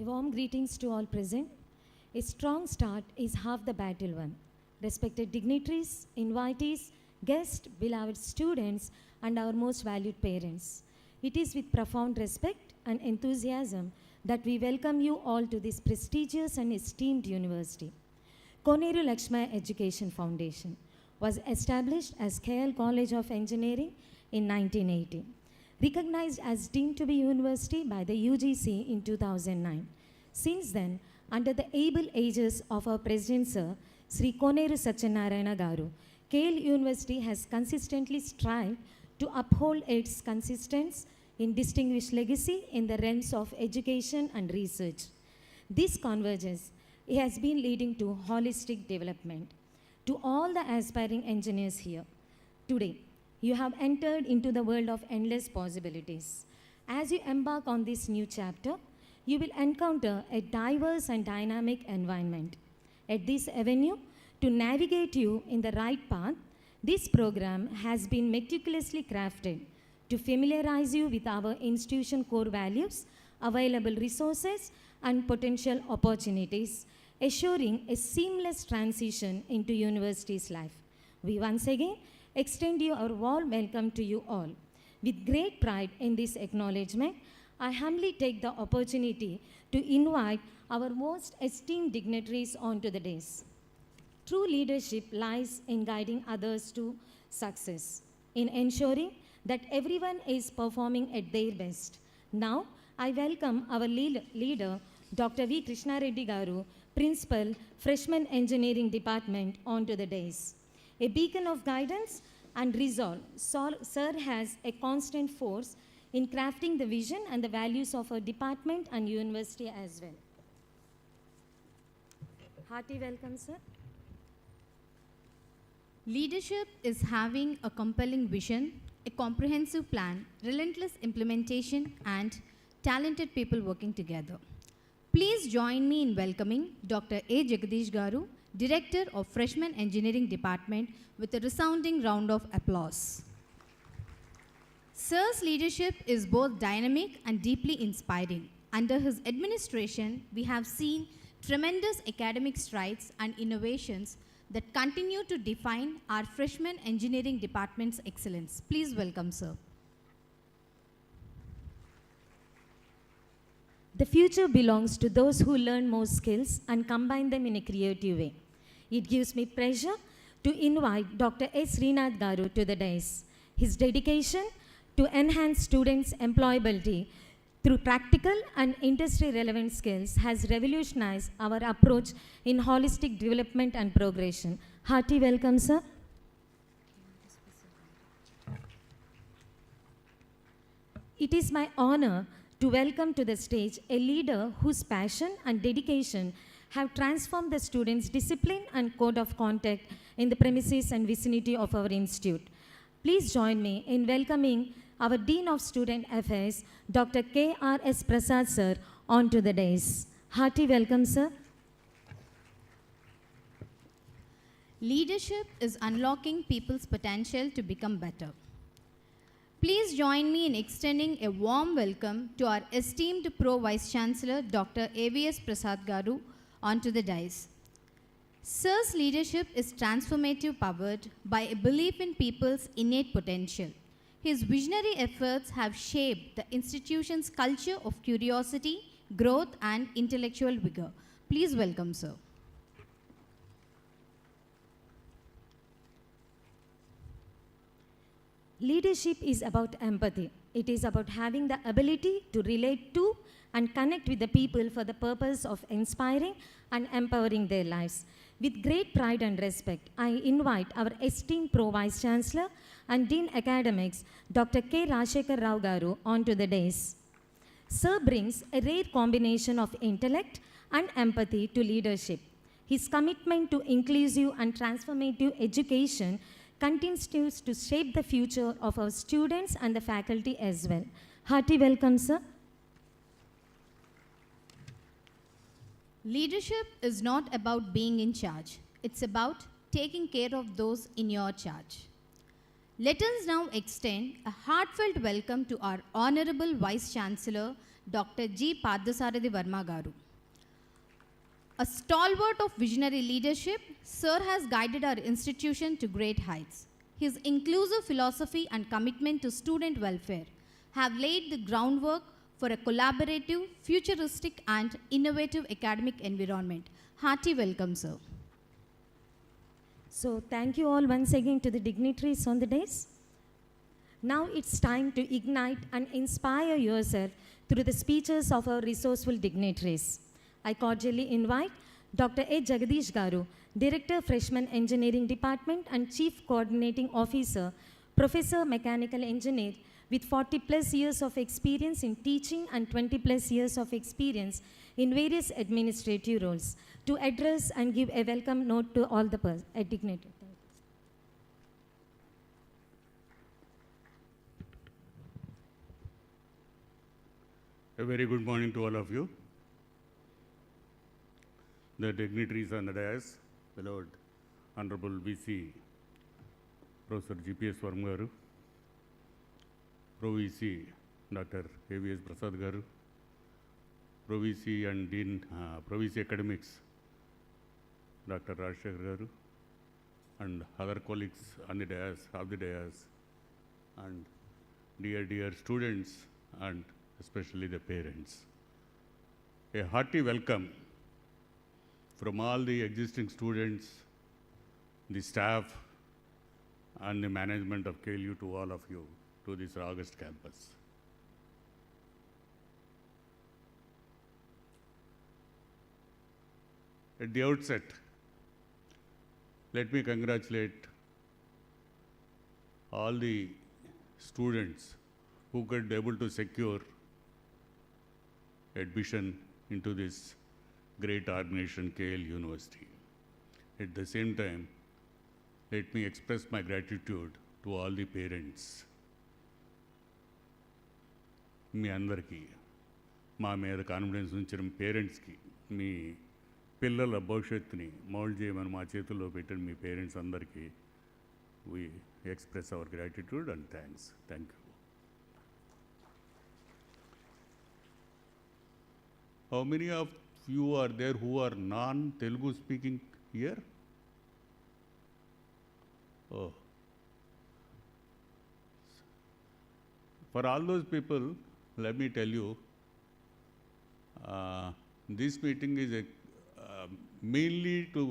A warm greetings to all present. A strong start is half the battle won. Respected dignitaries, invitees, guests, beloved students, and our most valued parents. It is with profound respect and enthusiasm that we welcome you all to this prestigious and esteemed university. Koneru Lakshma Education Foundation was established as KL College of Engineering in 1980. Recognized as deemed to be university by the UGC in 2009. Since then, under the able aegis of our President Sir, Sri Koneru Satyanarayana Garu, KL University has consistently strived to uphold its consistence in distinguished legacy in the realms of education and research. This convergence has been leading to holistic development. To all the aspiring engineers here, today, you have entered into the world of endless possibilities. As you embark on this new chapter, you will encounter a diverse and dynamic environment. At this avenue, to navigate you in the right path, this program has been meticulously crafted to familiarize you with our institution core values, available resources, and potential opportunities, assuring a seamless transition into university's life. We once again extend you our warm welcome to you all. With great pride in this acknowledgement, I humbly take the opportunity to invite our most esteemed dignitaries onto the dais. True leadership lies in guiding others to success, in ensuring that everyone is performing at their best. Now, I welcome our leader, Dr. V. Krishna Reddy Garu, Principal, Freshman Engineering Department, onto the dais. A beacon of guidance and resolve, Sir has a constant force in crafting the vision and the values of our department and university as well. Hearty welcome, sir. Leadership is having a compelling vision, a comprehensive plan, relentless implementation, and talented people working together. Please join me in welcoming Dr. A. Jagadish Garu, Director of Freshman Engineering Department, with a resounding round of applause. Sir's leadership is both dynamic and deeply inspiring. Under his administration, we have seen tremendous academic strides and innovations that continue to define our Freshman Engineering Department's excellence. Please welcome, sir. The future belongs to those who learn more skills and combine them in a creative way. It gives me pleasure to invite Dr. S. Srinath Garu to the dais. His dedication to enhance students' employability through practical and industry-relevant skills has revolutionized our approach in holistic development and progression. Hearty welcome, sir. It is my honor to welcome to the stage a leader whose passion and dedication have transformed the students' discipline and code of conduct in the premises and vicinity of our institute. Please join me in welcoming our Dean of Student Affairs, Dr. K.R.S. Prasad, sir, onto the dais. Hearty welcome, sir. Leadership is unlocking people's potential to become better. Please join me in extending a warm welcome to our esteemed Pro Vice Chancellor, Dr. A.V.S. Prasad Garu, onto the dais. Sir's leadership is transformative, powered by a belief in people's innate potential. His visionary efforts have shaped the institution's culture of curiosity, growth, and intellectual vigor. Please welcome, sir. Leadership is about empathy. It is about having the ability to relate to and connect with the people for the purpose of inspiring and empowering their lives. With great pride and respect, I invite our esteemed Pro Vice Chancellor and Dean Academics, Dr. K. Rajshekar Rao Garu, onto the dais. Sir brings a rare combination of intellect and empathy to leadership. His commitment to inclusive and transformative education continues to shape the future of our students and the faculty as well. Hearty welcome, sir. Leadership is not about being in charge. It's about taking care of those in your charge. Let us now extend a heartfelt welcome to our Honorable Vice Chancellor, Dr. G. Padasarathi Verma Garu. A stalwart of visionary leadership, Sir has guided our institution to great heights. His inclusive philosophy and commitment to student welfare have laid the groundwork for a collaborative, futuristic, and innovative academic environment. Hearty welcome, sir. So, thank you all once again to the dignitaries on the dais. Now it's time to ignite and inspire yourself through the speeches of our resourceful dignitaries. I cordially invite Dr. A. Jagadish Garu, Director, Freshman Engineering Department and Chief Coordinating Officer, Professor Mechanical Engineer with 40 plus years of experience in teaching and 20 plus years of experience in various administrative roles, to address and give a welcome note to all the dignitaries. A very good morning to all of you. The dignitaries on the dais, beloved Honorable VC Professor G.P.S. Verma Garu, Pro VC Dr. A.V.S. Prasad Garu, Pro VC and Dean Pro VC Academics Dr. Rajshekhar Garu, and other colleagues on the dais, and dear students, and especially the parents. A hearty welcome from all the existing students, the staff, and the management of KLU to all of you to this August campus. At the outset, let me congratulate all the students who could be able to secure admission into this great organization, KL University. At the same time, let me express my gratitude to all the parents. మీ అందరికీ మా మీద confidence ఉంచిన పేరెంట్స్కి, మీ పిల్లల భవిష్యత్తుని mould చేయమని మా చేతుల్లో పెట్టిన మీ పేరెంట్స్ అందరికీ we express our gratitude and thanks. Thank you. How many of you are there who are non-Telugu speaking here? Oh. For all those people, let me tell you, this meeting is mainly to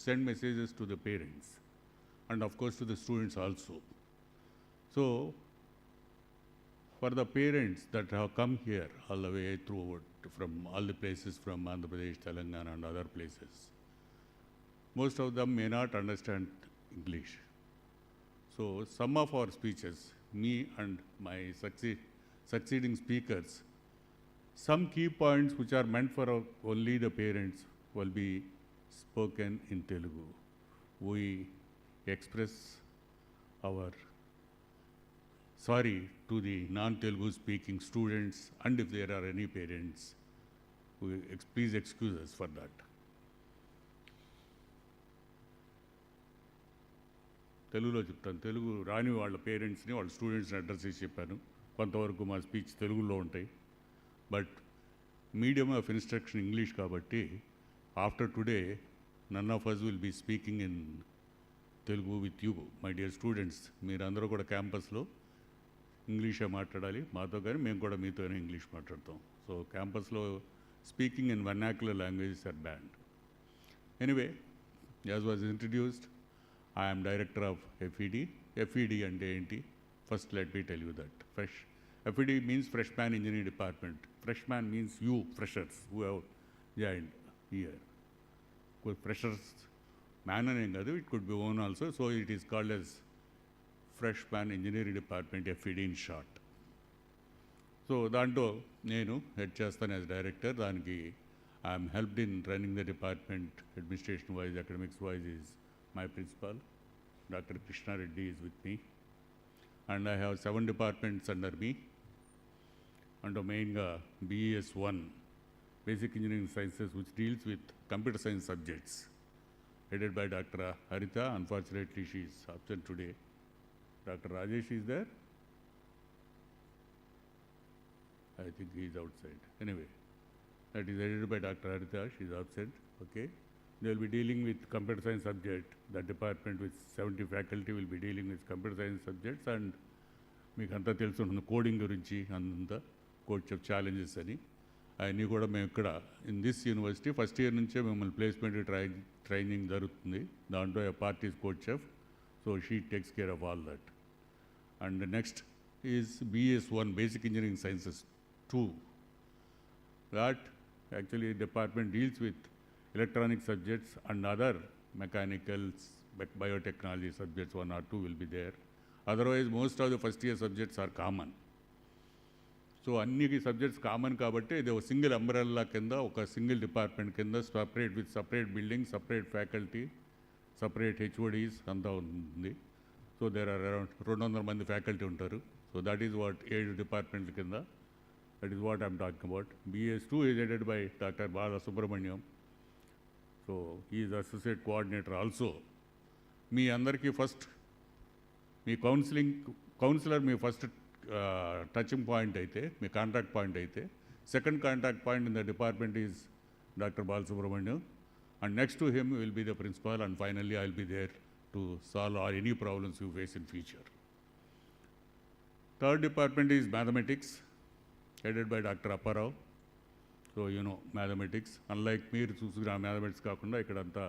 send messages to the parents and of course to the students also. So, for the parents that have come here all the way through from all the places from Andhra Pradesh, Telangana and other places, most of them may not understand English. So some of our speeches, me and my succeeding speakers, some key points which are meant for only the parents will be spoken in Telugu. We express our sorry to the non-Telugu speaking students, and if there are any parents, please excuse us for that. తెలుగులో చెప్తాను. తెలుగు రాని వాళ్ళ పేరెంట్స్ని, వాళ్ళ స్టూడెంట్స్ని address చేసి చెప్పాను. కొంతవరకు మా స్పీచ్ తెలుగులో ఉంటాయి. But medium of instruction English కాబట్టి after today none of us will be speaking in Telugu with you, my dear students. మీరందరూ కూడా క్యాంపస్లో ఇంగ్లీషే మాట్లాడాలి మాతో, కానీ మేము కూడా మీతోనే ఇంగ్లీష్ మాట్లాడతాం. సో క్యాంపస్లో speaking in vernacular languages are banned. Anyway, as was introduced, I am director of FED. FED అంటే ఏంటి? First let me tell you that. FED means Freshman Engineering Department. Freshman means you, freshers, who have joined here. Freshers, man అనేం కాదు, it could be woman also. So it is called as Freshman Engineering Department, FED in short. So దాంట్లో నేను head చేస్తాను as director. దానికి I'm helped in running the department administration wise, academics wise is my principal doctor Krishna Reddy is with me, and I have 7 departments under me. And మెయిన్గా BES 1 basic engineering sciences which deals with computer science subjects, headed by Dr. Harita. Unfortunately, she is absent today. Dr. Rajesh is there. I think he is outside. Anyway, that is headed by Dr. Haritash. He is absent. Okay. They will be dealing with computer science subject. The department with 70 faculty will be dealing with computer science subjects, and మీకు అంతా తెలుసు coding గురించి అంతా coach of challenges అని అవన్నీ కూడా మేము ఇక్కడ in this university first year నుంచే మిమ్మల్ని ప్లేస్మెంట్ ట్రైనింగ్ జరుగుతుంది. దాంట్లో a part is coach of, so she takes care of all that. And next is BS1 basic engineering sciences 2. that actually department deals with electronic subjects and other mechanicals, biotechnology subjects, 1 or 2 will be there. Otherwise, most of the first year subjects are common. So, అన్ని subjects common కాబట్టి ఇది ఒక single umbrella కింద ఒక single department కింద separate with separate building, separate faculty, separate HODs అంతా ఉంది. So there are around 200 మంది ఫ్యాకల్టీ ఉంటారు. సో దట్ ఈస్ వాట్ 7 డిపార్ట్మెంట్ల కింద. That is what I am talking about. BS2 is headed by Dr. Bala Subramaniam. So, he is associate coordinator also. మీ అందరికీ first మీ counsellor మీ first touching point అయితే, మీ contact point అయితే, second contact point in the department is doctor Bala Subrahmanyam, and next to him will be the principal, and finally I will be there to solve all any problems you face in future. Third department is mathematics, headed by Dr. Apparao. So, you know, mathematics, unlike మీరు చూసుకున్న mathematics కాకుండా ఇక్కడంతా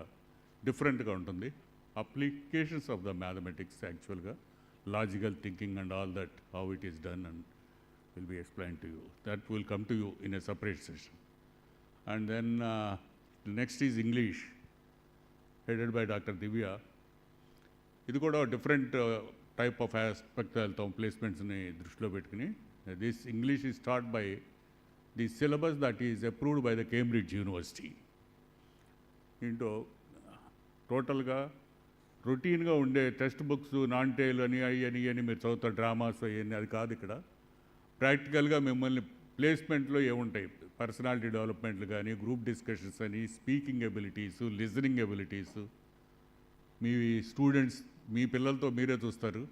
డిఫరెంట్గా ఉంటుంది. Applications of the mathematics యాక్చువల్గా logical thinking and all that, how it is done and will be explain to you. That will come to you in a separate session. And then next is English, headed by doctor Divya. ఇది కూడా different type of aspect వెళ్తాం ప్లేస్మెంట్స్ని దృష్టిలో పెట్టుకుని. This English is taught by the syllabus that is approved by the Cambridge University. Into టోటల్గా రొటీన్గా ఉండే text books, non tile అని అని మీరు చదువుతారు, డ్రామాస్ అవన్నీ, అది కాదు. ఇక్కడ ప్రాక్టికల్గా మిమ్మల్ని ప్లేస్మెంట్లో ఏముంటాయి, పర్సనాలిటీ డెవలప్మెంట్లు కానీ, గ్రూప్ డిస్కషన్స్ అని, స్పీకింగ్ ఎబిలిటీసు, లిజనింగ్ ఎబిలిటీసు, మీ స్టూడెంట్స్ మీ పిల్లలతో మీరే చూస్తారు.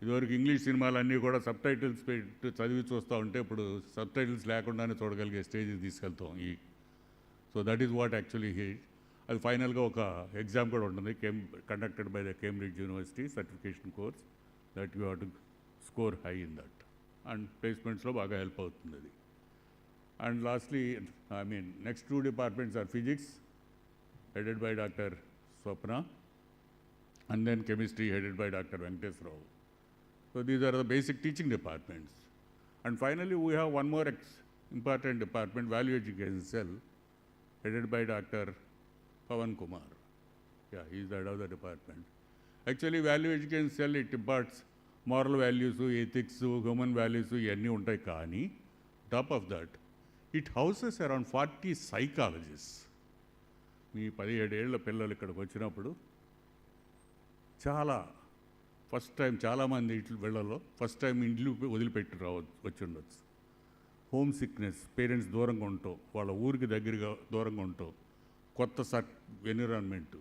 ఇదివరకు ఇంగ్లీష్ సినిమాలన్నీ కూడా సబ్ టైటిల్స్ పెట్టి చదివి చూస్తూ ఉంటే ఇప్పుడు సబ్ టైటిల్స్ లేకుండానే చూడగలిగే స్టేజ్కి తీసుకెళ్తాం. So that is what actually అది ఫైనల్గా ఒక ఎగ్జామ్ కూడా ఉంటుంది, conducted by the Cambridge university certification course, that you have to score high in that, and ప్లేస్మెంట్స్లో బాగా హెల్ప్ అవుతుంది అది. And lastly next 2 departments are physics, headed by doctor Swapna, and then chemistry headed by Dr. Venkatesh Rao. So these are the basic teaching departments. And finally, we have one more important department, value education cell, headed by Dr. Pavan Kumar. Yeah, he is the head of the department. Actually, value education cell, it imparts moral values, ethics, human values, ఇవన్నీ ఉంటాయి. కానీ top of that it houses around 40 psychologists. మీ 17 ఏళ్ల పిల్లలు ఇక్కడికి వచ్చినప్పుడు చాలా first time చాలామంది ఇట్లు వెళ్ళలో ఫస్ట్ టైం ఇంట్లో వదిలిపెట్టి వచ్చి ఉండొచ్చు. హోమ్ సిక్నెస్, పేరెంట్స్ దూరంగా ఉంటాం, వాళ్ళ ఊరికి దగ్గరగా దూరంగా ఉంటాం, కొత్త ఎన్విరాన్మెంటు.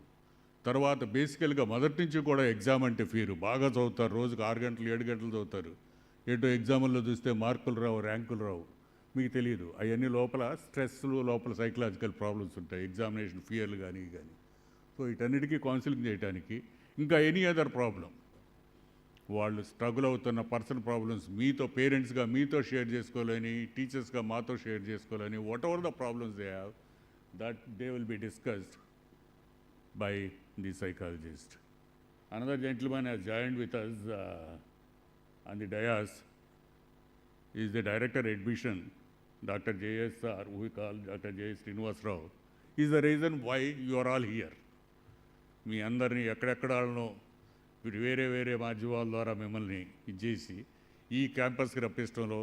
తర్వాత బేసికల్గా మొదటి నుంచి కూడా ఎగ్జామ్ అంటే ఫీరు, బాగా చదువుతారు, రోజుకు 6 గంటలు 7 గంటలు చదువుతారు. ఏటో ఎగ్జాముల్లో చూస్తే మార్కులు రావు, ర్యాంకులు రావు, మీకు తెలియదు. అవన్నీ లోపల స్ట్రెస్లు, లోపల సైకలాజికల్ ప్రాబ్లమ్స్ ఉంటాయి, ఎగ్జామినేషన్ ఫియర్లు కానీ. సో వీటన్నిటికీ కౌన్సిలింగ్ చేయడానికి, ఇంకా ఎనీ అదర్ ప్రాబ్లం, వాళ్ళు స్ట్రగుల్ అవుతున్న పర్సనల్ ప్రాబ్లమ్స్ మీతో పేరెంట్స్గా మీతో షేర్ చేసుకోవాలని, టీచర్స్గా మాతో షేర్ చేసుకోవాలని, whatever the problems they have, that they will be discussed by the psychologist. Another gentlemen has joined with us on the dais is the director admission, doctor JSR, who we call Dr. J. Srinivas Rao. Is the reason why you are all here. మీ అందరినీ ఎక్కడెక్కడాలనో వేరే మాధ్యమాల ద్వారా మిమ్మల్ని ఇచ్చేసి ఈ క్యాంపస్కి రప్పించడంలో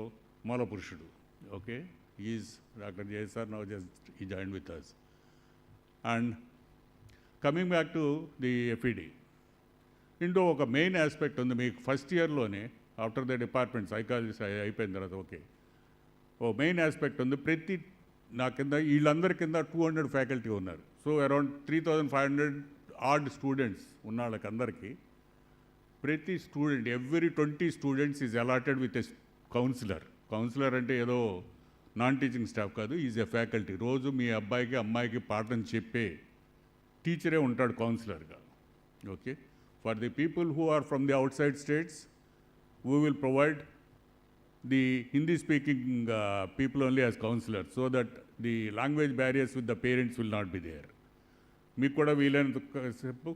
మూల పురుషుడు. Okay, is doctor JSR. Now just ఈ join with us. And coming back to the FED, into ఒక మెయిన్ ఆస్పెక్ట్ ఉంది మీకు ఫస్ట్ ఇయర్లోనే, ఆఫ్టర్ ద డిపార్ట్మెంట్ సైకాలజీ అయిపోయిన తర్వాత. ఓకే, ఓ మెయిన్ ఆస్పెక్ట్ ఉంది. ప్రతి నా కింద వీళ్ళందరి కింద 200 ఫ్యాకల్టీ ఉన్నారు. సో అరౌండ్ 3500 ఆడ్ స్టూడెంట్స్ ఉన్న వాళ్ళకందరికీ ప్రతి student, every 20 students is allotted with a counsellor. Counsellor అంటే ఏదో నాన్ టీచింగ్ స్టాఫ్ కాదు, ఈజ్ ఎ ఫ్యాకల్టీ. రోజు మీ అబ్బాయికి అమ్మాయికి పాఠం చెప్పే టీచరే ఉంటాడు కౌన్సిలర్గా. Okay, for the people who are from the outside states we will provide the Hindi speaking people only as counselors, so that the language barriers with the parents will not be there. మీకు కూడా వీలైనంత సేపు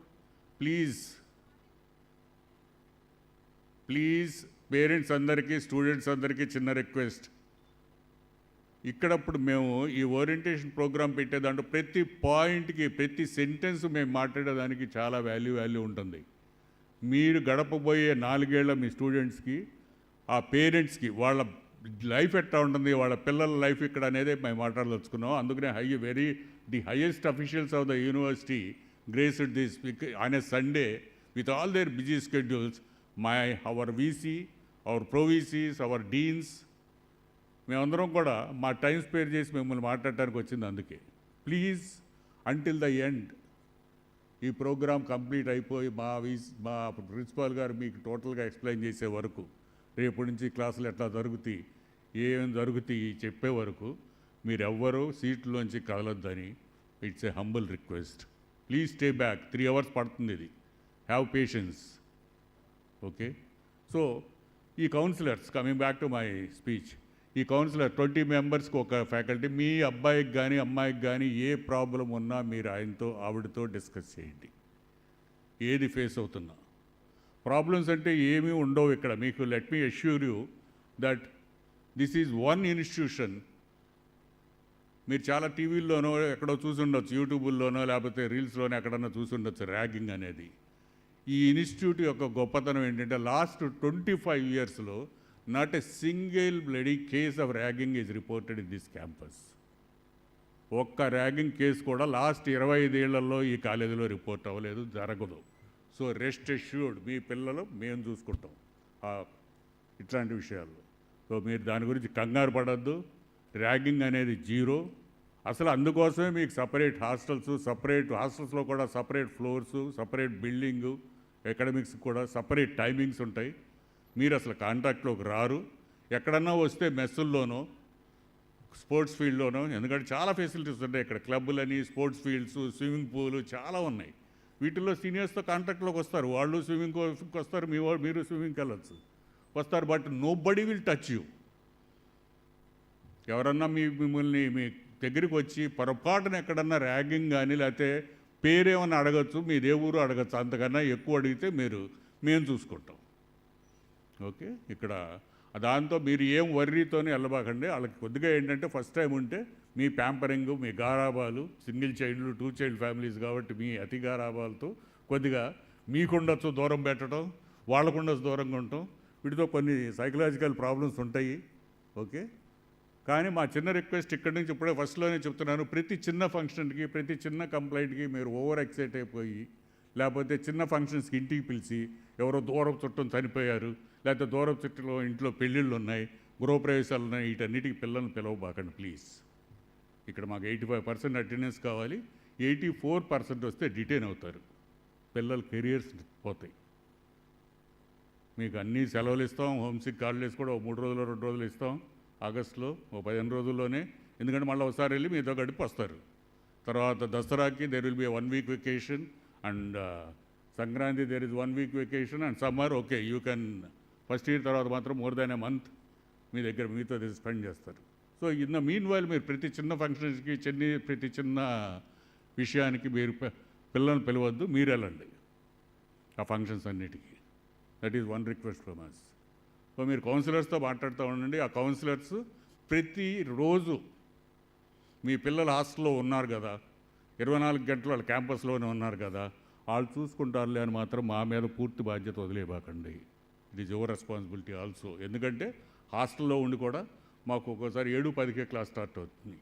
please parents అందరికీ, students అందరికీ చిన్న request. ఇక్కడప్పుడు మేము ఈ orientation programme పెట్టేదాంట్లో ప్రతి పాయింట్కి, ప్రతి సెంటెన్స్ మేము మాట్లాడేదానికి చాలా వాల్యూ ఉంటుంది. మీరు గడపబోయే 4 ఏళ్ల మీ స్టూడెంట్స్కి, ఆ పేరెంట్స్కి వాళ్ళ లైఫ్ ఎట్లా ఉంటుంది, వాళ్ళ పిల్లల లైఫ్ ఇక్కడ అనేది మేము మాట్లాడదలుచుకున్నాం. అందుకనే the highest officials of the university graced this on a Sunday with all their busy schedules. Our VC, our pro VCs, our deans, మేమందరం కూడా మా టైం స్పేర్ చేసి మిమ్మల్ని మాట్లాడటానికి వచ్చింది. అందుకే ప్లీజ్ అంటిల్ ద ఎండ్ ఈ ప్రోగ్రామ్ కంప్లీట్ అయిపోయి మా ప్రిన్సిపాల్ గారు మీకు టోటల్గా ఎక్స్ప్లెయిన్ చేసే వరకు, రేపటి నుంచి క్లాసులు ఎట్లా జరుగుతాయి, ఏమేమి జరుగుతాయి చెప్పే వరకు మీరెవ్వరూ సీట్లోంచి కదలొద్దని it's a humble request. Please stay back. 3 hours పడుతుంది ఇది. Have patience. ఓకే, సో ఈ counsellors, coming back to my speech, ఈ కౌన్సిలర్ 20 మెంబర్స్కి ఒక ఫ్యాకల్టీ. మీ అబ్బాయికి కానీ అమ్మాయికి కానీ ఏ ప్రాబ్లం ఉన్నా మీరు ఆవిడతో డిస్కస్ చేయండి. ఏది ఫేస్ అవుతున్నా ప్రాబ్లమ్స్ అంటే ఏమీ ఉండవు ఇక్కడ. మీకు let me assure you that this is one institution. మీరు చాలా టీవీల్లోనో ఎక్కడో చూసి ఉండొచ్చు, యూట్యూబుల్లోనో లేకపోతే రీల్స్లోనో ఎక్కడన్నా చూసి ఉండొచ్చు ర్యాగింగ్ అనేది. ఈ ఇన్స్టిట్యూట్ యొక్క గొప్పతనం ఏంటంటే లాస్ట్ 25 yearsలో not a single bloody case of ragging is reported in this campus. ఒక్క ర్యాగింగ్ కేసు కూడా లాస్ట్ 25 ఏళ్లలో ఈ కాలేజీలో రిపోర్ట్ అవ్వలేదు, జరగదు. సో రెస్ట్ అష్యూర్డ్, మీ పిల్లలు మేము చూసుకుంటాం ఇట్లాంటి విషయాల్లో. సో మీరు దాని గురించి కంగారు పడద్దు. ర్యాగింగ్ అనేది 0. అసలు అందుకోసమే మీకు సపరేట్ హాస్టల్స్లో కూడా separate floors, separate building, academics కూడా సపరేట్ టైమింగ్స్ ఉంటాయి. మీరు అసలు కాంటాక్ట్లోకి రారు. ఎక్కడన్నా వస్తే మెస్సుల్లోనో, స్పోర్ట్స్ ఫీల్డ్లోనో, ఎందుకంటే చాలా ఫెసిలిటీస్ ఉంటాయి ఇక్కడ. క్లబ్బులని, స్పోర్ట్స్ ఫీల్డ్స్, స్విమ్మింగ్ పూలు చాలా ఉన్నాయి. వీటిల్లో సీనియర్స్తో కాంటాక్ట్లోకి వస్తారు. వాళ్ళు స్విమ్మింగ్కి వస్తారు, మీరు స్విమ్మింగ్కి వెళ్ళచ్చు వస్తారు. But nobody will touch you. ఎవరన్నా మిమ్మల్ని మీ దగ్గరికి వచ్చి పొరపాటున ఎక్కడన్నా ర్యాగింగ్ కానీ లేకపోతే పేరేమన్నా అడగచ్చు, మీదే ఊరు అడగచ్చు. అంతకన్నా ఎక్కువ అడిగితే మేము చూసుకుంటాం. ఓకే, ఇక్కడ దాంతో మీరు ఏం వర్రీతోనే వెళ్ళబాకండి. వాళ్ళకి కొద్దిగా ఏంటంటే ఫస్ట్ టైం ఉంటే మీ ప్యాంపరింగ్, మీ గారాబాలు, సింగిల్ చైల్డ్ 2 child ఫ్యామిలీస్ కాబట్టి మీ అతి గారాబాలతో కొద్దిగా మీకుండొచ్చు దూరం పెట్టడం, వాళ్ళకుండొచ్చు దూరంగా ఉండటం. వీటితో కొన్ని సైకలాజికల్ ప్రాబ్లమ్స్ ఉంటాయి. ఓకే, కానీ మా చిన్న రిక్వెస్ట్ ఇక్కడి నుంచి ఇప్పుడే ఫస్ట్లోనే చెప్తున్నాను, ప్రతి చిన్న ఫంక్షన్కి, ప్రతి చిన్న కంప్లైంట్కి మీరు ఓవర్ ఎక్సైట్ అయిపోయి, లేకపోతే చిన్న ఫంక్షన్స్కి ఇంటికి పిలిచి ఎవరో దూరపు చుట్టం చనిపోయారు, లేకపోతే దూరపు చుట్టలో ఇంట్లో పెళ్ళిళ్ళు ఉన్నాయి, గృహప్రవేశాలు ఉన్నాయి, వీటన్నిటికి పిల్లల్ని పిలవబాకండి ప్లీజ్. ఇక్కడ మాకు 85% అటెండెన్స్ కావాలి. 84% వస్తే డిటైన్ అవుతారు. పిల్లల కెరియర్స్ పోతాయి. మీకు అన్ని సెలవులు ఇస్తాం, హోమ్సిక్ హాలిడేస్ కూడా 3 రోజులు 2 రోజులు ఇస్తాం. ఆగస్టులో 15 రోజుల్లోనే, ఎందుకంటే మళ్ళీ ఒకసారి వెళ్ళి మీతో గడిపి వస్తారు. తర్వాత దసరాకి there will be 1 week vacation, and Sankranti there is 1 week vacation, and summer okay you can first year తర్వాత మాత్రం మోర్ దాన్ ఎ మంత్ మీ దగ్గర మీతో స్పెండ్ చేస్తారు. So in the mean while మీరు ప్రతి చిన్న ఫంక్షన్స్కి, ప్రతి చిన్న విషయానికి మీరు పిల్లల్ని పిలవద్దు, మీరు వెళ్ళండి ఆ ఫంక్షన్స్ అన్నిటికీ. That is 1 request from us. So మీరు కౌన్సిలర్స్తో మాట్లాడుతూ ఉండండి. ఆ కౌన్సిలర్స్ ప్రతిరోజు మీ పిల్లలు హాస్టల్లో ఉన్నారు కదా, 24 గంటలు వాళ్ళ క్యాంపస్లోనే ఉన్నారు కదా, వాళ్ళు చూసుకుంటారులే అని మాత్రం మా మీద పూర్తి బాధ్యత వదిలేబాకండి. It is your responsibility also. ఎందుకంటే హాస్టల్లో ఉండి కూడా మాకు ఒక్కోసారి 7:10కే క్లాస్ స్టార్ట్ అవుతుంది.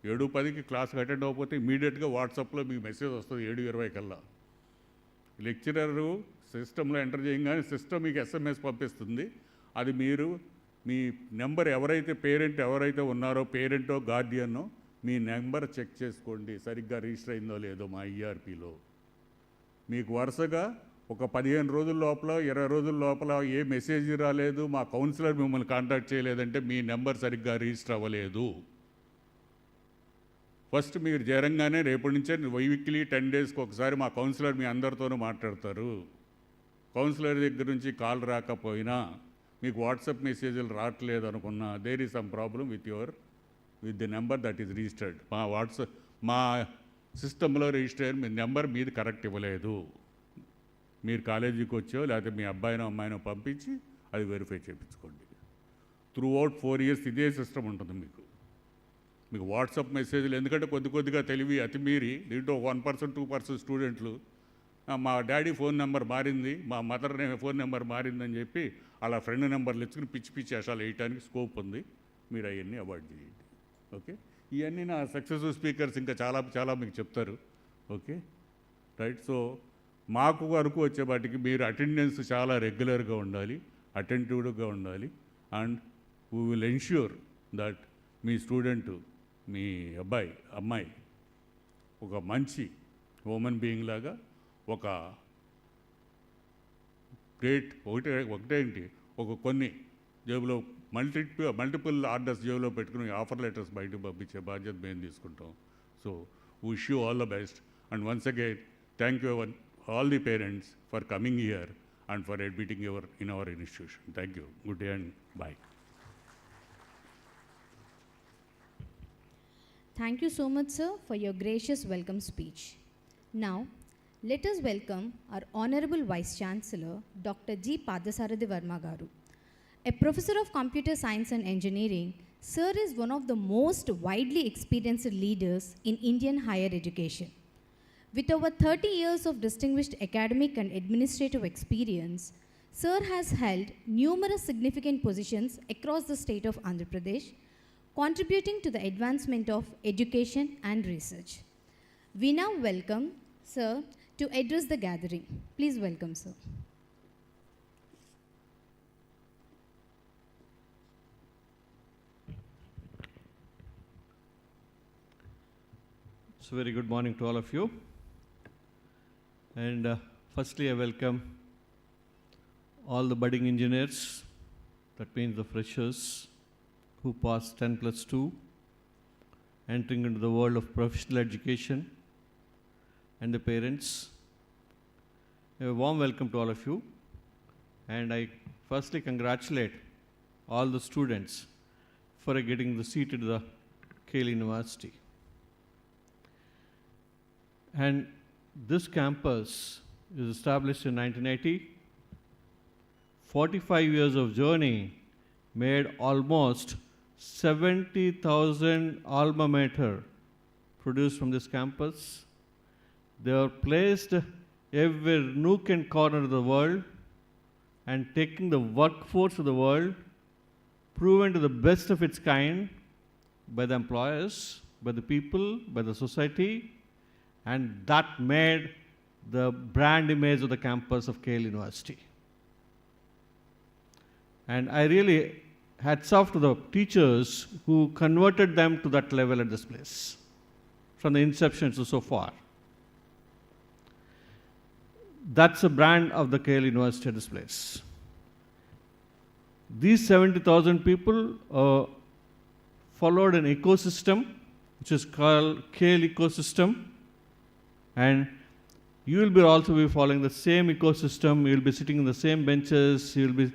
7:10కి క్లాస్కి అటెండ్ అవ్వకపోతే ఇమీడియట్గా వాట్సాప్లో మీకు మెసేజ్ వస్తుంది 7:20 కల్లా. లెక్చరరు సిస్టంలో ఎంటర్ చేయగానే సిస్టమ్ మీకు SMS పంపిస్తుంది. అది మీరు మీ నెంబర్ ఎవరైతే ఉన్నారో పేరెంటో గార్డియన్నో మీ నెంబర్ చెక్ చేసుకోండి సరిగ్గా రిజిస్టర్ అయిందో లేదో మా ERPలో. మీకు వరుసగా ఒక 15 రోజుల లోపల 20 రోజుల లోపల ఏ మెసేజ్ రాలేదు, మా కౌన్సిలర్ మిమ్మల్ని కాంటాక్ట్ చేయలేదంటే మీ నెంబర్ సరిగ్గా రిజిస్టర్ అవ్వలేదు. ఫస్ట్ మీరు చేరంగానే రేపటి నుంచే వీక్లీ 10 డేస్కి ఒకసారి మా కౌన్సిలర్ మీ అందరితోనూ మాట్లాడతారు. కౌన్సిలర్ దగ్గర నుంచి కాల్ రాకపోయినా, మీకు వాట్సాప్ మెసేజ్లు రావట్లేదు అనుకున్నా, there is some problem with the number that is registered. మా సిస్టంలో రిజిస్టర్ అయ్యి మీ నెంబర్ మీది కరెక్ట్ ఇవ్వలేదు. మీరు కాలేజీకి వచ్చో లేకపోతే మీ అబ్బాయినో అమ్మాయినో పంపించి అది వెరిఫై చేయించుకోండి. త్రూ అవుట్ 4 years ఇదే సిస్టమ్ ఉంటుంది మీకు వాట్సాప్ మెసేజ్లు. ఎందుకంటే కొద్దిగా తెలివి అతిమీరి దీంట్లో 1% 2% స్టూడెంట్లు మా డాడీ ఫోన్ నెంబర్ మారింది, మా మదర్ ఫోన్ నెంబర్ మారిందని చెప్పి అలా ఫ్రెండ్ నెంబర్లు ఇచ్చుకుని పిచ్చి అసలు వేయటానికి స్కోప్ ఉంది. మీరు అవన్నీ అవాయిడ్ చేయండి. ఓకే, ఇవన్నీ నా సక్సెస్ఫుల్ స్పీకర్స్ ఇంకా చాలా మీకు చెప్తారు. Okay right. సో మాకు వరకు వచ్చేపాటికి మీరు అటెండెన్స్ చాలా రెగ్యులర్గా ఉండాలి, అటెంటివ్గా ఉండాలి. And we will ensure that మీ స్టూడెంట్, మీ అమ్మాయి ఒక మంచి హ్యూమన్ బీయింగ్ లాగా, ఒక గ్రేట్ ఒకటేంటి ఒక కొన్ని జేబులో మల్టిపుల్ ఆర్డర్స్ జేబులో పెట్టుకుని ఆఫర్ లెటర్స్ బయటకు పంపించే బాధ్యత మేము తీసుకుంటాం. So wish you all the best. And once again thank you all the parents for coming here and for admitting in our institution. Thank you. Good day and bye. Thank you so much, sir, for your gracious welcome speech. Now, let us welcome our Honorable Vice Chancellor, Dr. G. Padasarathi Verma Garu. A professor of computer science and engineering, sir is one of the most widely experienced leaders in Indian higher education. With over 30 years of distinguished academic and administrative experience, sir has held numerous significant positions across the state of Andhra Pradesh, contributing to the advancement of education and research. We now welcome sir to address the gathering. Please welcome sir. So very good morning to all of you. And firstly, I welcome all the budding engineers, that means the freshers who passed 10+2, entering into the world of professional education, and the parents. A warm welcome to all of you. And I firstly congratulate all the students for getting the seat at the Kale University. And this campus is established in 1980. 45 years of journey made almost 70,000 alma mater produced from this campus. They are placed every nook and corner of the world and taking the workforce of the world, proven to the best of its kind by the employers, by the people, by the society, and that made the brand image of the campus of Kale University. And I really hats off to the teachers who converted them to that level at this place, from the inception to so far. That's the brand of the Kale University at this place. These 70,000 people followed an ecosystem, which is called Kale ecosystem. And you will be also be following the same ecosystem. You will be sitting in the same benches. You will be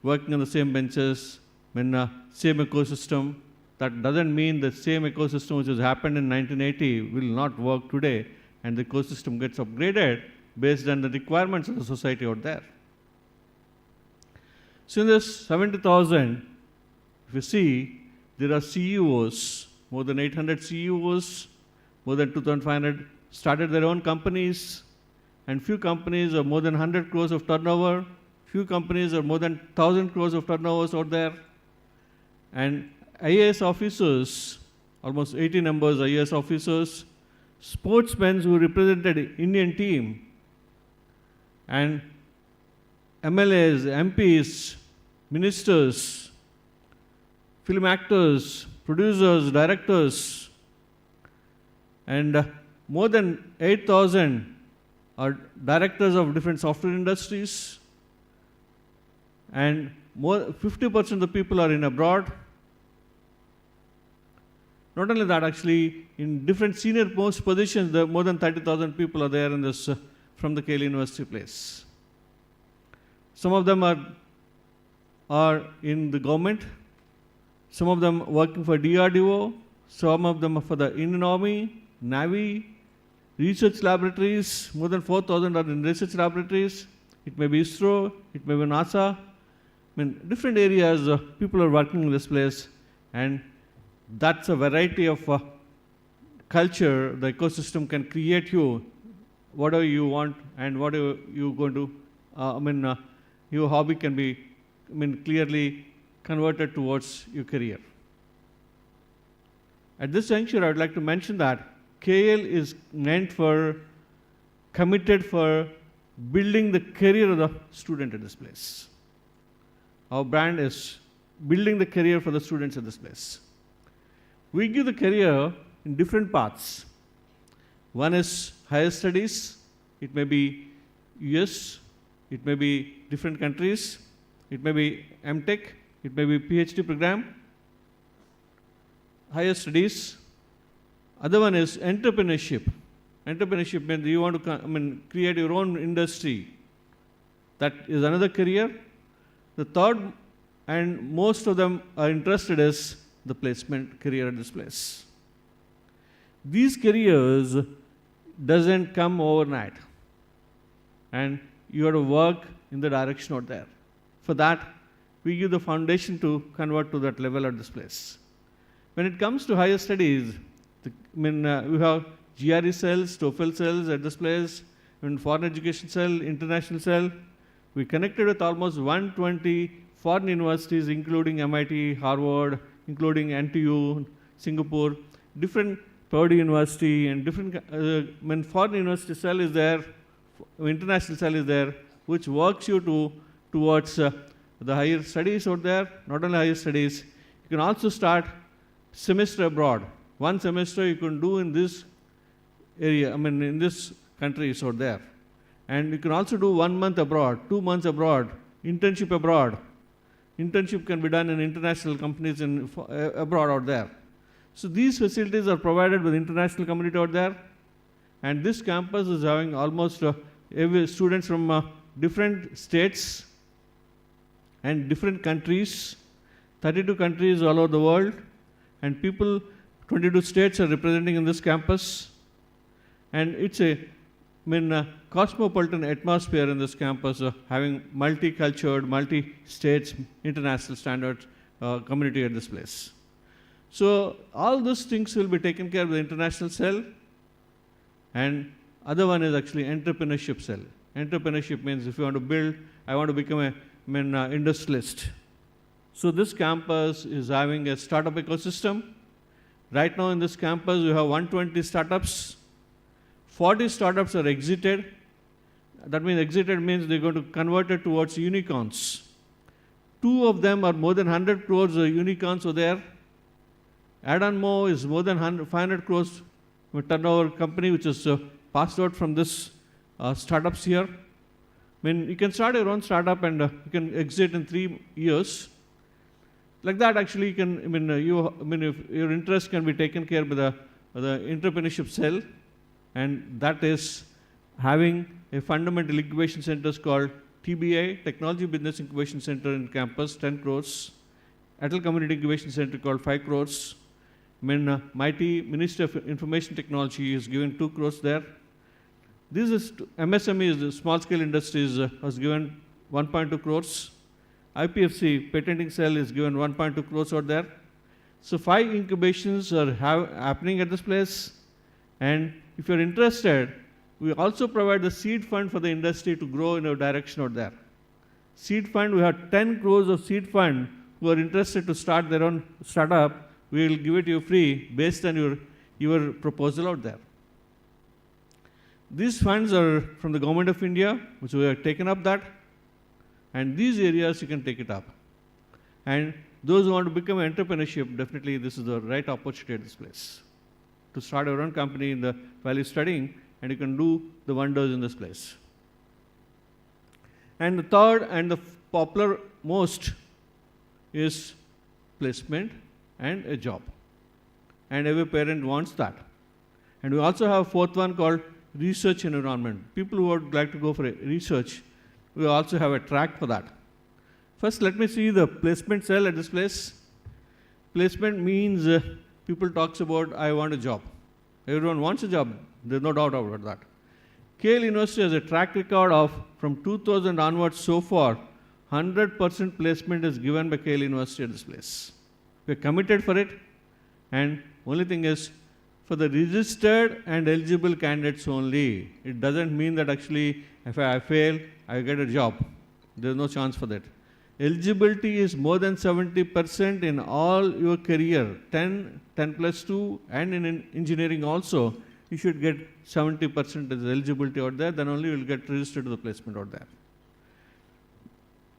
working on the same benches. Same ecosystem. That doesn't mean the same ecosystem which has happened in 1980 will not work today, and the ecosystem gets upgraded based on the requirements of the society out there. So in this 70,000, if you see, there are CEOs, more than 800 CEOs, more than 2,500 started their own companies, and few companies are more than 100 crores of turnover, few companies are more than 1,000 crores of turnovers out there. And IAS officers, almost 80 numbers IAS officers, sportsmen who represented Indian team, and MLAs, MPs, ministers, film actors, producers, directors, and more than 8,000 are directors of different software industries, and more 50% of the people are in abroad. Not only that, actually, in different senior post positions, more than 30,000 people are there in this from the Kale University place. Some of them are in the government, some of them working for DRDO, some of them are for the Indian Army, Navy, research laboratories. More than 4,000 are in research laboratories. It may be ISRO, it may be NASA. I mean, different areas, people are working in this place, and that's a variety of culture the ecosystem can create you, whatever you want and whatever you're going to, your hobby can be, clearly converted towards your career. At this juncture, I would like to mention that KL is meant for, committed for building the career of the student at this place. Our brand is building the career for the students at this place. We give the career in different paths. One is higher studies. It may be US, it may be different countries, it may be MTech, it may be PhD program. Higher studies. Other one is entrepreneurship. Entrepreneurship means you want to create your own industry. That is another career. The third, and most of them are interested, is the placement career at this place. These careers doesn't come overnight, and you have to work in the direction out there. For that, we give the foundation to convert to that level at this place. When it comes to higher studies, we have GRE cells, TOEFL cells at this place, foreign education cell, international cell. We connected with almost 120 foreign universities, including MIT, Harvard, including NTU, Singapore, different Purdue University, and different foreign university cell is there, international cell is there, which works you towards the higher studies out there. Not only higher studies, you can also start semester abroad. One semester you can do in this area, in this countries out there. And you can also do 1 month abroad, 2 months abroad, internship abroad. Internship can be done in international companies abroad out there. So these facilities are provided with international community out there. And this campus is having almost every students from different states and different countries, 32 countries all over the world. And people, 22 states are representing in this campus. And it's a cosmopolitan atmosphere in this campus, having multicultural, multi-states, international standards community at this place. So all those things will be taken care of the international cell, and other one is actually entrepreneurship cell. Entrepreneurship means if you want to build, I want to become a industrialist. So this campus is having a startup ecosystem. Right now in this campus, we have 120 startups. 40 startups are exited. That means exited means they're going to convert it towards unicorns. 2 of them are more than 100 crores unicorns over there. Adanmo is more than 500 crores turnover company, which is passed out from this startups here. You can start your own startup and you can exit in 3 years. Like that, actually, you can. If your interest can be taken care by the entrepreneurship cell, and that is having a fundamental incubation centers called TBI, Technology Business Incubation Center in campus, 10 crores. Atal Community Incubation Center called 5 crores. Mighty Ministry of Information Technology is given 2 crores there. This is MSME, the small scale industries, was given 1.2 crores. IPFC, patenting cell, is given 1.2 crores out there. So 5 incubations are happening at this place. And if you're interested, we also provide the seed fund for the industry to grow in a direction out there. Seed fund, we have 10 crores of seed fund who are interested to start their own startup. We will give it to you free based on your proposal out there. These funds are from the Government of India, which we have taken up that. And these areas you can take it up. And those who want to become entrepreneurship, definitely this is the right opportunity at this place. To start your own company while you're studying, and you can do the wonders in this place. And the third and the popular most is placement and a job. And every parent wants that. And we also have a fourth one called research environment. People who would like to go for research, we also have a track for that. First, let me see the placement cell at this place. Placement means people talks about, I want a job. Everyone wants a job. There's no doubt about that. Yale University has a track record of, from 2000 onwards so far, 100% placement is given by Yale University at this place. We're committed for it, and only thing is, for the registered and eligible candidates only. It doesn't mean that actually, if I fail, I get a job. There's no chance for that. Eligibility is more than 70% in all your career, 10 plus 2, and in engineering also, you should get 70% as eligibility out there, then only you will get registered to the placement out there.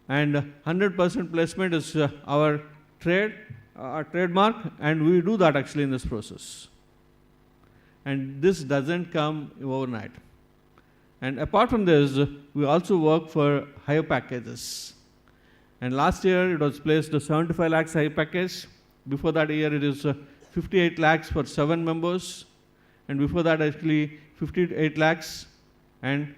And 100% placement is our trademark, and we do that actually in this process. And this doesn't come overnight. And apart from this, we also work for higher packages. And last year it was placed a 75 lakhs high package. Before that year it is 58 lakhs for 7 members. And before that actually 58 lakhs and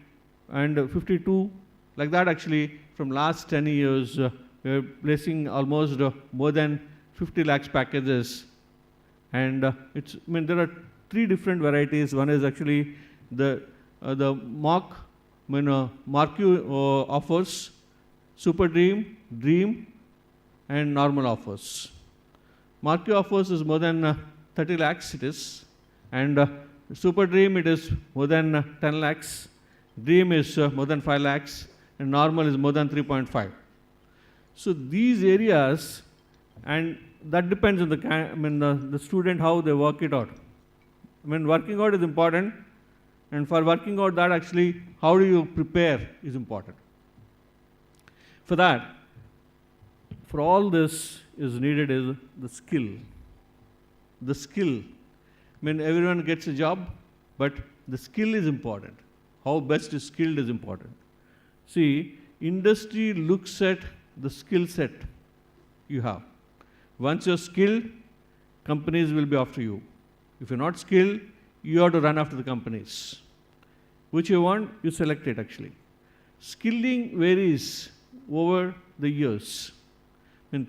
52. Like that actually from last 10 years we are placing almost more than 50 lakhs packages. And there are 3 different varieties. One is actually the marquee offers, super dream, dream, and normal offers. Marquee offers is more than 30 lakhs it is, and super dream it is more than 10 lakhs, dream is more than 5 lakhs, and normal is more than 3.5. So these areas, and that depends on the student how they work it out. Working out is important, and for working out that actually, how do you prepare is important. For that, for all this is needed is the skill. The skill. Everyone gets a job, but the skill is important. How best is skilled is important. See, industry looks at the skill set you have. Once you're skilled, companies will be after you. If you're not skilled, you have to run after the companies. Which you want, you select it actually. Skilling varies over the years.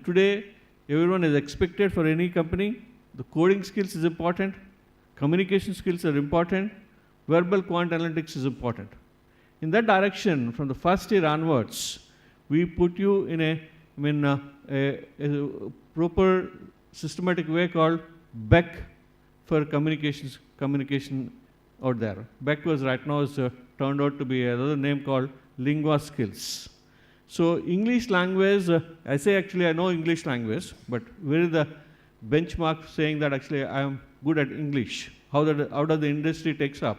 Today, everyone is expected for any company. The coding skills is important. Communication skills are important. Verbal quant analytics is important. In that direction, from the first year onwards, we put you in a proper systematic way called BEC for communication out there. BEC was right now turned out to be another name called Lingua Skills. So English language, I say actually I know English language, but where is the benchmark saying that actually I am good at English? How does the industry takes up?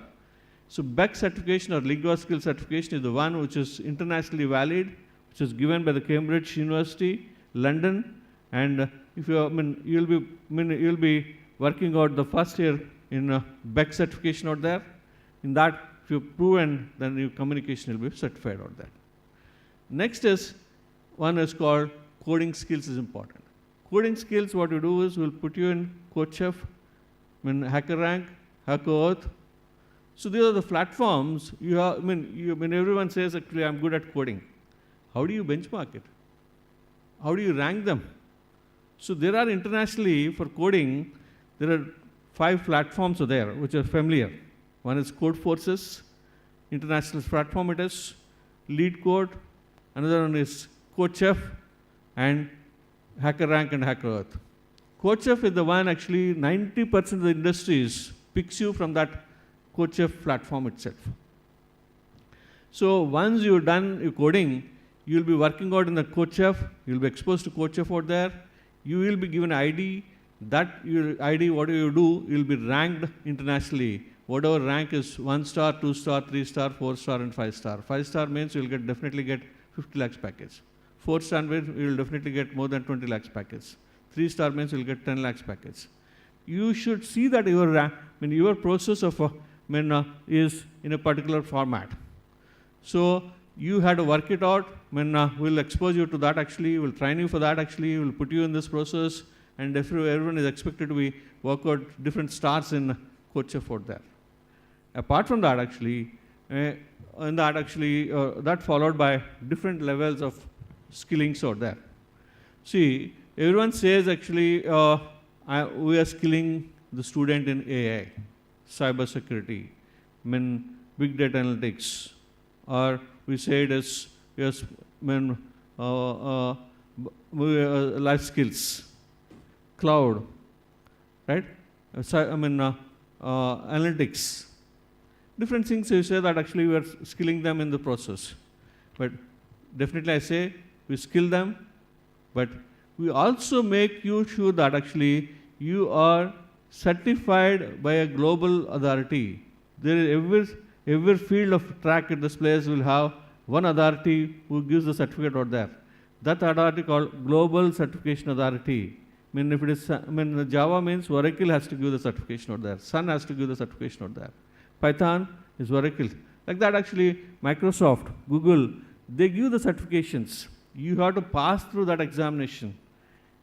So BEC certification or Lingua Skills certification is the one which is internationally valid, which is given by the Cambridge University, London, and if you you'll be working out the first year in BEC certification out there. In that, if you've proven, then your communication will be certified out there. Next is, one is called coding skills is important. Coding skills, what you do is we'll put you in CodeChef, HackerRank, HackerEarth. So these are the platforms you have. Everyone says actually I'm good at coding. How do you benchmark it? How do you rank them? So there are internationally for coding, there are 5 platforms there which are familiar. One is Codeforces, international platform it is, LeetCode, another one is CodeChef, and HackerRank and HackerEarth. CodeChef is the one actually 90% of the industries picks you from that CodeChef platform itself. So once you're done your coding, you'll be working out in the CodeChef, you'll be exposed to CodeChef out there, you will be given ID, that your ID, whatever you do, you'll be ranked internationally. Whatever rank is 1 star, 2 star, 3 star, 4 star, and 5 star. 5 star means you'll definitely get 50 lakhs package. 4 star means you'll definitely get more than 20 lakhs package. 3 star means you'll get 10 lakhs package. You should see that your process of is in a particular format. So you had to work it out. We'll expose you to that actually, we'll train you for that actually, we'll put you in this process, and everyone is expected to be work out different starts in coach for there. Apart from that actually, that followed by different levels of skillings out there. See, everyone says actually we are skilling the student in AI, cyber security, big data analytics, or we say it as yes, life skills, cloud, right? Analytics. Different things you say that actually we are skilling them in the process. But definitely I say we skill them, but we also make you sure that actually you are certified by a global authority. There is every field of track in this place will have one authority who gives the certificate out there. That authority called Global Certification Authority. If it is, Java means Oracle has to give the certification out there. Sun has to give the certification out there. Python is Oracle. Like that actually, Microsoft, Google, they give the certifications. You have to pass through that examination.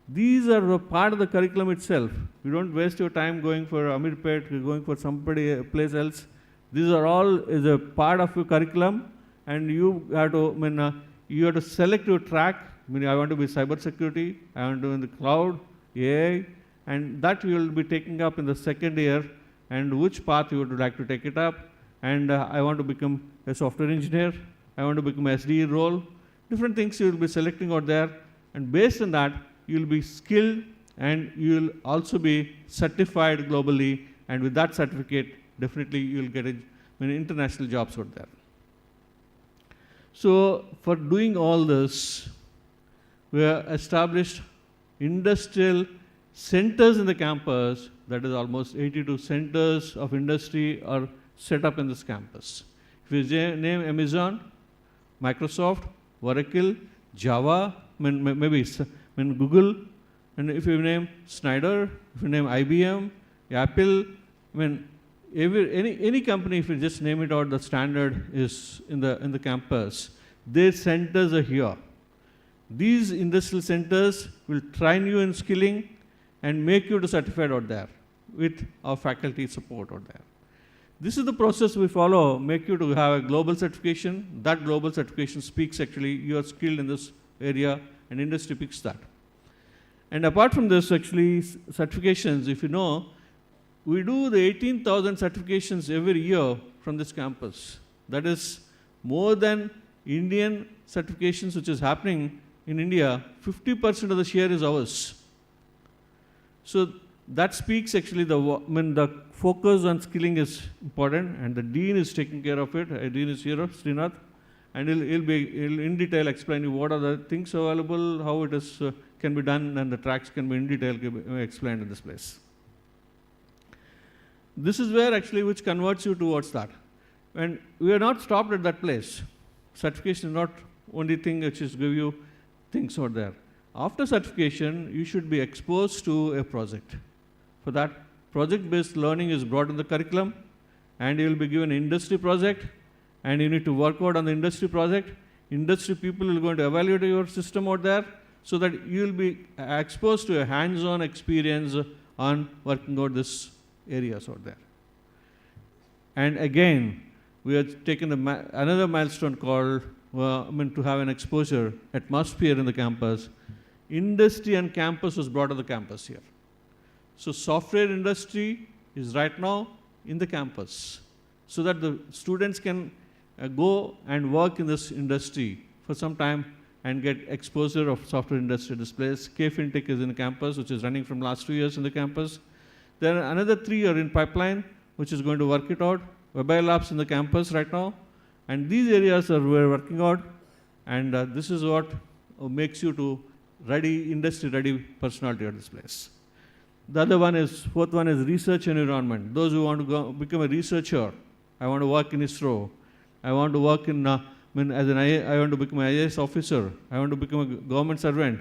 These are a part of the curriculum itself. You don't waste your time going for Amirpet, going for somebody place else. These are all is a part of your curriculum, and you have to select your track. I want to be cyber security, I want to be in the cloud, AI, and that you will be taking up in the second year, and which path you would like to take it up. And I want to become a software engineer, I want to become a SDE role. Different things you will be selecting out there, and based on that, you will be skilled and you will also be certified globally, and with that certificate, definitely you will get international jobs out there. So for doing all this, we have established industrial centers in the campus. That is almost 82 centers of industry are set up in this campus. If you name Amazon, Microsoft, Oracle, Java, maybe Google, and if you name Schneider, if you name IBM, Apple, any company, if you just name it out, the standard is in the campus. Their centers are here. These industrial centers will train you in skilling and make you to certified out there with our faculty support out there. This is the process we follow, make you to have a global certification. That global certification speaks actually you are skilled in this area, and industry picks that. And apart from this, actually, certifications, if you know, we do the 18,000 certifications every year from this campus. That is more than Indian certifications which is happening in India. 50% of the share is ours. So that speaks actually the focus on skilling is important, and the dean is taking care of it. Dean is here, Srinath, and he'll in detail explain you what are the things available, how it is can be done, and the tracks can be in detail explained in this place. This is where actually which converts you towards that. And we are not stopped at that place. Certification is not only thing which is give you things out there. After certification, you should be exposed to a project. For that, project-based learning is brought in the curriculum, and you will be given an industry project, and you need to work out on the industry project. Industry people are going to evaluate your system out there, so that you will be exposed to a hands-on experience on working out this areas out there. And again, we have taken another milestone called to have an exposure atmosphere in the campus. Industry and campus was brought to the campus here. So software industry is right now in the campus, so that the students can go and work in this industry for some time and get exposure of software industry displays. K-FinTech is in the campus, which is running from last 2 years in the campus. There are another 3 are in pipeline, which is going to work it out. Mobile labs in the campus right now. And these areas are we're working out. And this is what makes you to ready, industry-ready personality at this place. The other one is, fourth one is research environment. Those who want to become a researcher, I want to work in ISRO, I want to work in, I want to become an IAS officer, I want to become a government servant.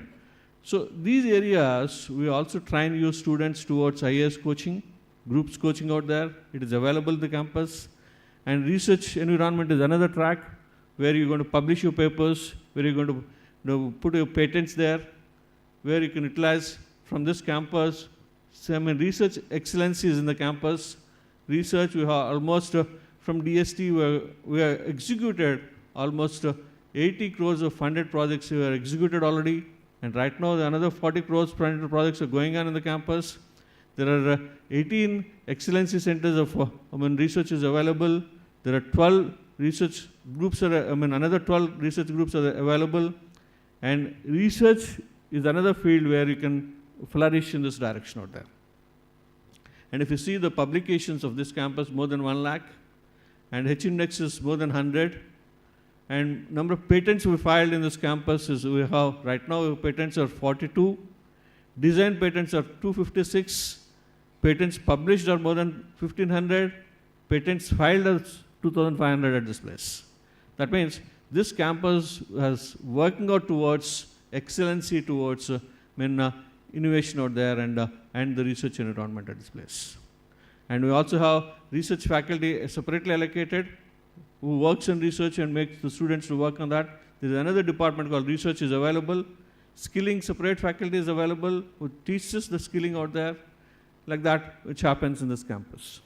So these areas, we also train you students towards IAS coaching, groups coaching out there. It is available at the campus. And research environment is another track where you're going to publish your papers, where you're going to put your patents there, where you can utilize from this campus. So, research excellency is in the campus. Research, we have almost from DST, we have executed almost 80 crores of funded projects we are executed already. And right now, another 40 crores funded projects are going on in the campus. There are 18 excellency centers of research is available. There are 12 research groups, another 12 research groups are available. And research is another field where you can flourish in this direction out there. And if you see the publications of this campus, more than 1 lakh, and H-index is more than 100, and number of patents we filed in this campus is we have, right now our patents are 42, design patents are 256, patents published are more than 1500, patents filed are 2500 at this place. That means this campus is working out towards excellency, towards innovation out there, and the research environment at this place. And we also have research faculty separately allocated who works in research and makes the students to work on that. There is another department called research is available. Skilling, separate faculty is available who teaches the skilling out there, like that, which happens in this campus.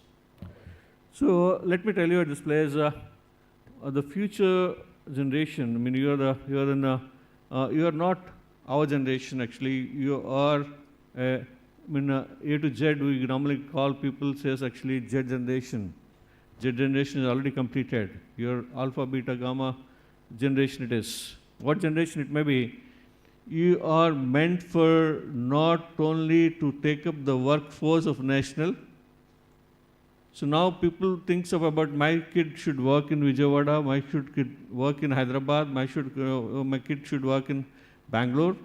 So let me tell you at this place, the future generation. You are not our generation actually. You are A to Z. We normally call people says actually Z generation. Z generation is already completed. Your alpha, beta, gamma generation it is. What generation it may be? You are meant for not only to take up the workforce of national. So now people think about my kid should work in Vijayawada, my kid work in Hyderabad, my kid should work in Bangalore,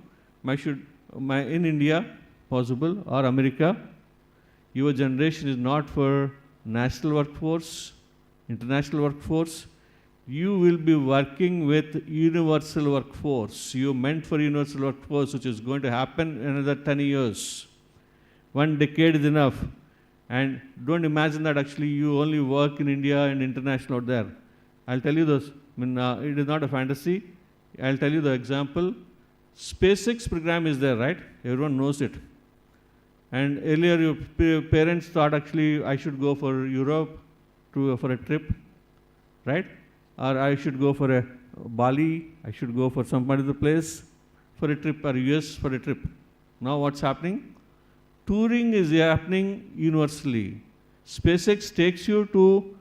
in India, possible, or America. Your generation is not for national workforce, international workforce. You will be working with universal workforce. You are meant for universal workforce, which is going to happen in another 10 years. 1 decade is enough. And don't imagine that actually you only work in India and international out there. I'll tell you this, it is not a fantasy. I'll tell you the example. SpaceX program is there, right? Everyone knows it. And earlier your parents thought actually I should go for Europe for a trip, right? Or I should go for a Bali, I should go for some other place for a trip, or US for a trip. Now what's happening? Touring is happening universally. SpaceX takes you to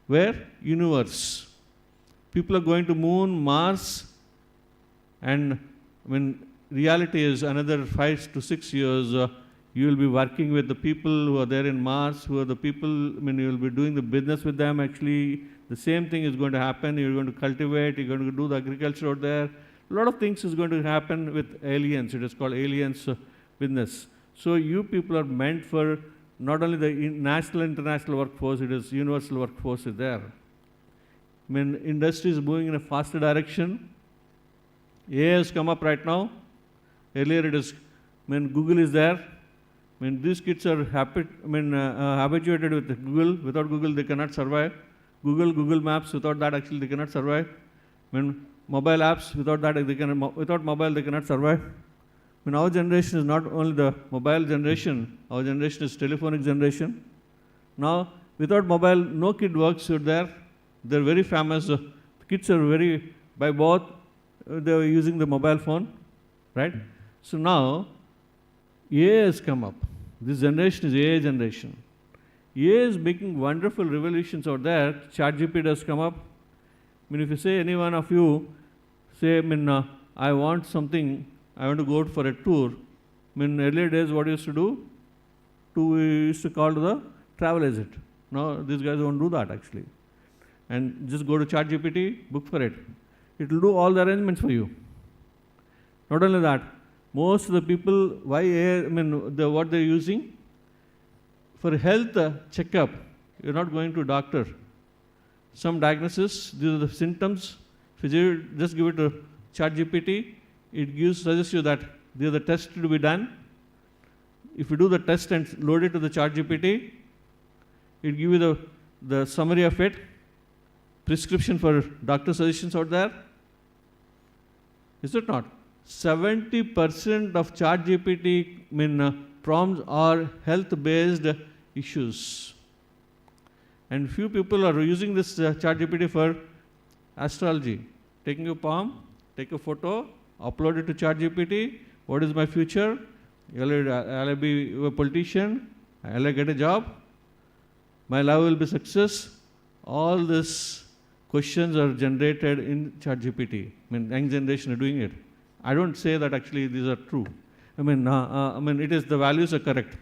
where? Universe. People are going to Moon, Mars, and reality is another 5 to 6 years, you will be working with the people who are there in Mars, who are the people, you will be doing the business with them actually. The same thing is going to happen. You're going to cultivate, you're going to do the agriculture out there. A lot of things is going to happen with aliens. It is called aliens business. So you people are meant for not only the national, international workforce, it is universal workforce is there. Industry is moving in a faster direction. AI has come up right now. Earlier it is, Google is there. These kids are habituated with Google. Without Google, they cannot survive. Google Maps, without that actually they cannot survive. Mobile apps, without mobile they cannot survive. Our generation is not only the mobile generation, our generation is telephonic generation. Now, without mobile, no kid works there. They're very famous. The kids are very, by both, they're using the mobile phone, right? So now, AI has come up. This generation is AI generation. AI is making wonderful revolutions out there. ChatGPT has come up. If you say any one of you, say, I want something, I want to go for a tour. Earlier days, what used to do? We used to call to the travel agent. Now, these guys won't do that actually. And just go to ChatGPT, book for it. It will do all the arrangements for you. Not only that, most of the people, why AI, what they're using? For health checkup, you're not going to a doctor. Some diagnosis, these are the symptoms. If you just give it to ChatGPT, it suggests you that these are the tests to be done. if you do the test and load it to the ChatGPT, it give you the summary of it, prescription for doctor suggestions out there. Is it not? 70% of ChatGPT prompts are health-based issues. And few people are using this ChatGPT for astrology. Taking a palm, take a photo, upload it to ChatGPT. What is my future? Will I be a politician? Will I get a job? My life will be success. All these questions are generated in ChatGPT. Young generation are doing it. I don't say that actually these are true. It is the values are correct.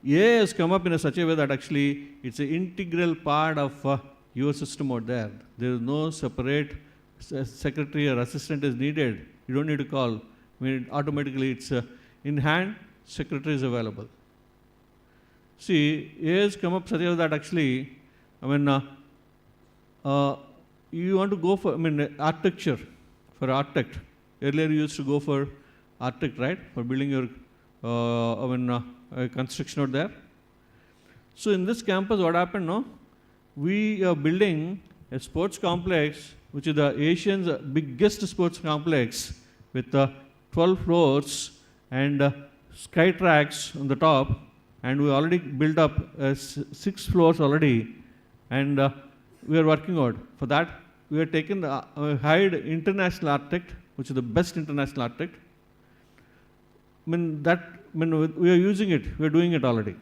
AI has come up in such a way that actually it's an integral part of your system out there. There is no separate secretary or assistant is needed. You don't need to call. Automatically it's in hand, secretary is available. See, AI has come up such a way that actually, you want to go for, architecture, for architect. Earlier you used to go for architect, right? For building your, construction out there. So in this campus, what happened, no? We are building a sports complex, which is the Asian's biggest sports complex with 12 floors and sky tracks on the top. And we already built up 6 floors already. And we are working out. For that, we have taken hired international architect, which is the best international architect. We are using it. We are doing it already.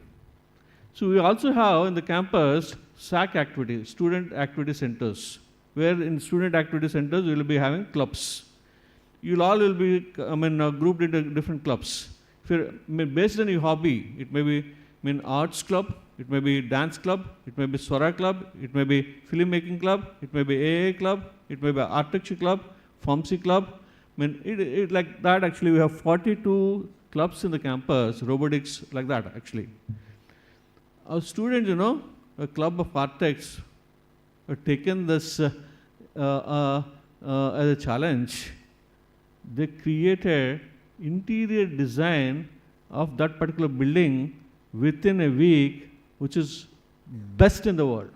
So we also have in the campus SAC activities, student activity centers, where in student activity centers we will be having clubs. You all will be grouped into different clubs. Based on your hobby, it may be arts club, it may be dance club, it may be Swara club, it may be filmmaking club, it may be AA club, it may be architecture club, pharmacy club. Like that actually we have 42 clubs in the campus, robotics, like that actually. Our students, a club of architects have taken this as a challenge. They created interior design of that particular building within a week, which is best in the world.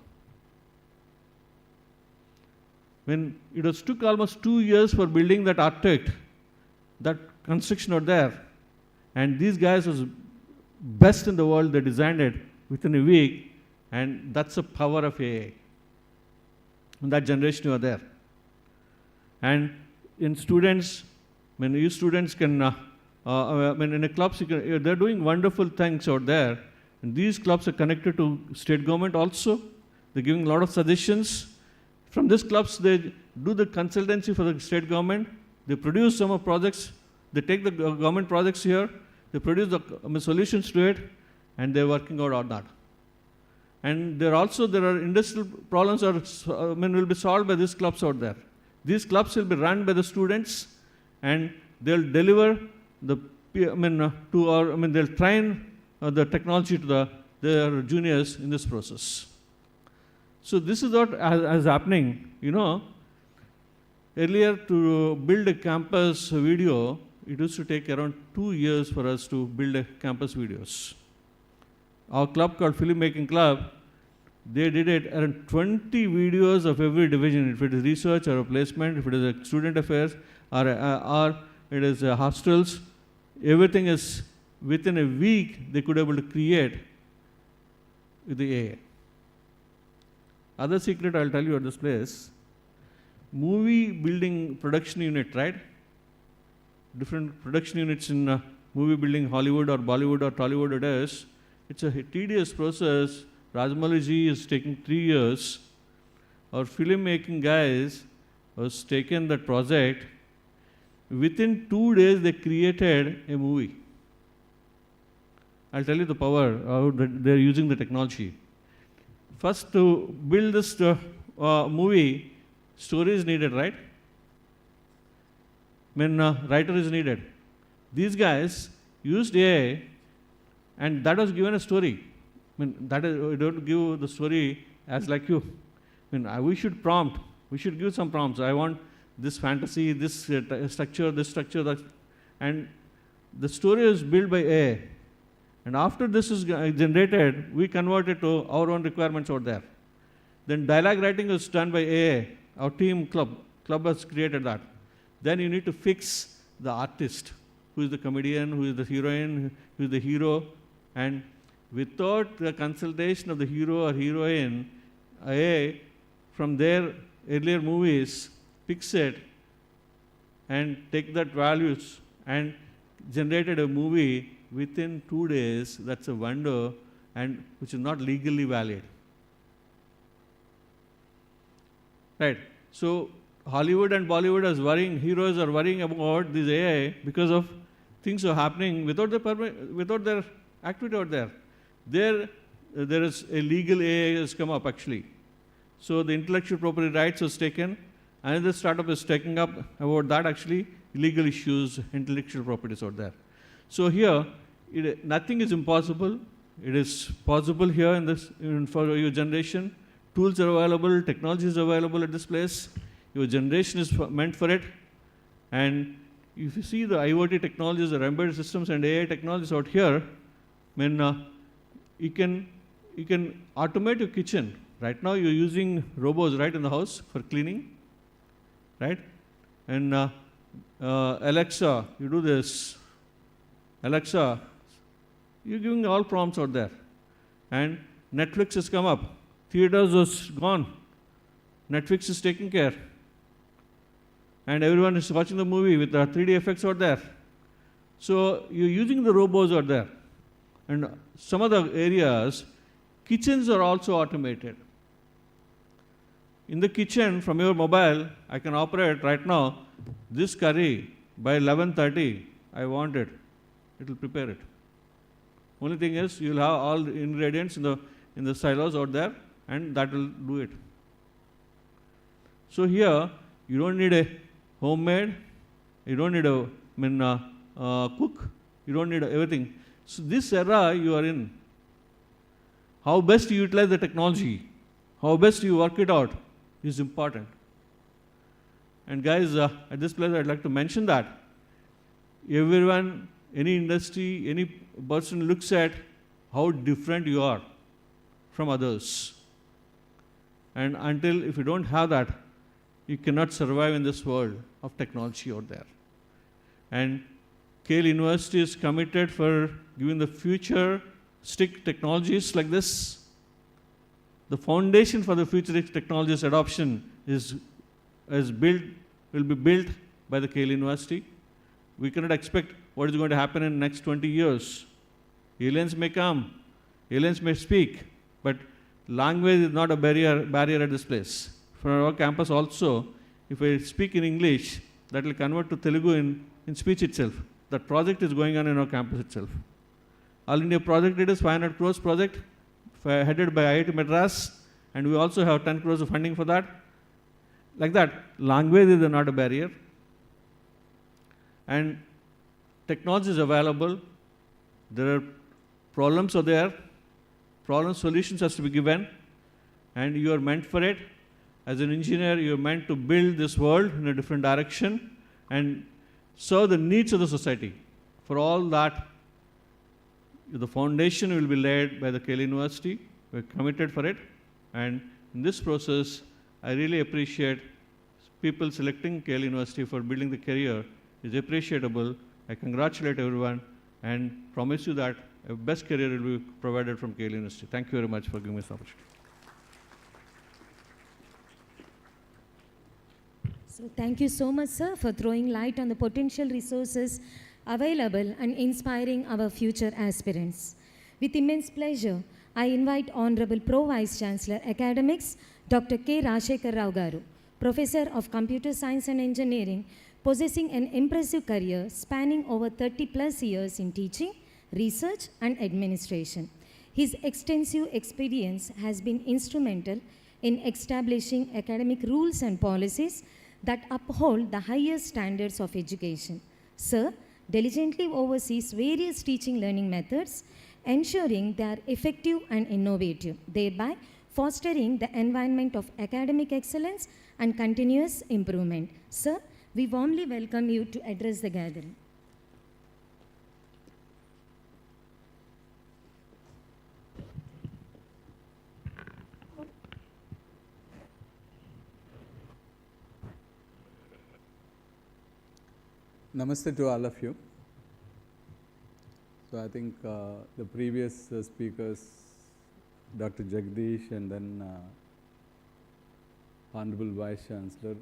When it was took almost 2 years for building that architect, that construction out there, and these guys was best in the world, they designed it within a week, and that's the power of AI. And that generation you are there. And in students, you students can, in a clubs, they're doing wonderful things out there. And these clubs are connected to state government also. They're giving a lot of suggestions. From these clubs, they do the consultancy for the state government. They produce some of projects. They take the government projects here. They produce the solutions to it, and they're working out on that. And there are industrial problems will be solved by these clubs out there. These clubs will be run by the students, and they'll deliver they'll train the technology to their juniors in this process. So this is what is happening. Earlier to build a campus video, it used to take around 2 years for us to build a campus videos. Our club called Filmmaking Club, they did it around 20 videos of every division. If it is research or a placement, if it is a student affairs, or it is hostels, everything is within a week they could be able to create with the AI. Other secret I'll tell you at this place, movie building production unit, right? Different production units in movie building, Hollywood or Bollywood or Tollywood it is. It's a tedious process. Rajmouli ji is taking 3 years. Our filmmaking guys was taken that project. Within 2 days, they created a movie. I'll tell you the power, how they're using the technology. First, to build this movie, story is needed, right? Writer is needed. These guys used AI, and that was given a story. That is, we don't give the story as like you. We should prompt. We should give some prompts. I want this fantasy, this structure, that. And the story is built by AI. And after this is generated, we convert it to our own requirements out there. Then dialogue writing is done by AI. Our team club has created that. Then you need to fix the artist, who is the comedian, who is the heroine, who is the hero. And without the consultation of the hero or heroine, AI from their earlier movies picks it and take that values and generated a movie within 2 days. That's a wonder, and which is not legally valid. Right. So Hollywood and Bollywood heroes are worrying about this AI because of things are happening without their activity out there. There is a legal AI has come up actually. So the intellectual property rights was taken. Another startup is taking up about that actually, legal issues, intellectual properties out there. So here, nothing is impossible. It is possible here for your generation. Tools are available, technology is available at this place. Your generation is meant for it. And if you see the IoT technologies, the embedded systems and AI technologies out here, you can automate your kitchen. Right now you're using robots right in the house for cleaning, right? And Alexa, you do this. Alexa, you're giving all prompts out there. And Netflix has come up. Theaters was gone. Netflix is taking care. And everyone is watching the movie with the 3D effects out there. So you're using the robots out there. And some other areas, kitchens are also automated. In the kitchen, from your mobile, I can operate right now, this curry by 11:30, I want it. It will prepare it. Only thing is, you'll have all the ingredients in the silos out there, and that will do it. So here, you don't need a homemade, you don't need a cook, you don't need everything. So this era you are in, how best you utilize the technology, how best you work it out is important. And guys, at this place I'd like to mention that everyone, any industry, any person looks at how different you are from others. And if you don't have that, you cannot survive in this world of technology out there. And Yale University is committed for giving the futuristic technologies like this. The foundation for the futuristic technologies adoption will be built by the Yale University. We cannot expect what is going to happen in the next 20 years. Aliens may come, aliens may speak, but language is not a barrier at this place. For our campus also, if I speak in English, that will convert to Telugu in speech itself. That project is going on in our campus itself. All India project, it is 500 crores project headed by IIT Madras, and we also have 10 crores of funding for that. Like that, language is not a barrier. And technology is available. There are problems are there. Problem solutions has to be given, and you are meant for it. As an engineer, you are meant to build this world in a different direction and serve the needs of the society. For all that, the foundation will be laid by the Yale University. We're committed for it. And in this process, I really appreciate people selecting Yale University for building the career. It's appreciable. I congratulate everyone and promise you that a best career will be provided from Yale University. Thank you very much for giving me this opportunity. So thank you so much, sir, for throwing light on the potential resources available and inspiring our future aspirants. With immense pleasure, I invite Honorable Pro Vice Chancellor Academics, Dr. K. Rajshekhar Rao Garu, Professor of Computer Science and Engineering, possessing an impressive career spanning over 30 plus years in teaching, research and administration. His extensive experience has been instrumental in establishing academic rules and policies that uphold the highest standards of education. Sir diligently oversees various teaching learning methods, ensuring they are effective and innovative, thereby fostering the environment of academic excellence and continuous improvement. Sir, we warmly welcome you to address the gathering. Namaste to all of you. So I think the previous speakers, Dr. Jagdish and then Honorable Vice Chancellor,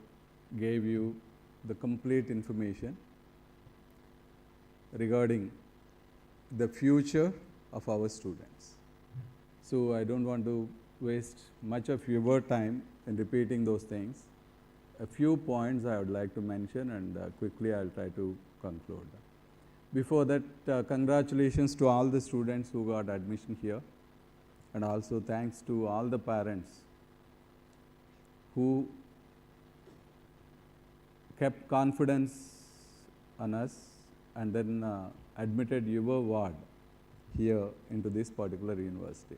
gave you the complete information regarding the future of our students. So I don't want to waste much of your time in repeating those things. A few points I would like to mention, and quickly I'll try to conclude. Before that, congratulations to all the students who got admission here, and also thanks to all the parents who kept confidence on us and then admitted your ward here into this particular university.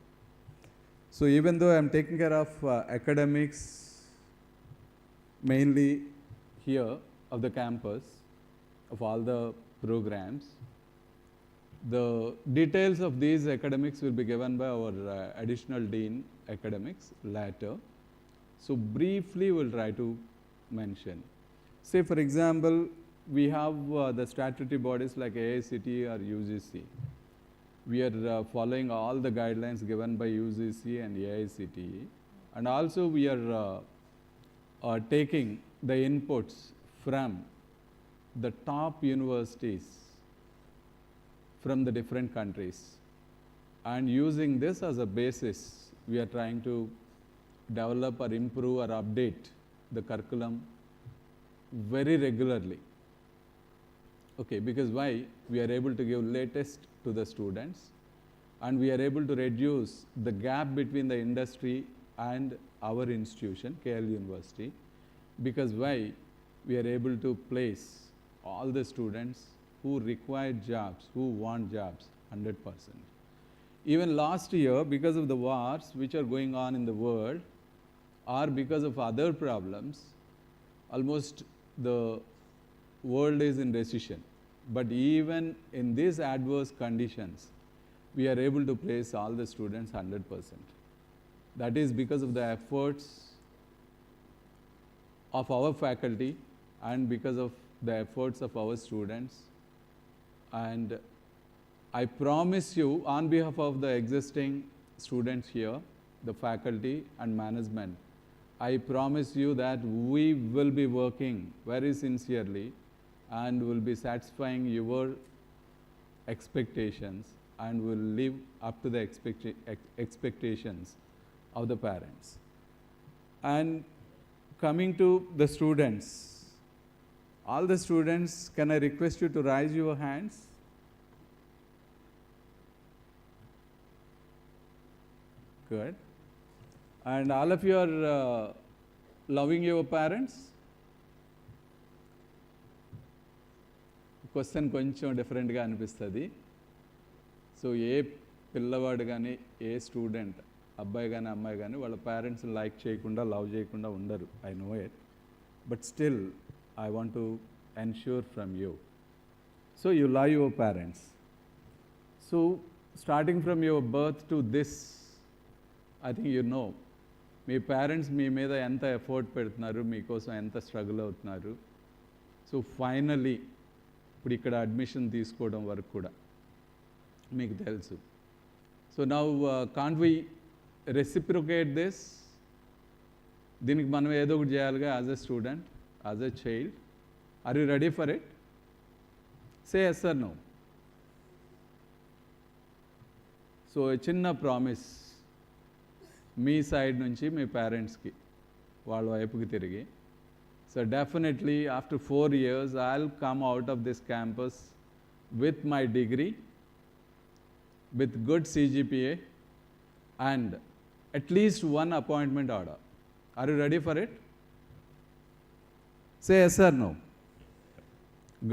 So even though I am taking care of academics mainly here of the campus, of all the programs, the details of these academics will be given by our additional dean academics later. So briefly we'll try to mention. Say for example, we have the statutory bodies like AICTE or UGC. We are following all the guidelines given by UGC and AICTE, and also we are taking the inputs from the top universities from the different countries, and using this as a basis, we are trying to develop or improve or update the curriculum very regularly. Okay, because why? We are able to give latest to the students, and we are able to reduce the gap between the industry and our institution, KL University, because why? We are able to place all the students who require jobs, who want jobs, 100%. Even last year, because of the wars which are going on in the world, or because of other problems, almost the world is in recession. But even in these adverse conditions, we are able to place all the students 100%. That is because of the efforts of our faculty and because of the efforts of our students. And I promise you, on behalf of the existing students here, the faculty and management, I promise you that we will be working very sincerely and will be satisfying your expectations and will live up to the expectations of the parents. And coming to the students, all the students, can I request you to raise your hands? Good. And all of you are loving your parents? Question కొంచెం డిఫరెంట్గా అనిపిస్తుంది. So ఏ పిల్లవాడు కానీ ఏ student అబ్బాయి కానీ అమ్మాయి కానీ వాళ్ళ పేరెంట్స్ లైక్ చేయకుండా లవ్ చేయకుండా ఉండరు. I know it, but still I want to ensure from you. So you love your parents. So starting from your birth to this, I think you know మీ parents మీ మీద ఎంత effort పెడుతున్నారు, మీకోసం ఎంత స్ట్రగుల్ అవుతున్నారు. సో ఫైనలీ ఇప్పుడు ఇక్కడ అడ్మిషన్ తీసుకోవడం వరకు కూడా మీకు తెలుసు. So now can't we reciprocate this? దీనికి మనం ఏదో ఒకటి చేయాలిగా as a student, as a child. Are you ready for it? Say yes or no. So చిన్న ప్రామిస్ మీ సైడ్ నుంచి మీ పేరెంట్స్కి వాళ్ళ వైపుకి తిరిగి, so definitely after 4 years I'll come out of this campus with my degree, with good CGPA and at least one appointment order. Are you ready for it? Say yes or no.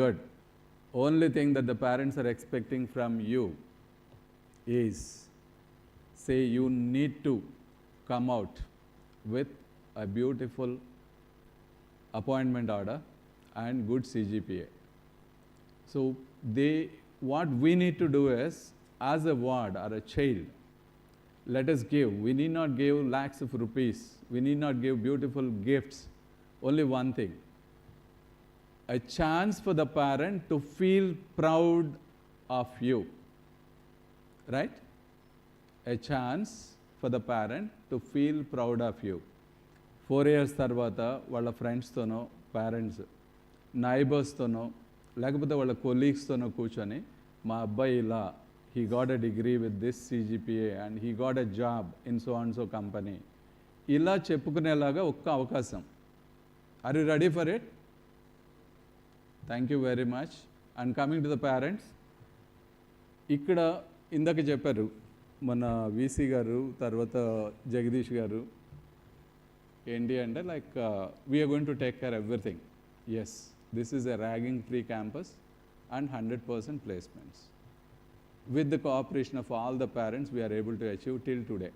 Good. Only thing that the parents are expecting from you is, say you need to come out with a beautiful appointment order and good CGPA. So what we need to do is, as a ward or a child, let us give. We need not give lakhs of rupees. We need not give beautiful gifts. Only one thing. a chance for the parent to feel proud of you, right? A chance for the parent to feel proud of you. 4 years తర్వాత వాళ్ళ ఫ్రెండ్స్తోనో parents నైబర్స్తోనో లేకపోతే వాళ్ళ కొలీగ్స్తోనో కూర్చొని మా అబ్బాయి ఇలా he got a degree with this CGPA and he got a job in so and so company ఇలా చెప్పుకునేలాగా ఒక్క అవకాశం. Are you ready for it? Thank you very much. And coming to the parents, ఇక్కడ ఇందాక చెప్పారు మన VC గారు తర్వాత జగదీష్ గారు ఏంటి అంటే like we are going to take care everything. Yes, this is a ragging free campus and 100% placements. With the cooperation of all the parents, we are able to achieve till today.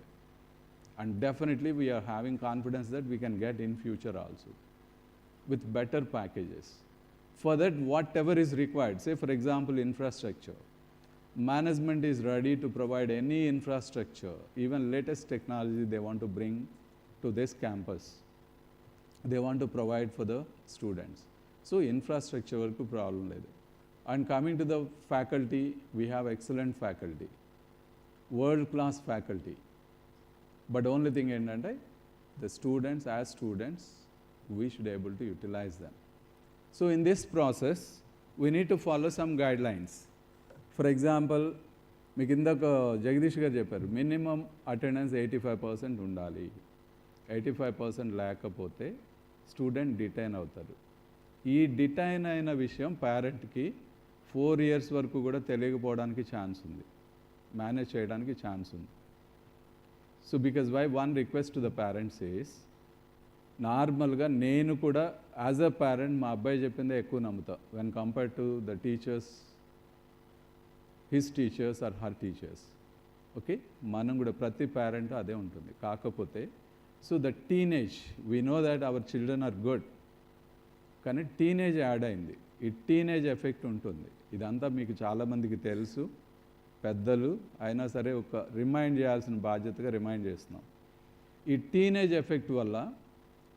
And definitely we are having confidence that we can get in future also with better packages. For that, whatever is required, say for example infrastructure, management is ready to provide any infrastructure, even latest technology they want to bring to this campus. They want to provide for the students. So infrastructure work problem ledu. And coming to the faculty, we have excellent faculty, world-class faculty. But only thing ఏంటంటే the students, as students, we should be able to utilize them. So in this process, we need to follow some guidelines. For example, మీకు ఇందాక జగదీష్ గారు చెప్పారు minimum attendance 85% ఉండాలి. 85% లేకపోతే student detain అవుతారు. ఈ detain అయిన విషయం పేరెంట్కి 4 years వరకు కూడా తెలియకపోవడానికి ఛాన్స్ ఉంది, మేనేజ్ చేయడానికి ఛాన్స్ ఉంది. So because why one request to the parents is, నార్మల్గా నేను కూడా యాజ్ అ పేరెంట్ మా అబ్బాయి చెప్పిందే ఎక్కువ నమ్ముతా when compared to the teachers, his teachers or her teachers. Okay, మనం కూడా ప్రతి పేరెంట్ అదే ఉంటుంది. కాకపోతే so the teenage, we know that our children are good, కానీ టీనేజ్ యాడ్ అయింది. ఈ టీనేజ్ ఎఫెక్ట్ ఉంటుంది. ఇదంతా మీకు చాలామందికి తెలుసు, పెద్దలు అయినా సరే ఒక రిమైండ్ చేయాల్సిన బాధ్యతగా రిమైండ్ చేస్తున్నాం. ఈ టీనేజ్ ఎఫెక్ట్ వల్ల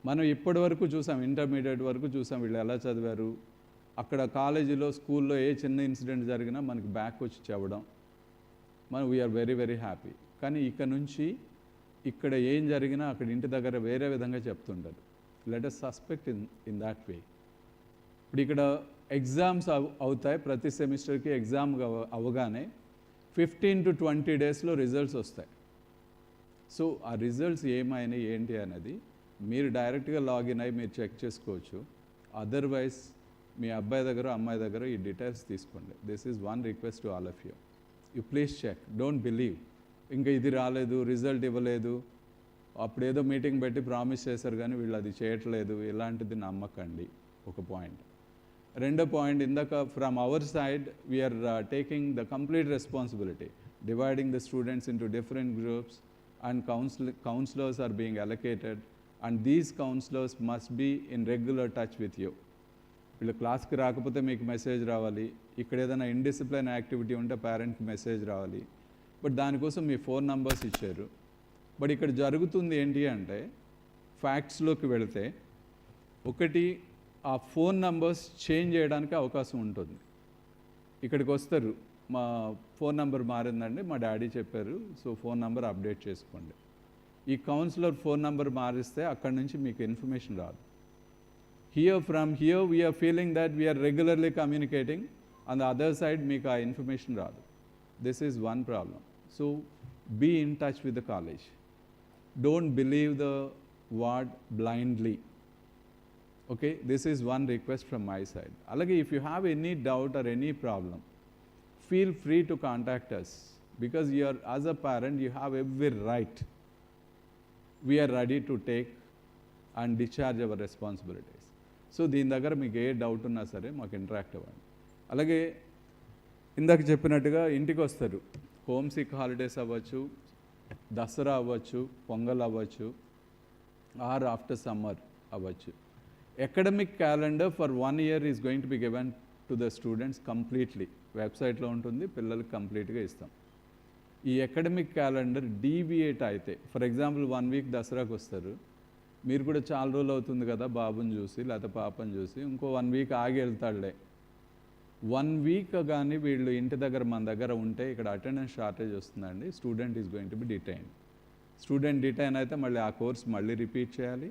మనం ఇప్పటి వరకు చూసాం, ఇంటర్మీడియట్ వరకు చూసాం వీళ్ళు ఎలా చదివారు, అక్కడ కాలేజీలో స్కూల్లో ఏ చిన్న ఇన్సిడెంట్ జరిగినా మనకి బ్యాక్ వచ్చి చెప్పడం, మనం వీఆర్ వెరీ వెరీ హ్యాపీ. కానీ ఇక్కడ నుంచి ఇక్కడ ఏం జరిగినా అక్కడ ఇంటి దగ్గర వేరే విధంగా చెప్తుంటారు. Let us suspect in that way. ఇప్పుడు ఇక్కడ ఎగ్జామ్స్ అవుతాయి, ప్రతి సెమిస్టర్కి ఎగ్జామ్ అవగానే 15 to 20 daysలో రిజల్ట్స్ వస్తాయి. సో ఆ రిజల్ట్స్ ఏమైనాయి ఏంటి అనేది మీరు డైరెక్ట్గా లాగిన్ అయ్యి మీరు చెక్ చేసుకోవచ్చు. అదర్వైజ్ మీ అబ్బాయి దగ్గర అమ్మాయి దగ్గర ఈ డీటెయిల్స్ తీసుకోండి. This is one request to all of you. You please check, don't believe ఇంకా ఇది రాలేదు, రిజల్ట్ ఇవ్వలేదు, అప్పుడు ఏదో మీటింగ్ పెట్టి ప్రామిస్ చేశారు కానీ వీళ్ళు అది చేయట్లేదు, ఇలాంటిది నమ్మకండి. ఒక పాయింట్. రెండో పాయింట్, ఇందాక from our side we are taking the complete responsibility, dividing the students into different groups and counselors are being allocated and these counselors must be in regular touch with you. వీళ్ళు క్లాస్కి రాకపోతే మీకు message రావాలి, ఇక్కడ ఏదైనా indiscipline activity ఉంటే పేరెంట్కి message రావాలి. But దానికోసం మీ ఫోన్ నంబర్స్ ఇచ్చారు. బట్ ఇక్కడ జరుగుతుంది ఏంటి అంటే, ఫ్యాక్ట్స్లోకి వెళితే ఒకటి, ఆ ఫోన్ నంబర్స్ చేంజ్ చేయడానికి అవకాశం ఉంటుంది. ఇక్కడికి వస్తారు, మా ఫోన్ నెంబర్ మారిందండి, మా డాడీ చెప్పారు, సో ఫోన్ నెంబర్ అప్డేట్ చేసుకోండి. ఈ కౌన్సిలర్ ఫోన్ నెంబర్ మారిస్తే అక్కడి నుంచి మీకు ఇన్ఫర్మేషన్ రాదు. From here we are feeling that we are regularly communicating, on the other side మీకు ఆ ఇన్ఫర్మేషన్ రాదు. This is one problem. So be in touch with the college. Don't believe the word blindly. Okay, this is one request from my side. Alage, if you have any doubt or any problem, feel free to contact us, because you are, as a parent, you have every right. We are ready to take and discharge our responsibilities. So దీని దగ్గర మీకు ఏ doubt ఉన్నా సరే మాకు interact అవ్వండి. అలాగే ఇందాక చెప్పినట్టుగా ఇంటికి వస్తారు, హోమ్ సిక్ హాలిడేస్ అవ్వచ్చు, దసరా అవ్వచ్చు, పొంగల్ అవ్వచ్చు, ఆర్ ఆఫ్టర్ సమ్మర్ అవ్వచ్చు. Academic calendar for 1 year is going to be given to the students completely. వెబ్సైట్లో ఉంటుంది, పిల్లలకి కంప్లీట్గా ఇస్తాం. ఈ అకాడమిక్ క్యాలెండర్ డీవియేట్ అయితే, ఫర్ ఎగ్జాంపుల్ 1 week దసరాకు వస్తారు, మీరు కూడా చాలా రోజులు అవుతుంది కదా బాబుని చూసి లేకపోతే పాపని చూసి, ఇంకో 1 వీక్ ఆగి వెళ్తాడులే. 1 వీక్ కానీ వీళ్ళు ఇంటి దగ్గర మన దగ్గర ఉంటే ఇక్కడ అటెండెన్స్ షార్టేజ్ వస్తుందండి. Student is going to B detain. Student detain అయితే మళ్ళీ ఆ కోర్స్ మళ్ళీ రిపీట్ చేయాలి.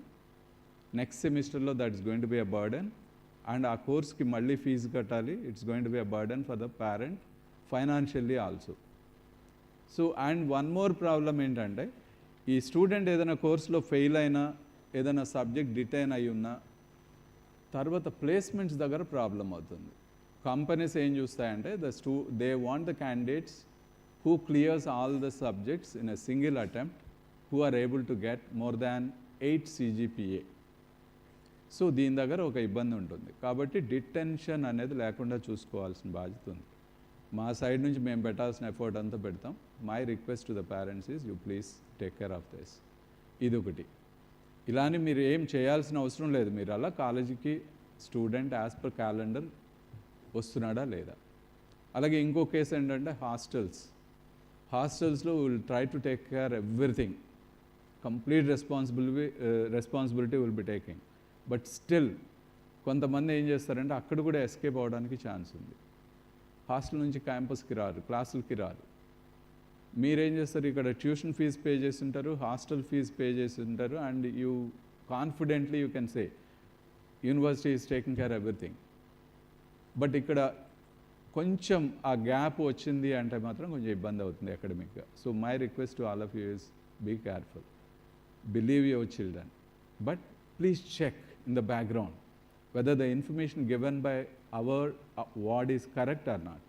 నెక్స్ట్ సెమిస్టర్లో that is going to be a burden. And ఆ కోర్స్కి మళ్ళీ ఫీజు కట్టాలి. It's going to be a burden for the parent financially also. So and one more problem ఏంటంటే, ఈ స్టూడెంట్ ఏదైనా కోర్సులో ఫెయిల్ అయినా, ఏదైనా సబ్జెక్ట్ డిటైన్ అయి ఉన్నా తర్వాత ప్లేస్మెంట్స్ దగ్గర ప్రాబ్లం అవుతుంది. కంపెనీస్ ఏం చూస్తాయంటే they want the candidates who clears all the subjects in a single attempt, who are able to get more than 8 CGPA. So దీని దగ్గర ఒక ఇబ్బంది ఉంటుంది. కాబట్టి డిటెన్షన్ అనేది లేకుండా చూసుకోవాల్సిన బాధ్యత ఉంది. మా సైడ్ నుంచి మేము పెట్టాల్సిన ఎఫర్ట్ అంతా పెడతాం. My request to the parents is you please take care of this. ఇదొకటి. ఇలానే మీరు ఏం చేయాల్సిన అవసరం లేదు. మీరు అలా కాలేజీకి స్టూడెంట్ యాజ్ పర్ క్యాలెండర్ వస్తున్నాడా లేదా. అలాగే ఇంకో కేసు ఏంటంటే హాస్టల్స్లో will try to take care everything. Complete responsibility will be taking. But still కొంతమంది ఏం చేస్తారంటే అక్కడ కూడా ఎస్కేప్ అవ్వడానికి ఛాన్స్ ఉంది. హాస్టల్ నుంచి క్యాంపస్కి రారు, క్లాసులకి రారు. మీరేం చేస్తారు, ఇక్కడ ట్యూషన్ ఫీజు పే చేసి ఉంటారు, హాస్టల్ ఫీజు పే చేసి ఉంటారు, and you confidently you can say university is taking care everything. But ఇక్కడ కొంచెం ఆ గ్యాప్ వచ్చింది అంటే మాత్రం కొంచెం ఇబ్బంది అవుతుంది అకాడమిక్గా. So my request to all of you is be careful, believe your children, but please check in the background whether the information given by our ward is correct or not.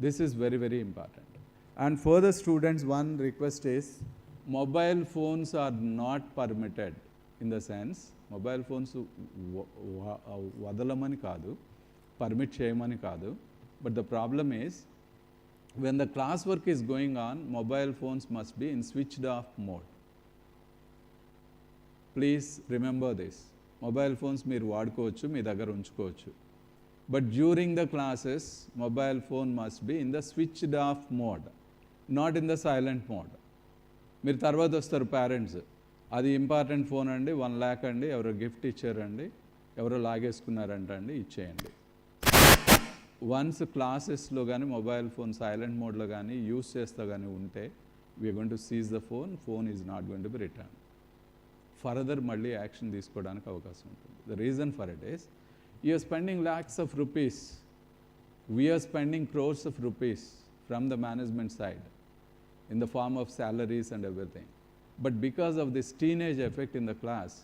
This is very, very important. And for the students, one request is mobile phones are not permitted, in the sense mobile phones వదలమని కాదు, permit చేయమని కాదు. But the problem is when the class work is going on, mobile phones must be in switched off mode. Please remember this. Mobile phones మీరు వాడుకోవచ్చు, మీ దగ్గర ఉంచుకోవచ్చు. But during the classes mobile phone must be in the switched off mode, not in the silent mode. మీరు తర్వాత వస్తారు parents, అది important phone అండి, 1 lakh అండి, ఎవరో గిఫ్ట్ ఇచ్చారండి, ఎవరో లాగేసుకున్నారంట అండి, ఇచ్చేయండి. వన్స్ క్లాసెస్లో కానీ మొబైల్ ఫోన్ సైలెంట్ మోడ్లో కానీ యూస్ చేస్తూ కానీ ఉంటే we are going to seize the phone is not going to be return. Further మళ్ళీ యాక్షన్ తీసుకోవడానికి అవకాశం ఉంటుంది. The reason for it is you are spending lakhs of rupees, we are spending crores of rupees from the management side in the form of salaries and everything. But because of this teenage effect in the class,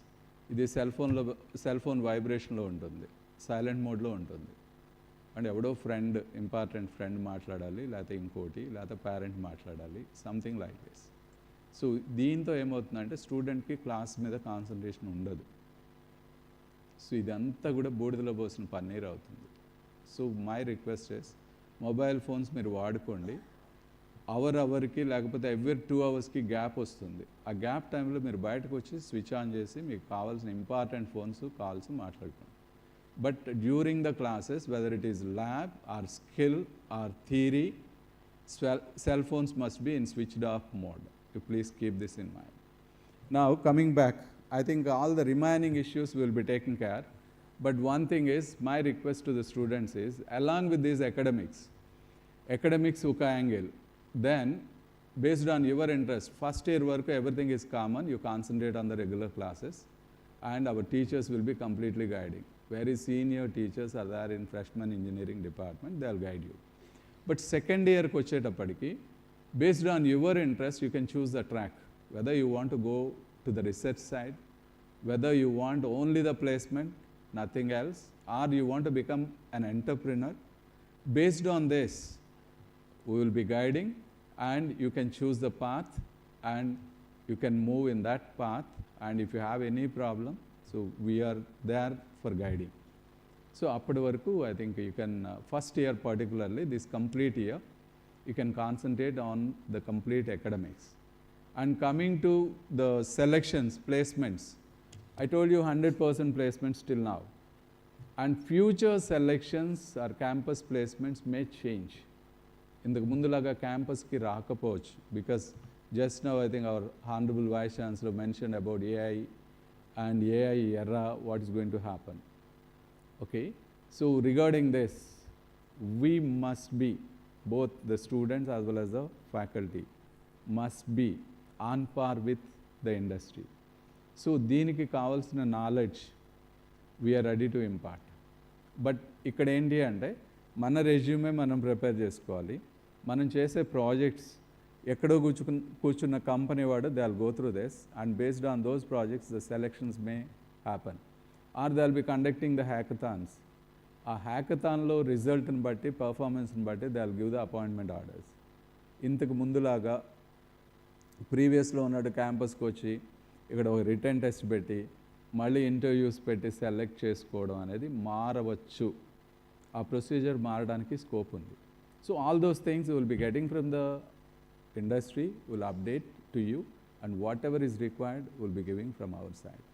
ఇది cell phone వైబ్రేషన్లో ఉంటుంది, silent మోడ్లో ఉంటుంది. And ఎవడో friend, important friend మాట్లాడాలి, లేకపోతే ఇంకోటి, లేకపోతే పేరెంట్ మాట్లాడాలి, సంథింగ్ లైక్ దిస్. సో దీంతో ఏమవుతుందంటే స్టూడెంట్కి క్లాస్ మీద కాన్సన్ట్రేషన్ ఉండదు. సో ఇదంతా కూడా బూడిదలో పోసిన పన్నీర్ అవుతుంది. So my request is mobile phones మీరు వాడుకోండి. అవర్కి లేకపోతే ఎవ్రీ 2 hours గ్యాప్ వస్తుంది. ఆ గ్యాప్ టైంలో మీరు బయటకు వచ్చి స్విచ్ ఆన్ చేసి మీకు కావాల్సిన ఇంపార్టెంట్ కాల్స్ మాట్లాడుకోండి. But during the classes, whether it is lab or skill or theory, cell phones must be in switched off mode. You please keep this in mind. Now coming back, I think all the remaining issues will be taken care. But one thing is, my request to the students is, along with these academics uka angle, then based on your interest, first year work everything is common, you concentrate on the regular classes and our teachers will be completely guiding. Very senior teachers are there in freshman engineering department, they will guide you. But second year ku vachetappadiki, based on your interest, you can choose the track, whether you want to go to the research side, whether you want only the placement, nothing else, or you want to become an entrepreneur. Based on this, we will be guiding and you can choose the path and you can move in that path. And if you have any problem, so we are there for guiding. So appadi varaku, I think you can, first year particularly, this complete year, you can concentrate on the complete academics. And coming to the selections, placements, I told you 100% placements till now. And future selections or campus placements may change. ఇంతకు ముందులాగా క్యాంపస్కి రాకపోవచ్చు, because just now I think our Honorable Vice Chancellor mentioned about AI and AI era, what is going to happen. Okay, so regarding this, we must be, both the students as well as the faculty, must be on par with the industry. So దీనికి కావాల్సిన knowledge we are ready to impart. But ఇక్కడ ఏంటి అంటే మన resume మనం prepare చేసుకోవాలి. మనం చేసే ప్రాజెక్ట్స్ ఎక్కడో కూర్చున్న కంపెనీ వాడు they will go through this and based on those projects the selections may happen or they will be conducting the hackathons. ఆ హ్యాకథాన్లో రిజల్ట్ని బట్టి పర్ఫార్మెన్స్ని బట్టి they will give the appointment orders. ఇంతకు ముందులాగా ప్రీవియస్లో ఉన్నట్టు క్యాంపస్కి వచ్చి ఇక్కడ ఒక రిటర్న్ టెస్ట్ పెట్టి మళ్ళీ ఇంటర్వ్యూస్ పెట్టి సెలెక్ట్ చేసుకోవడం అనేది మారవచ్చు. ఆ ప్రొసీజర్ మారడానికి స్కోప్ ఉంది. So all those things will be getting from the industry, will update to you, and whatever is required will be giving from our side.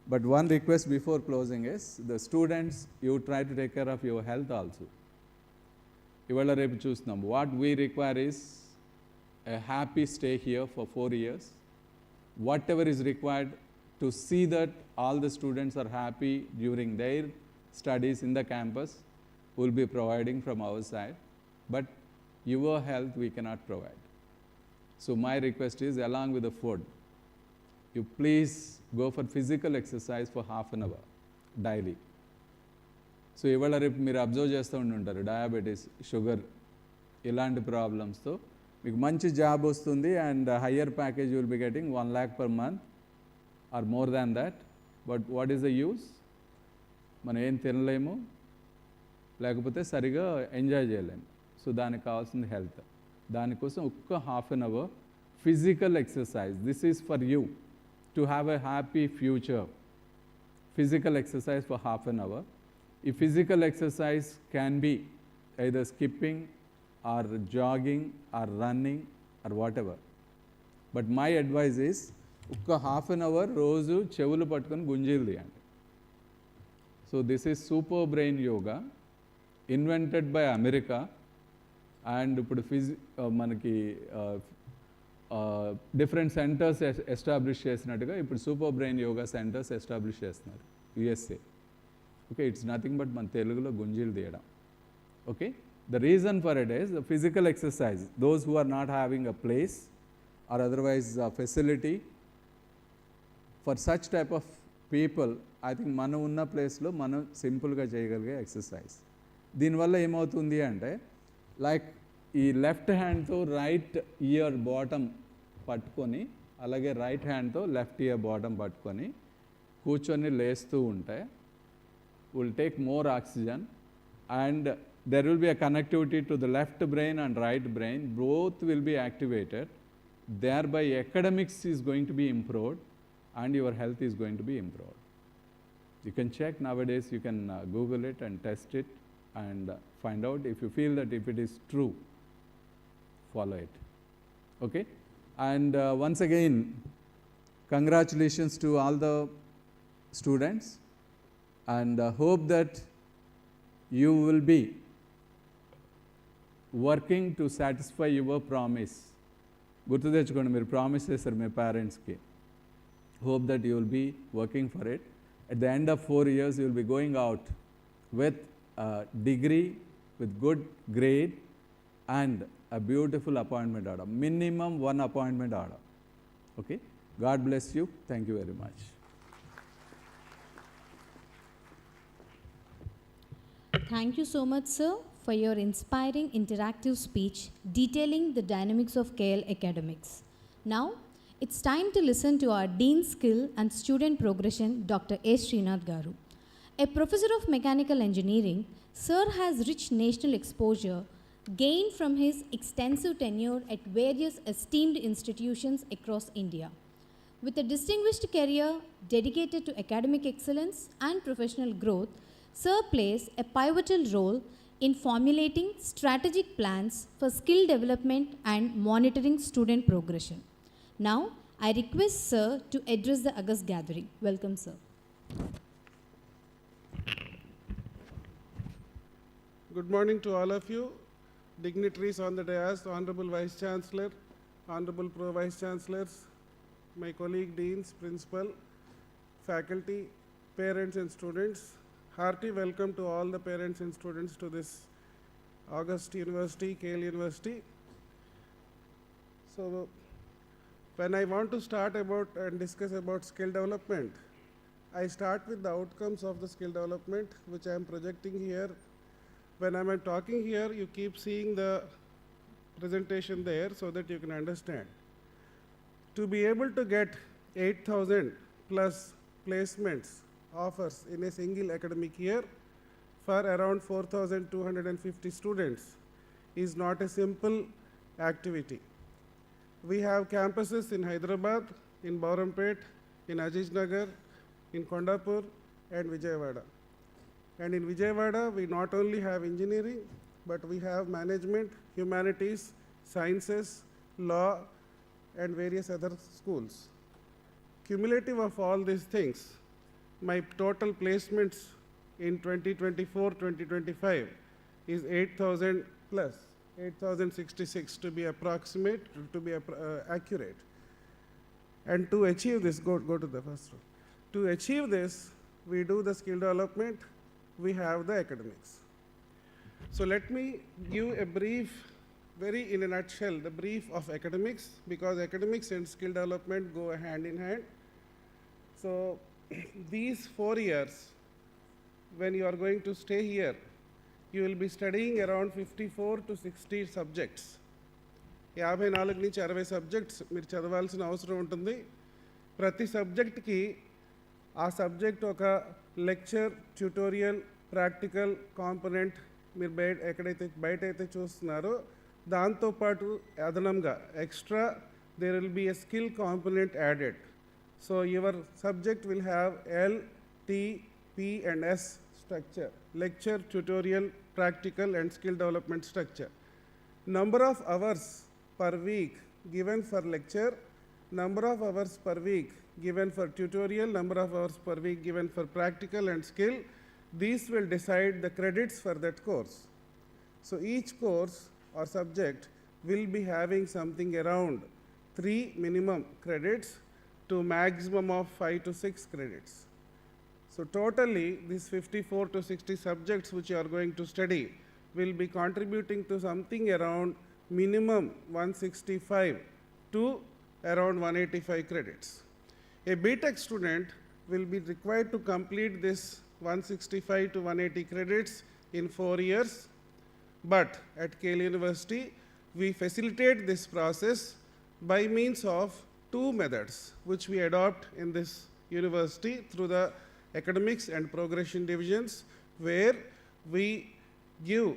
But one request before closing is, the students, you try to take care of your health also. Ivala repu chustunam, what we require is a happy stay here for 4 years. Whatever is required to see that all the students are happy during their studies in the campus, will be providing from our side. But your health we cannot provide. So my request is, along with the food, you please go for physical exercise for half an hour daily. So ఇవాళ రేపు మీరు observe చేస్తూ ఉంటుంటారు, diabetes, sugar ఇలాంటి ప్రాబ్లమ్స్తో మీకు మంచి job వస్తుంది and higher package will be getting 1 lakh per month or more than that. But what is the use? మనం ఏం తినలేము, లేకపోతే సరిగా ఎంజాయ్ చేయలేము. సో దానికి కావాల్సింది హెల్త్. దానికోసం ఒక్క half an hour physical exercise. This is for you to have a happy future. Physical exercise for half an hour. ఈ physical exercise can be either skipping or jogging or running or whatever. But my advice is, ఒక్క half an hour రోజు చెవులు పట్టుకొని గుంజీలు తీయండి. So this is super brain yoga, invented by America. And ఇప్పుడు మనకి different centres establish చేసినట్టుగా ఇప్పుడు super brain yoga centres establish చేస్తున్నారు USA. Okay, it's nothing but మన తెలుగులో గుంజీలు తీయడం. Okay, the reason for it is the physical exercise. Those who are not having a place or otherwise facility, for such type of people I think మనం ఉన్న ప్లేస్లో మనం సింపుల్గా చేయగలిగే ఎక్సర్సైజ్. దీనివల్ల ఏమవుతుంది అంటే, లైక్ ఈ లెఫ్ట్ హ్యాండ్తో రైట్ ఇయర్ బాటమ్ పట్టుకొని, అలాగే రైట్ హ్యాండ్తో లెఫ్ట్ ఇయర్ బాటమ్ పట్టుకొని కూర్చొని లేస్తూ ఉంటే will take more oxygen and there will be a connectivity to the left brain and right brain. Both will be activated. Thereby academics is going to be improved and your health is going to be improved. You can check nowadays, you can Google it and test it and find out. If you feel that if it is true, follow it. Okay, and once again, congratulations to all the students, and hope that you will be working to satisfy your promise. గుర్తు తెచ్చుకోండి, మీరు promise చేస్తారు మీ పేరెంట్స్కి. Hope that you will be working for it. At the end of 4 years, you will be going out with a degree, with good grade and a beautiful appointment order. Minimum 1 appointment order. Okay? God bless you. Thank you very much. Thank you so much, sir, for your inspiring interactive speech detailing the dynamics of KL academics. Now, it's time to listen to our Dean Skill and Student Progression, Dr. A. Srinath Garu. A professor of mechanical engineering, sir has rich national exposure gained from his extensive tenure at various esteemed institutions across India. With a distinguished career dedicated to academic excellence and professional growth, sir plays a pivotal role in formulating strategic plans for skill development and monitoring student progression. Now, I request sir to address the august gathering. Welcome, sir. Good morning to all of you, dignitaries on the dais, Honorable Vice Chancellor, Honorable Pro Vice Chancellors, my colleague Deans, Principal, faculty, parents and students. Hearty welcome to all the parents and students to this August University, Kale University. So when I want to start about and discuss about skill development, I start with the outcomes of the skill development, which I am projecting here. When I am talking here, you keep seeing the presentation there so that you can understand. To be able to get 8,000 plus placements offers in a single academic year for around 4,250 students is not a simple activity. We have campuses in Hyderabad, in Baurampet, in Aziz Nagar, in Kondapur and Vijayawada. And in Vijayawada, we not only have engineering, but we have management, humanities, sciences, law, and various other schools. Cumulative of all these things, my total placements in 2024-2025 is 8,000 plus, 8,066 to be approximate, to be accurate. And to achieve this, go to the first one. To achieve this, we do the skill development, we have the academics. So let me give a brief, very in a nutshell, the brief of academics, because academics and skill development go hand in hand. So these 4 years, when you are going to stay here, you will be studying around 54 to 60 subjects. 54 నుంచి 60 subjects మీరు చదవాల్సిన అవసరం ఉంటుంది. ప్రతి సబ్జెక్ట్కి ఆ subject ఒక lecture, tutorial, practical component మీరు ఎక్కడైతే బయట అయితే చూస్తున్నారో దాంతోపాటు అదనంగా extra there will be a skill component added. So your subject will have L, T, P and S structure: lecture, tutorial, practical and skill development structure. Number of hours per week given for lecture, number of hours per week given for tutorial, number of hours per week given for practical and skill, these will decide the credits for that course. So each course or subject will be having something around 3 minimum credits to maximum of 5 to 6 credits. So totally these 54 to 60 subjects which you are going to study will be contributing to something around minimum 165 to around 185 credits. A BTech student will be required to complete this 165 to 180 credits in 4 years, but at Kale University we facilitate this process by means of 2 methods which we adopt in this university through the academics and progression divisions, where we give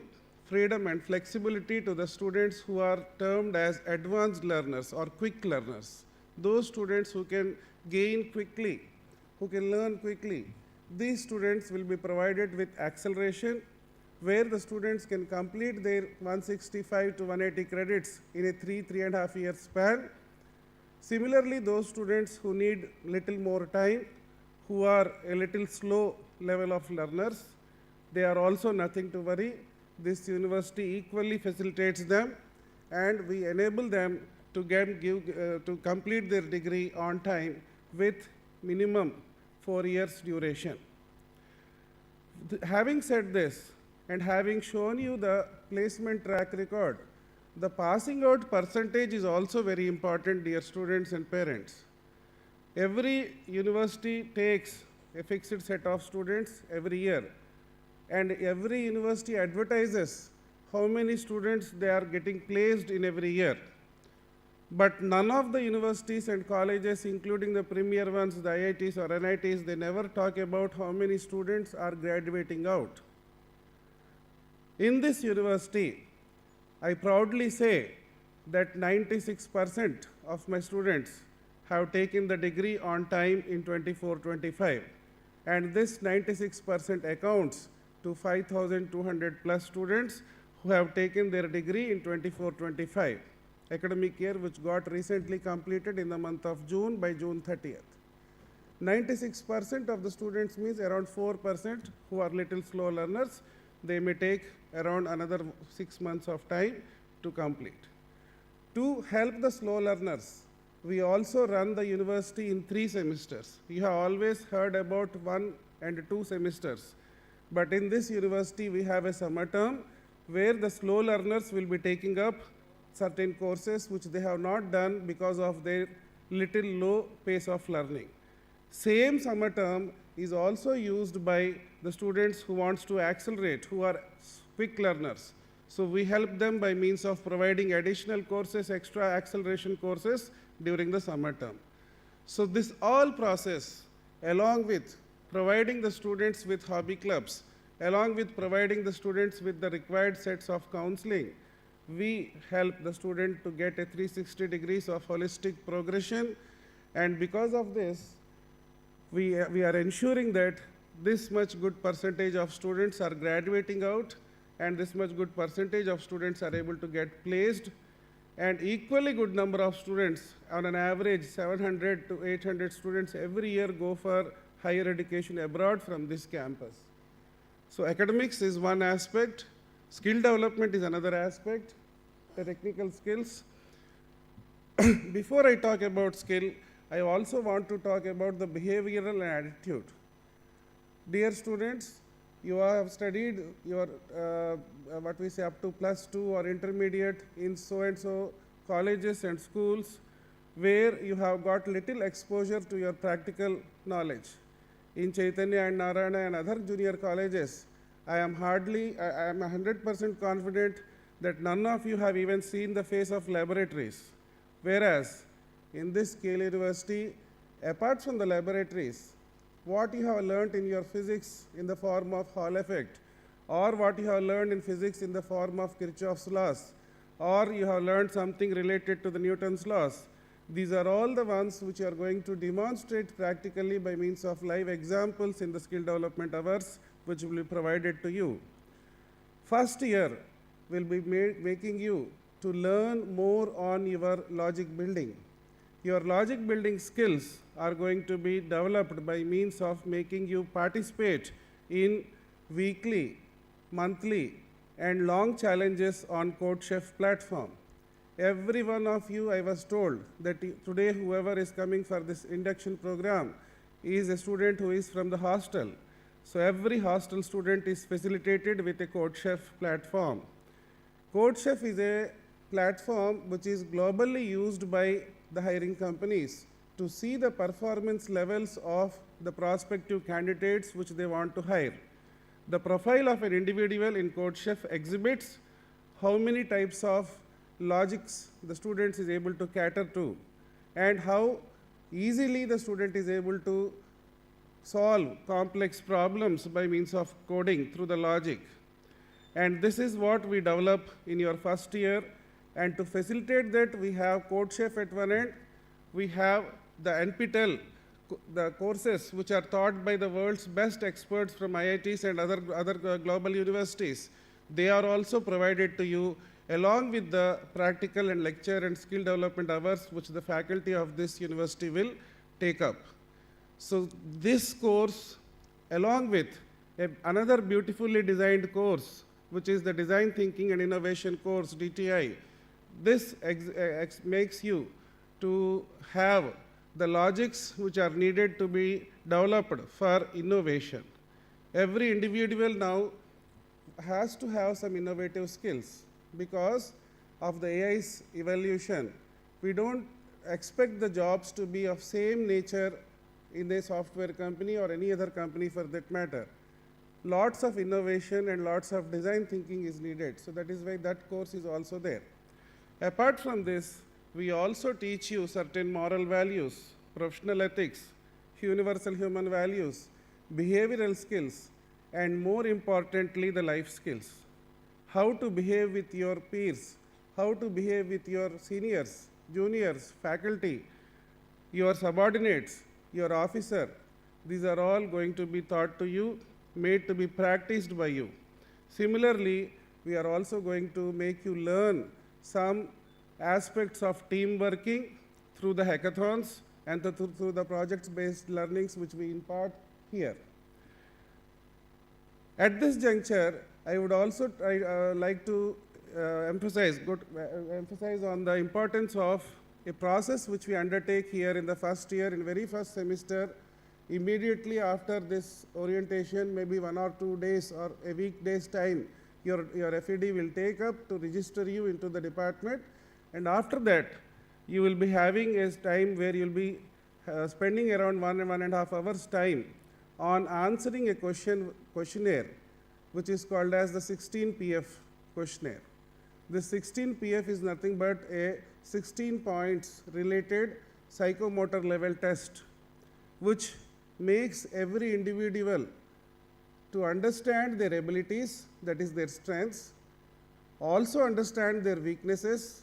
freedom and flexibility to the students who are termed as advanced learners or quick learners. Those students who can gain quickly, who can learn quickly, these students will be provided with acceleration, where the students can complete their 165 to 180 credits in a 3.5 year span. Similarly, those students who need little more time, who are a little slow level of learners, they are also nothing to worry. This university equally facilitates them, and we enable them to to complete their degree on time with minimum 4 years duration. Having said this, and having shown you the placement track record, the passing out percentage is also very important, dear students and parents. Every university takes a fixed set of students every year, and every university advertises how many students they are getting placed in every year. But none of the universities and colleges, including the premier ones, the IITs or NITs, they never talk about how many students are graduating out. In this university, I proudly say that 96% of my students have taken the degree on time in 24-25, and this 96% accounts to 5,200 plus students who have taken their degree in 24-25 academic year, which got recently completed in the month of June by June 30th. 96% of the students means around 4% who are little slow learners. They may take around another 6 months of time to complete. To help the slow learners, we also run the university in 3 semesters. You have always heard about 1 and 2 semesters. But in this university, we have a summer term where the slow learners will be taking up certain courses which they have not done because of their little low pace of learning. Same summer term is also used by the students who wants to accelerate, who are quick learners. So we help them by means of providing additional courses, extra acceleration courses during the summer term. So this all process, along with providing the students with hobby clubs, along with providing the students with the required sets of counseling, we help the student to get a 360 degrees of holistic progression. And because of this, we are ensuring that this much good percentage of students are graduating out, and this much good percentage of students are able to get placed, and equally good number of students, on an average 700 to 800 students every year go for higher education abroad from this campus. So academics is one aspect, skill development is another aspect, the technical skills. Before I talk about skill, I also want to talk about the behavioral and attitude. Dear students, you have studied your, what we say, up to +2 or intermediate in so-and-so colleges and schools where you have got little exposure to your practical knowledge. In Chaitanya and Narayana and other junior colleges, I am 100% confident that none of you have even seen the face of laboratories. Whereas in this scale university, apart from the laboratories, what you have learned in your physics in the form of Hall effect, or what you have learned in physics in the form of Kirchhoff's laws, or you have learned something related to the Newton's laws, these are all the ones which you are going to demonstrate practically by means of live examples in the skill development hours which will be provided to you. First year will be making you to learn more on your logic building. Your logic building skills are going to be developed by means of making you participate in weekly, monthly, and long challenges on CodeChef platform. Every one of you, I was told that today whoever is coming for this induction program is a student who is from the hostel. So every hostel student is facilitated with a CodeChef platform. CodeChef is a platform which is globally used by the hiring companies to see the performance levels of the prospective candidates which they want to hire. The profile of an individual in CodeChef exhibits how many types of logics the student is able to cater to, and how easily the student is able to solve complex problems by means of coding through the logic. And this is what we develop in your first year. And to facilitate that, we have CodeChef at one end, we have the NPTEL, the courses which are taught by the world's best experts from IITs and other global universities. They are also provided to you along with the practical and lecture and skill development hours which the faculty of this university will take up. So this course, along with another beautifully designed course, which is the Design Thinking and Innovation course, DTI, this makes you to have the logics which are needed to be developed for innovation. Every individual now has to have some innovative skills because of the AI's evolution. We don't expect the jobs to be of same nature in a software company or any other company for that matter. Lots of innovation and lots of design thinking is needed. So that is why that course is also there. Apart from this, we also teach you certain moral values, professional ethics, universal human values, behavioral skills, and more importantly, the life skills. How to behave with your peers, how to behave with your seniors, juniors, faculty, your subordinates, your officer. These are all going to be taught to you, made to be practiced by you. Similarly, we are also going to make you learn some aspects of team working through the hackathons and through the project-based learnings which we impart here. At this juncture, I would also like to emphasize on the importance of a process which we undertake here in the first year, in very first semester. Immediately after this orientation, maybe 1 or 2 days or a weekday's time, your FED will take up to register you into the department, and after that, you will be having a time where you'll be spending around 1.5 hours time on answering a questionnaire, which is called as the 16 PF questionnaire. This 16 PF is nothing but a 16 points related psychomotor level test, which makes every individual to understand their abilities, that is their strengths, also understand their weaknesses,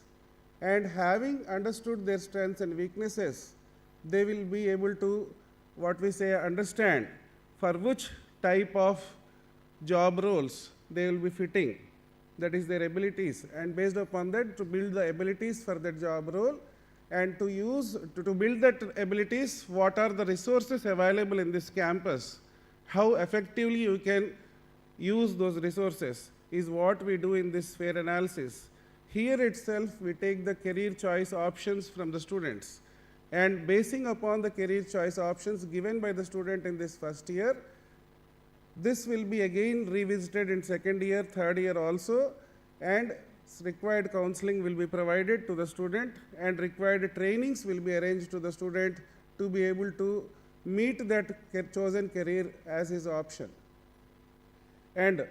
and having understood their strengths and weaknesses, they will be able to, what we say, understand for which type of job roles they will be fitting, that is their abilities, and based upon that to build the abilities for that job role, and to use, to build that abilities, what are the resources available in this campus, how effectively you can use those resources is what we do in this fair analysis. Here itself, we take the career choice options from the students, and basing upon the career choice options given by the student in this first year, this will be again revisited in second year, third year also, and required counseling will be provided to the student, and required trainings will be arranged to the student to be able to meet that chosen career as his option. And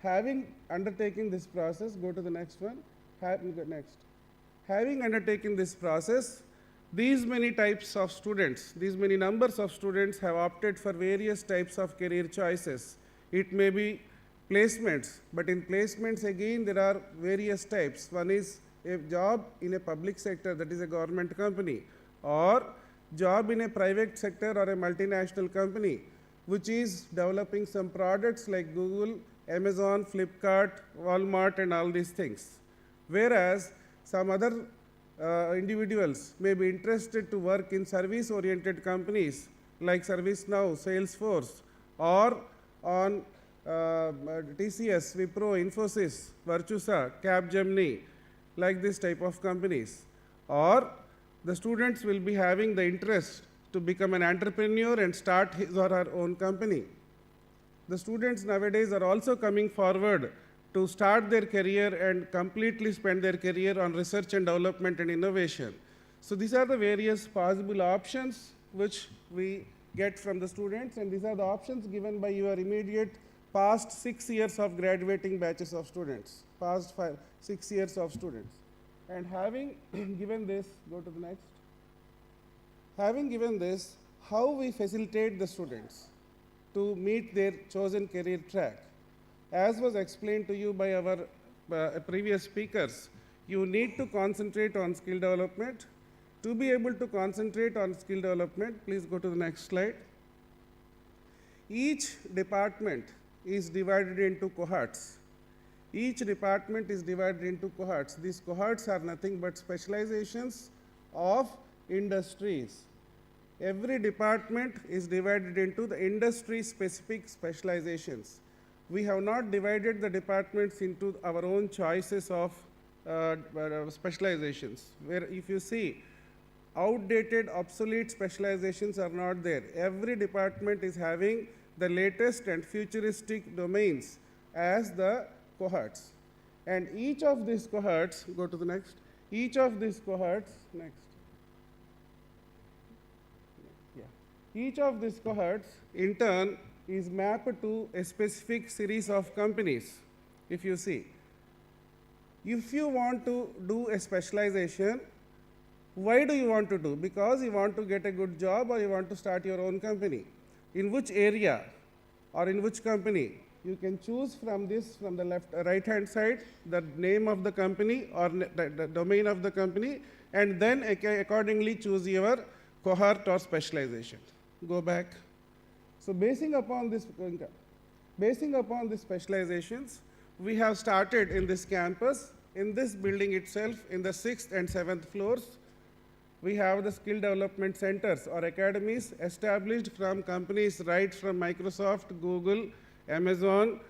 having undertaken this process, go to the next one. Having undertaken this process, these many types of students, these many numbers of students have opted for various types of career choices. It may be placements, but in placements again there are various types. One is a job in a public sector, that is a government company, or job in a private sector or a multinational company, which is developing some products like Google, Amazon, Flipkart, Walmart, and all these things. Whereas some other individuals may be interested to work in service-oriented companies like ServiceNow, Salesforce, or on TCS, Wipro, Infosys, Virtusa, Capgemini, like this type of companies. Or the students will be having the interest to become an entrepreneur and start his or her own company. The students nowadays are also coming forward to start their career and completely spend their career on research and development and innovation. So these are the various possible options which we get from the students, and these are the options given by your immediate past 6 years of graduating batches of students, past 6 years of students. And having given this, go to the next. Having given this, how we facilitate the students to meet their chosen career track. As was explained to you by our previous speakers, you need to concentrate on skill development. To be able to concentrate on skill development, please go to the next slide. Each department is divided into cohorts. Each department is divided into cohorts. These cohorts are nothing but specializations of industries. Every department is divided into the industry-specific specializations. We have not divided the departments into our own choices of specializations, where if you see, outdated, obsolete specializations are not there. Every department is having the latest and futuristic domains as the cohorts. And each of these cohorts, go to the next, each of these cohorts, next. Each of these cohorts, in turn, is mapped to a specific series of companies, if you see. If you want to do a specialization, why do you want to do? Because you want to get a good job or you want to start your own company. In which area or in which company? You can choose from this, from the right-hand side, the name of the company or the domain of the company, and then accordingly choose your cohort or specialization. Go back. So basing upon this specializations, we have started in this campus, in this building itself, in the 6th and 7th floors. We have the skill development centers or academies established from companies right from Microsoft, Google, Amazon,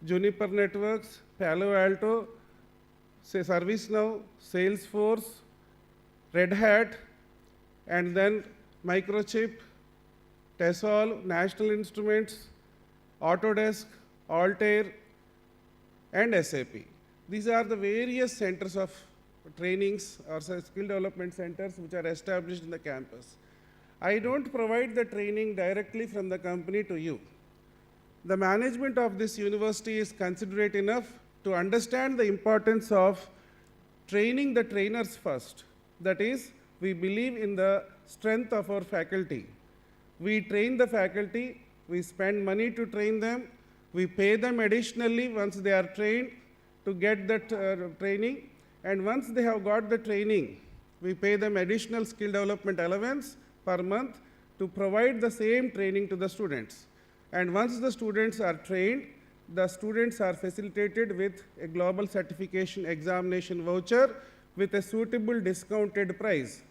Juniper Networks, Palo Alto, ServiceNow, Salesforce, Red Hat, and then Microchip, Tessol, National Instruments, Autodesk, Altair, and SAP. These are the various centers of trainings or skill development centers which are established in the campus. I don't provide the training directly from the company to you. The management of this university is considerate enough to understand the importance of training the trainers first. That is, we believe in the strength of our faculty. We train the faculty, we spend money to train them, we pay them additionally once they are trained to get that training, and once they have got the training, we pay them additional skill development allowance per month to provide the same training to the students. And once the students are trained, the students are facilitated with a global certification examination voucher with a suitable discounted price.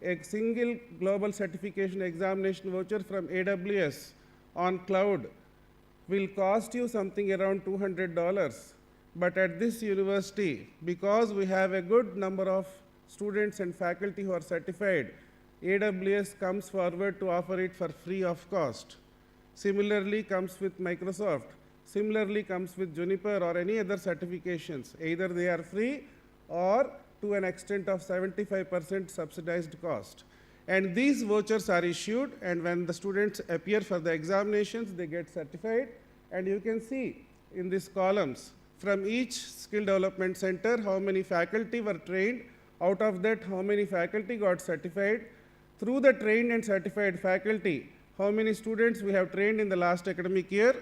A single global certification examination voucher from AWS on cloud will cost you something around $200. But at this university, because we have a good number of students and faculty who are certified, AWS comes forward to offer it for free of cost. Similarly comes with Microsoft. Similarly comes with Juniper or any other certifications. Either they are free or to an extent of 75% subsidized cost. And these vouchers are issued, and when the students appear for the examinations, they get certified. And you can see in these columns, from each skill development center, how many faculty were trained. Out of that, how many faculty got certified. Through the trained and certified faculty, how many students we have trained in the last academic year.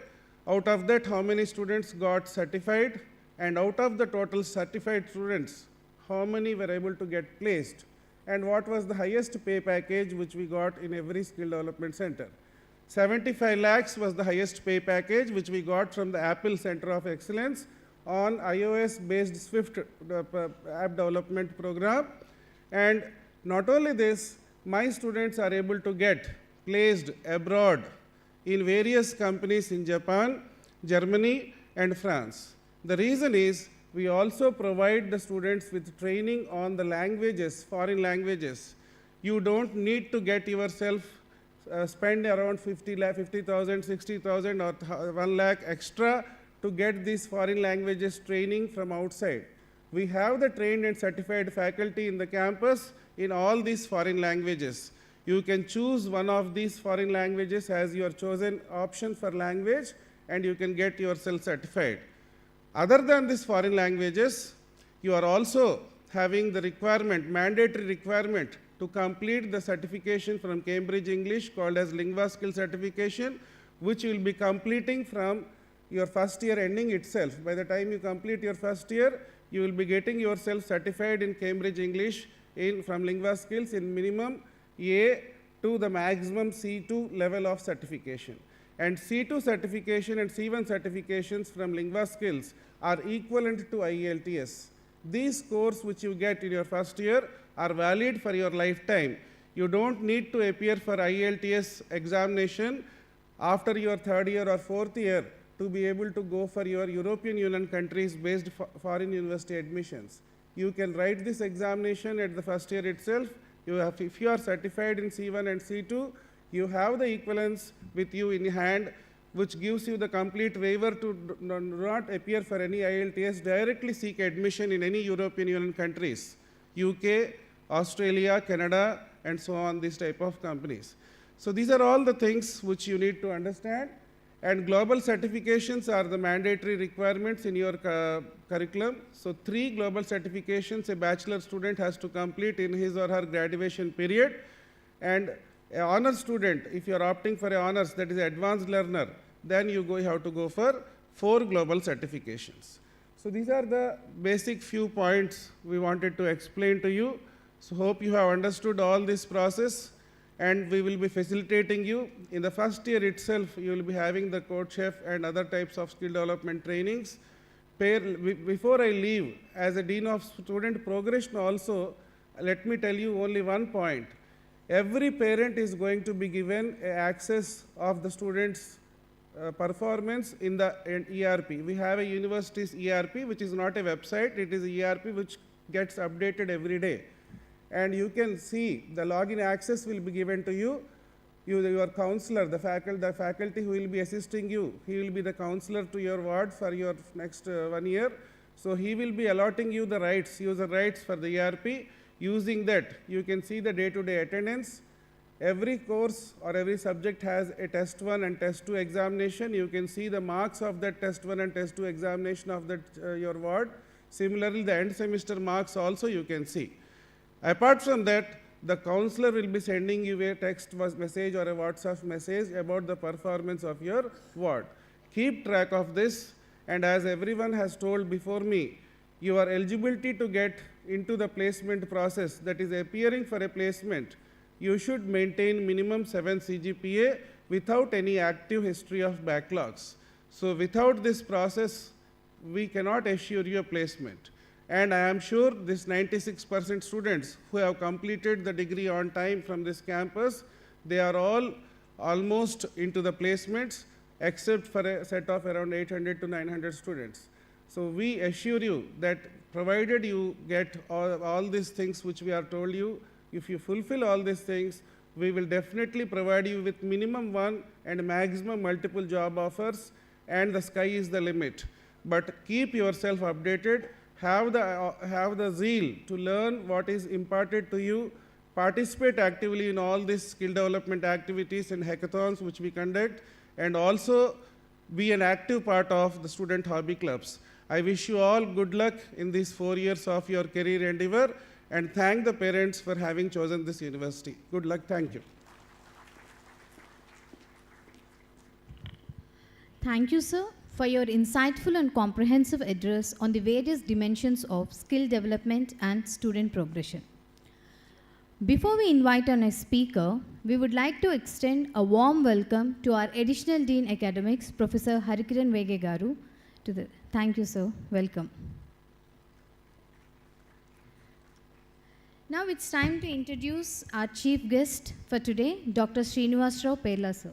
Out of that, how many students got certified, and out of the total certified students, how many were able to get placed, and what was the highest pay package which we got in every skill development center. 75 lakhs was the highest pay package which we got from the Apple Center of Excellence on iOS-based Swift app development program. And not only this, my students are able to get placed abroad in various companies in Japan, Germany, and France. The reason is we also provide the students with training on the languages, foreign languages. You don't need to get yourself spend around 50,000, 60,000 or 1 lakh extra to get these foreign languages training from outside. We have the trained and certified faculty in the campus in all these foreign languages. You can choose one of these foreign languages as your chosen option for language, and you can get yourself certified. Other than these foreign languages, you are also having the requirement, mandatory requirement, to complete the certification from Cambridge English called as Lingua Skill Certification, which you will be completing from your first year ending itself. By the time you complete your first year, you will be getting yourself certified in Cambridge English from Lingua Skills in minimum A to the maximum C2 level of certification. And C2 certification and C1 certifications from Lingua Skills are equivalent to IELTS. These scores which you get in your first year are valid for your lifetime. You don't need to appear for IELTS examination after your third year or fourth year to be able to go for your European Union countries based foreign university admissions. You can write this examination at the first year itself. If you are certified in C1 and C2, you have the equivalence with you in hand, which gives you the complete waiver to not appear for any IELTS, directly seek admission in any European Union countries, UK, Australia, Canada, and so on, these type of companies. So these are all the things which you need to understand. And global certifications are the mandatory requirements in your curriculum. So 3 global certifications a bachelor student has to complete in his or her graduation period. And an honors student, if you are opting for a honors, that is advanced learner, then you have to go for 4 global certifications. So these are the basic few points we wanted to explain to you. So hope you have understood all this process, and we will be facilitating you. In the first year itself, you will be having the code chef and other types of skill development trainings. Before I leave, as a Dean of Student Progression also, let me tell you only one point. Every parent is going to be given access of the student's performance in the ERP. We have a university's ERP, which is not a website, it is a ERP which gets updated every day. and you can see the login access will be given to you. Your counselor, the faculty who will be assisting you, he will be the counselor to your ward for your next 1 year. So he will be allotting you the rights, user rights for the ERP. Using that, you can see the day-to-day attendance. Every course or every subject has a test 1 and test 2 examination. You can see the marks of that test 1 and test 2 examination of that your ward. Similarly, the end semester marks also you can see. Apart from that, the counselor will be sending you a text message or a WhatsApp message about the performance of your ward. Keep track of this, and as everyone has told before me, your eligibility to get into the placement process, that is appearing for a placement, you should maintain minimum 7 CGPA without any active history of backlogs. So without this process, we cannot assure you a placement. And I am sure this 96% students who have completed the degree on time from this campus, they are all almost into the placements, except for a set of around 800 to 900 students. So we assure you that provided you get all these things which we have told you, if you fulfill all these things, we will definitely provide you with minimum 1 and maximum multiple job offers, and the sky is the limit. But keep yourself updated, have the zeal to learn what is imparted to you, participate actively in all these skill development activities and hackathons which we conduct, and also be an active part of the student hobby clubs. I wish you all good luck in these 4 years of your career endeavor, and thank the parents for having chosen this university. Good luck. Thank you. Thank you, sir, for your insightful and comprehensive address on the various dimensions of skill development and student progression. Before we invite our next speaker, we would like to extend a warm welcome to our Additional Dean Academics, Professor Harikiran Vege Garu. Thank you, sir. Welcome. Now it's time to introduce our chief guest for today, Dr. Srinivasrao Perla, sir.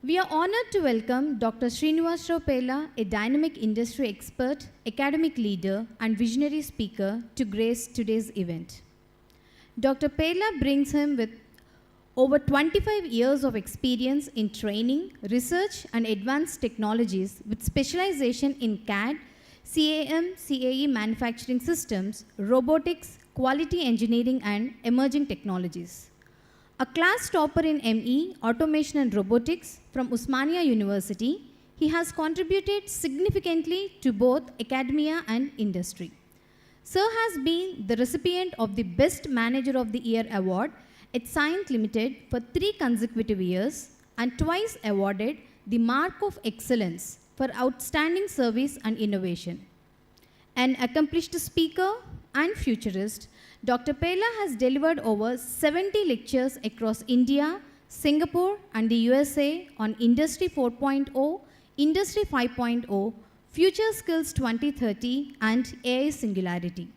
We are honored to welcome Dr. Srinivasrao Perla, a dynamic industry expert, academic leader, and visionary speaker, to grace today's event. Dr. Perla brings him with over 25 years of experience in training, research, and advanced technologies with specialization in CAD, CAM, CAE manufacturing systems, robotics, quality engineering, and emerging technologies. A class topper in ME, Automation and Robotics from Usmania University, he has contributed significantly to both academia and industry. Sir has been the recipient of the Best Manager of the Year award at Science Limited for 3 consecutive years, and twice awarded the Mark of Excellence for outstanding service and innovation. An accomplished speaker and futurist, Dr. Perla has delivered over 70 lectures across India, Singapore, and the USA on Industry 4.0, Industry 5.0, Future Skills 2030, and AI Singularity.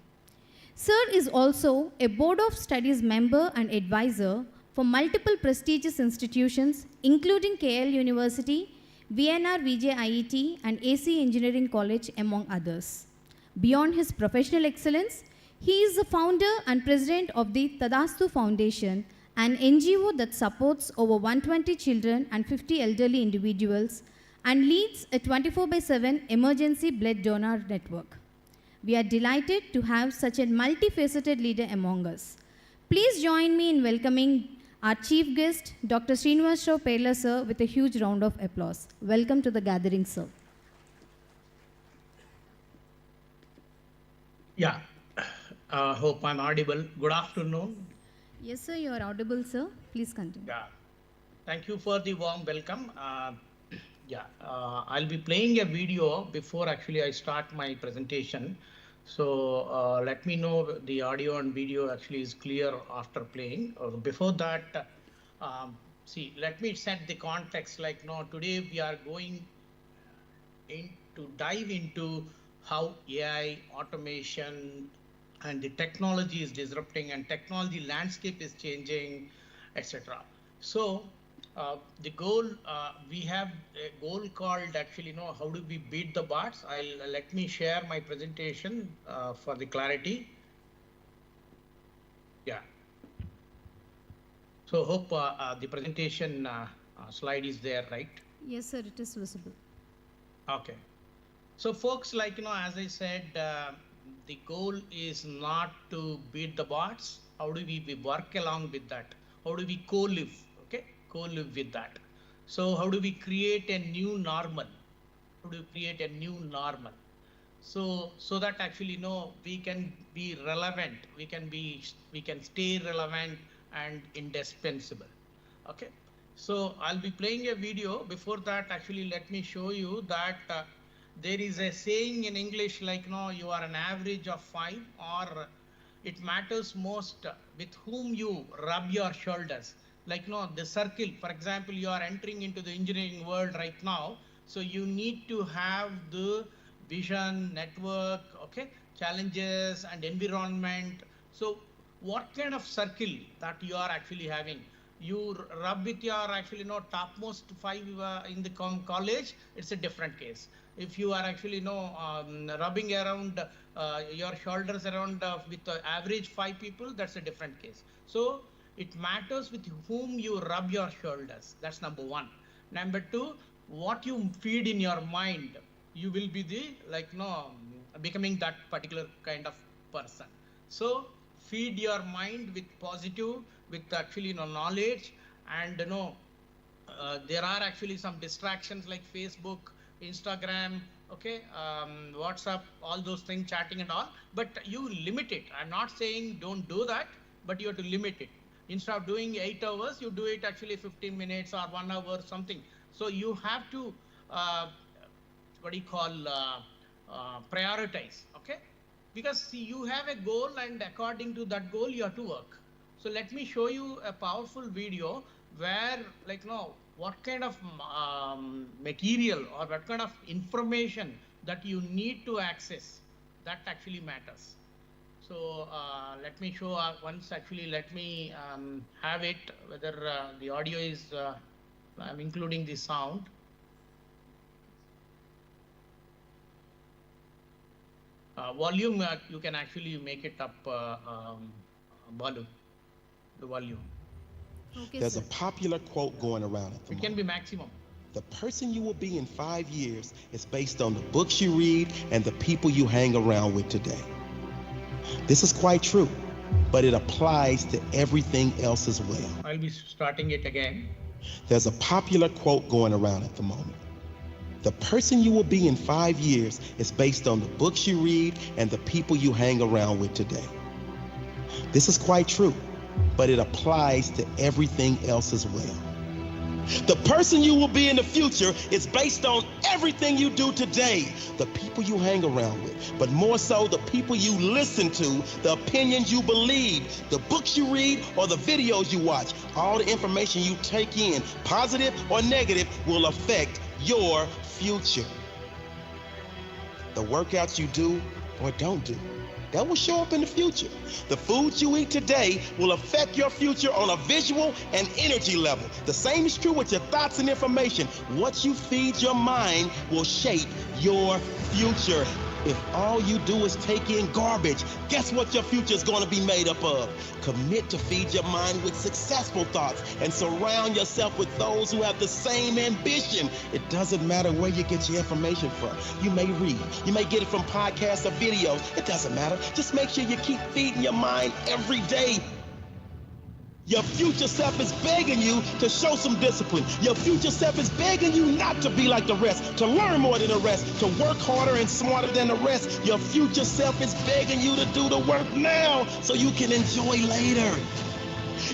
Sir is also a Board of Studies member and advisor for multiple prestigious institutions, including KL University, VNR VJIET, and AC Engineering College, among others. Beyond his professional excellence, he is the founder and president of the Tadastu Foundation, an NGO that supports over 120 children and 50 elderly individuals, and leads a 24/7 emergency blood donor network. We are delighted to have such a multifaceted leader among us. Please join me in welcoming our chief guest, Dr. Srinivasrao Perla, sir, with a huge round of applause. Welcome to the gathering, sir. Yeah, hope I'm audible. Good afternoon. Yes, sir, you are audible, sir. Please continue. Yeah, thank you for the warm welcome. I'll be playing a video before actually I start my presentation. So let me know the audio and video actually is clear after playing. Before that, let me set the context. Like, no, today we are going to dive into how AI, automation, and the technology is disrupting and technology landscape is changing, etc. So the goal, we have a goal called actually, how do we beat the bots? Let me share my presentation for the clarity. Yeah. So hope the presentation slide is there, right? Yes, sir, it is visible. Okay. So folks, like, as I said, the goal is not to beat the bots. How do we work along with that? How do we co-live? Okay, co-live with that. So how do we create a new normal? How do we create a new normal? So that actually, we can be relevant. We can stay relevant and indispensable. Okay. So I'll be playing a video. Before that, actually, let me show you that there is a saying in English like, you are an average of 5, or it matters most with whom you rub your shoulders. Like, the circle, for example, you are entering into the engineering world right now. So you need to have the vision, network, okay, challenges and environment. So what kind of circle that you are actually having? You rub with your actually topmost 5 in the college, it's a different case. If you are actually rubbing around your shoulders around with the average 5 people, that's a different case. So it matters with whom you rub your shoulders. That's number 1. Number 2, what you feed in your mind, you will be the becoming that particular kind of person. So feed your mind with positive, with actually knowledge, and there are actually some distractions like Facebook, Instagram, okay, WhatsApp, all those things, chatting and all, but you limit it. I'm not saying don't do that, but you have to limit it. Instead of doing 8 hours, you do it actually 15 minutes or 1 hour, something. So you have to prioritize, okay? Because see, you have a goal, and according to that goal, you have to work. So let me show you a powerful video where, what kind of material or what kind of information that you need to access, that actually matters. So let me show once, actually, let me have it, whether the audio is, I'm including the sound. Volume, you can actually make it up, volume, the volume. Okay, There's sir. a popular quote going around at the It can moment. be maximum. The person you will be in 5 years is based on the books you read and the people you hang around with today. This is quite true, but it applies to everything else as well. I'll be starting it again. There's a popular quote going around at the moment. The person you will be in 5 years is based on the books you read and the people you hang around with today. This is quite true, but it applies to everything else as well. The person you will be in the future is based on everything you do today, the people you hang around with, but more so the people you listen to, the opinions you believe, the books you read, or the videos you watch. All the information you take in, positive or negative, will affect your future. The workouts you do or don't do, that will show up in the future. The foods you eat today will affect your future on a visual and energy level. The same is true with your thoughts and information. What you feed your mind will shape your future. If all you do is take in garbage, guess what your future is going to be made up of? Commit to feed your mind with successful thoughts and surround yourself with those who have the same ambition. It doesn't matter where you get your information from. You may read, you may get it from podcasts or videos. It doesn't matter. Just make sure you keep feeding your mind every day. Your future self is begging you to show some discipline. Your future self is begging you not to be like the rest, to learn more than the rest, to work harder and smarter than the rest. Your future self is begging you to do the work now so you can enjoy later.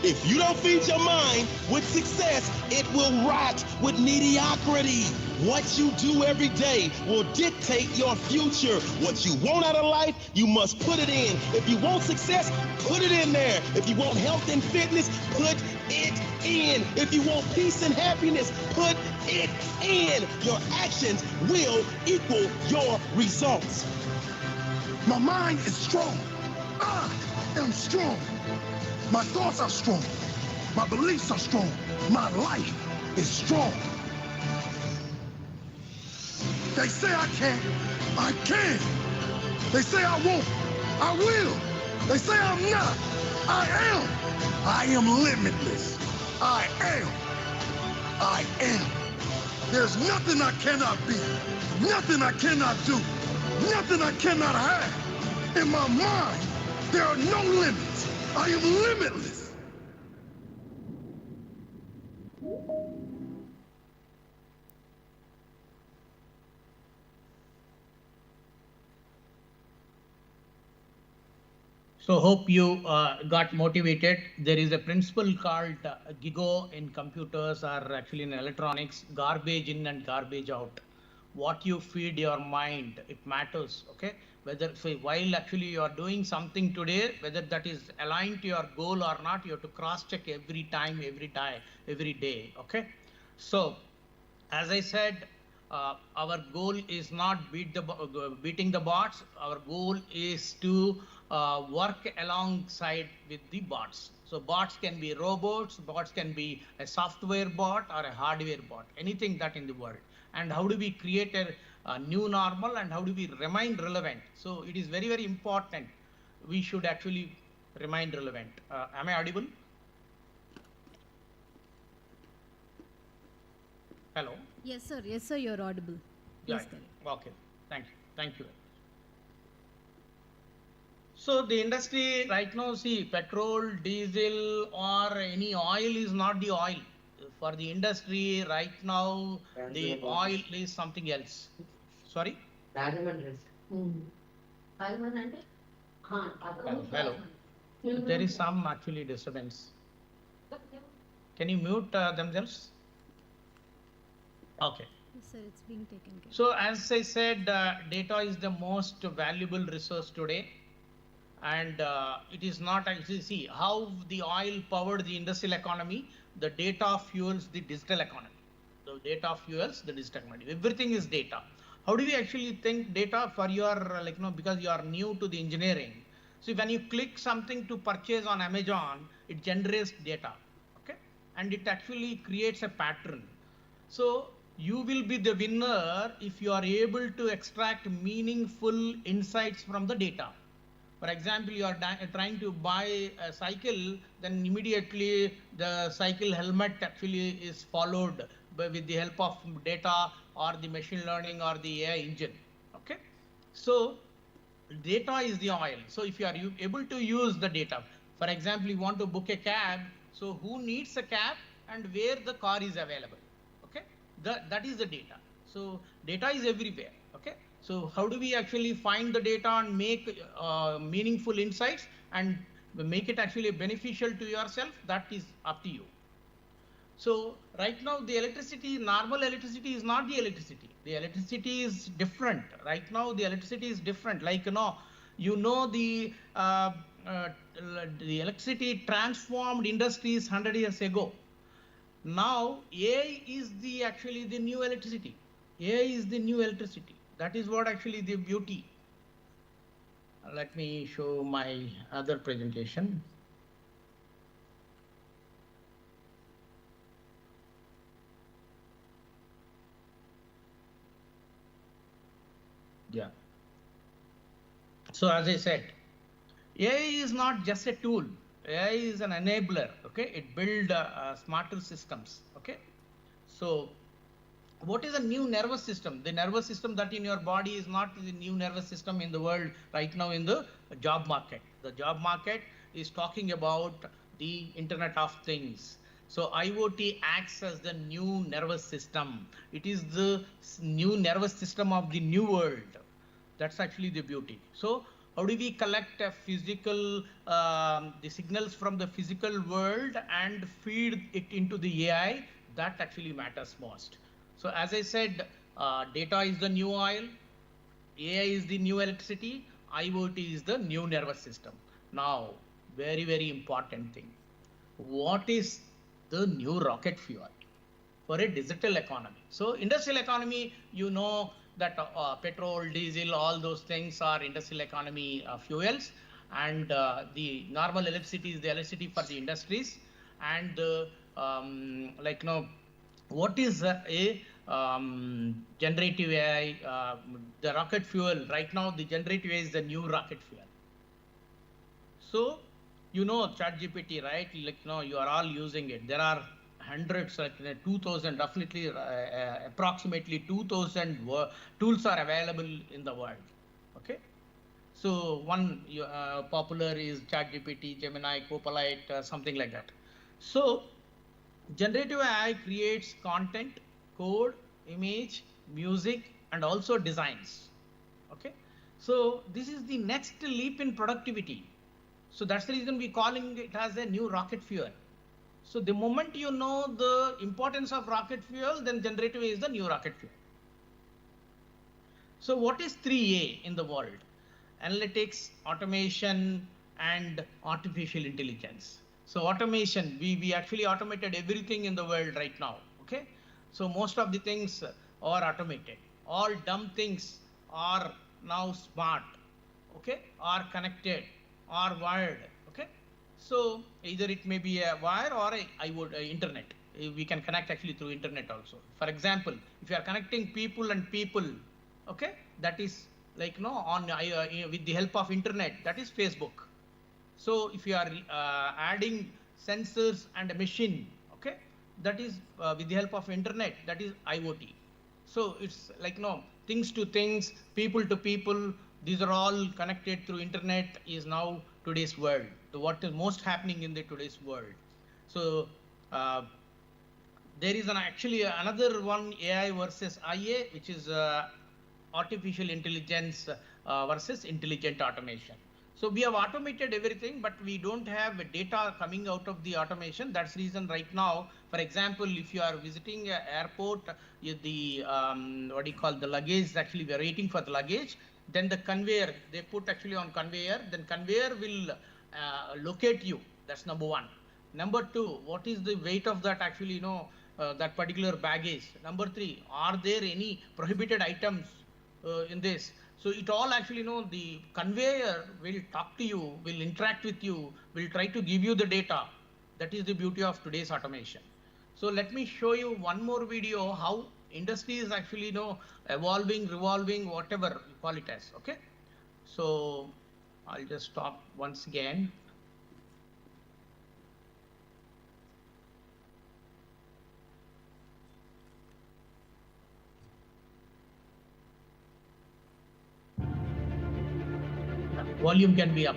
If you don't feed your mind with success, it will rot with mediocrity. What you do every day will dictate your future. What you want out of life, you must put it in. If you want success, put it in there. If you want health and fitness, put it in. If you want peace and happiness, put it in. Your actions will equal your results. My mind is strong. I am strong. My thoughts are strong. My beliefs are strong. My life is strong. They say I can't. I can. They say I won't. I will. They say I'm not. I am. I am limitless. I am. I am. There's nothing I cannot be, nothing I cannot do, nothing I cannot have. In my mind, there are no limits. I am limitless. So hope you got motivated. There is a principle called GIGO in computers or actually in electronics, garbage in and garbage out. What you feed your mind, it matters, okay? Whether, so while actually you are doing something today, whether that is aligned to your goal or not, you have to cross check every time, every day, okay? So, as I said, our goal is not beating the bots. Our goal is to work alongside with the bots. So bots can be robots, bots can be a software bot or a hardware bot, anything that in the world. And how do we create a new normal and how do we remain relevant? So it is very, very important. We should actually remain relevant. Am I audible? Hello? Yes, sir, you're audible. Yeah. Please carry. Okay. Thank you. So the industry right now, see, petrol, diesel, or any oil is not the oil. For the industry right now, the oil is something else. Sorry? Hello. There is some actually disturbance. Can you mute themselves? Okay. Yes, sir, it's being taken care of. So as I said, data is the most valuable resource today. And it is not actually, see how the oil powered the industrial economy, the data fuels the digital economy. So data fuels the digital economy. Everything is data. How do we actually think data for your, because you are new to the engineering. So when you click something to purchase on Amazon, it generates data, okay? And it actually creates a pattern. So you will be the winner if you are able to extract meaningful insights from the data. For example, you are trying to buy a cycle, then immediately the cycle helmet actually is followed with the help of data or the machine learning or the AI engine, okay? So data is the oil. So if you are able to use the data, for example, you want to book a cab, so who needs a cab and where the car is available, okay? That is the data. So data is everywhere, okay? So how do we actually find the data and make meaningful insights and make it actually beneficial to yourself? That is up to you. So right now the electricity, normal electricity is not the electricity. The electricity is different. Right now the electricity is different. Like, the electricity transformed industries 100 years ago. Now AI is actually the new electricity. AI is the new electricity. That is what actually the beauty. Let me show my other presentation. Yeah. So as I said, AI is not just a tool. AI is an enabler. Okay, it builds smarter systems. Okay, so what is a new nervous system? The nervous system that in your body is not the new nervous system in the world right now in the job market. The job market is talking about the Internet of Things. So IoT acts as the new nervous system. It is the new nervous system of the new world. That's actually the beauty. So how do we collect a physical, the signals from the physical world and feed it into the AI? That actually matters most. So as I said, data is the new oil, AI is the new electricity, IoT is the new nervous system. Now, very, very important thing. What is the new rocket fuel for a digital economy? So industrial economy, that petrol, diesel, all those things are industrial economy fuels, and the normal electricity is the electricity for the industries. And what is a generative AI, the rocket fuel? Right now, the generative AI is the new rocket fuel. So You know ChatGPT, right? Like, you are all using it. There are hundreds, like 2,000, roughly, approximately 2,000 tools are available in the world. Okay. So one popular is ChatGPT, Gemini, Copilot, something like that. So generative AI creates content, code, image, music, and also designs. Okay. So this is the next leap in productivity. So that's the reason we're calling it as a new rocket fuel. So the moment you know the importance of rocket fuel, then generative is the new rocket fuel. So what is 3A in the world? Analytics, automation, and artificial intelligence. So automation, we actually automated everything in the world right now. Okay. So most of the things are automated. All dumb things are now smart. Okay. Are connected, are wired. Okay. So either it may be a wire or internet. We can connect actually through internet also. For example, if you are connecting people and people, okay, that is like on with the help of internet, that is Facebook. So if you are adding sensors and a machine, okay, that is with the help of internet, that is IoT. So it's like things to things, people to people, these are all connected through internet is now today's world. What is most happening in the today's world. So there is actually another one, AI versus IA, which is artificial intelligence versus intelligent automation. So we have automated everything, but we don't have data coming out of the automation. That's the reason right now, for example, if you are visiting an airport, the the luggage, actually we are waiting for the luggage, then the conveyor, they put actually on conveyor, then conveyor will locate you. That's number one. Number two, what is the weight of that actually, that particular baggage? Number three, are there any prohibited items in this? So it all actually, the conveyor will talk to you, will interact with you, will try to give you the data. That is the beauty of today's automation. So let me show you one more video how industry is actually, evolving, revolving, whatever you call it as. Okay. So I'll just stop once again. Volume can be up.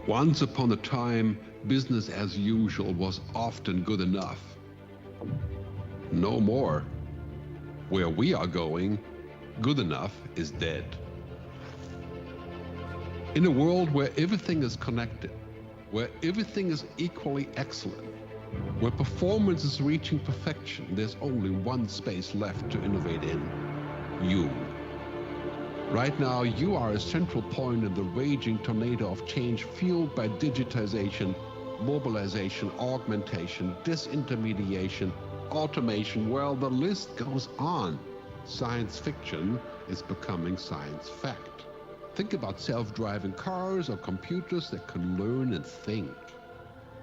Once upon a time, business as usual was often good enough. No more. Where we are going, good enough is dead. In a world where everything is connected, where everything is equally excellent, where performance is reaching perfection, there's only one space left to innovate in: you. Right now, you are a central point in the raging tornado of change fueled by digitization, mobilization, augmentation, disintermediation, automation. Well, the list goes on. Science fiction is becoming science fact. Think about self-driving cars or computers that can learn and think.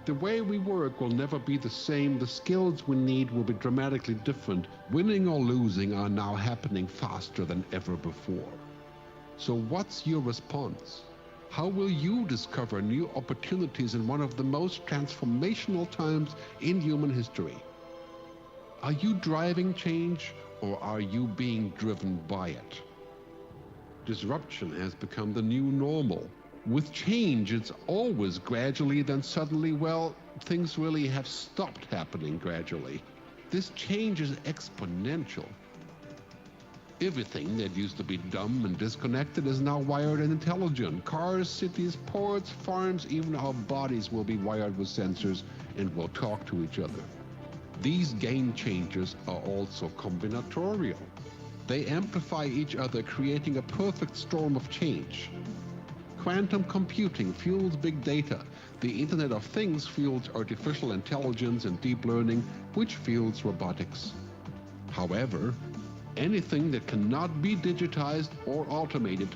The way we work will never be the same. The skills we need will be dramatically different. Winning or losing are now happening faster than ever before. So what's your response? How will you discover new opportunities in one of the most transformational times in human history? Are you driving change, or are you being driven by it? Disruption has become the new normal. With change, it's always gradually, then suddenly, well, things really have stopped happening gradually. This change is exponential. Everything that used to be dumb and disconnected is now wired and intelligent. Cars, cities, ports, farms, even our bodies will be wired with sensors and will talk to each other. These game changers are also combinatorial. They amplify each other, creating a perfect storm of change. Quantum computing fuels big data. The Internet of Things fuels artificial intelligence and deep learning, which fuels robotics. However, anything that cannot be digitized or automated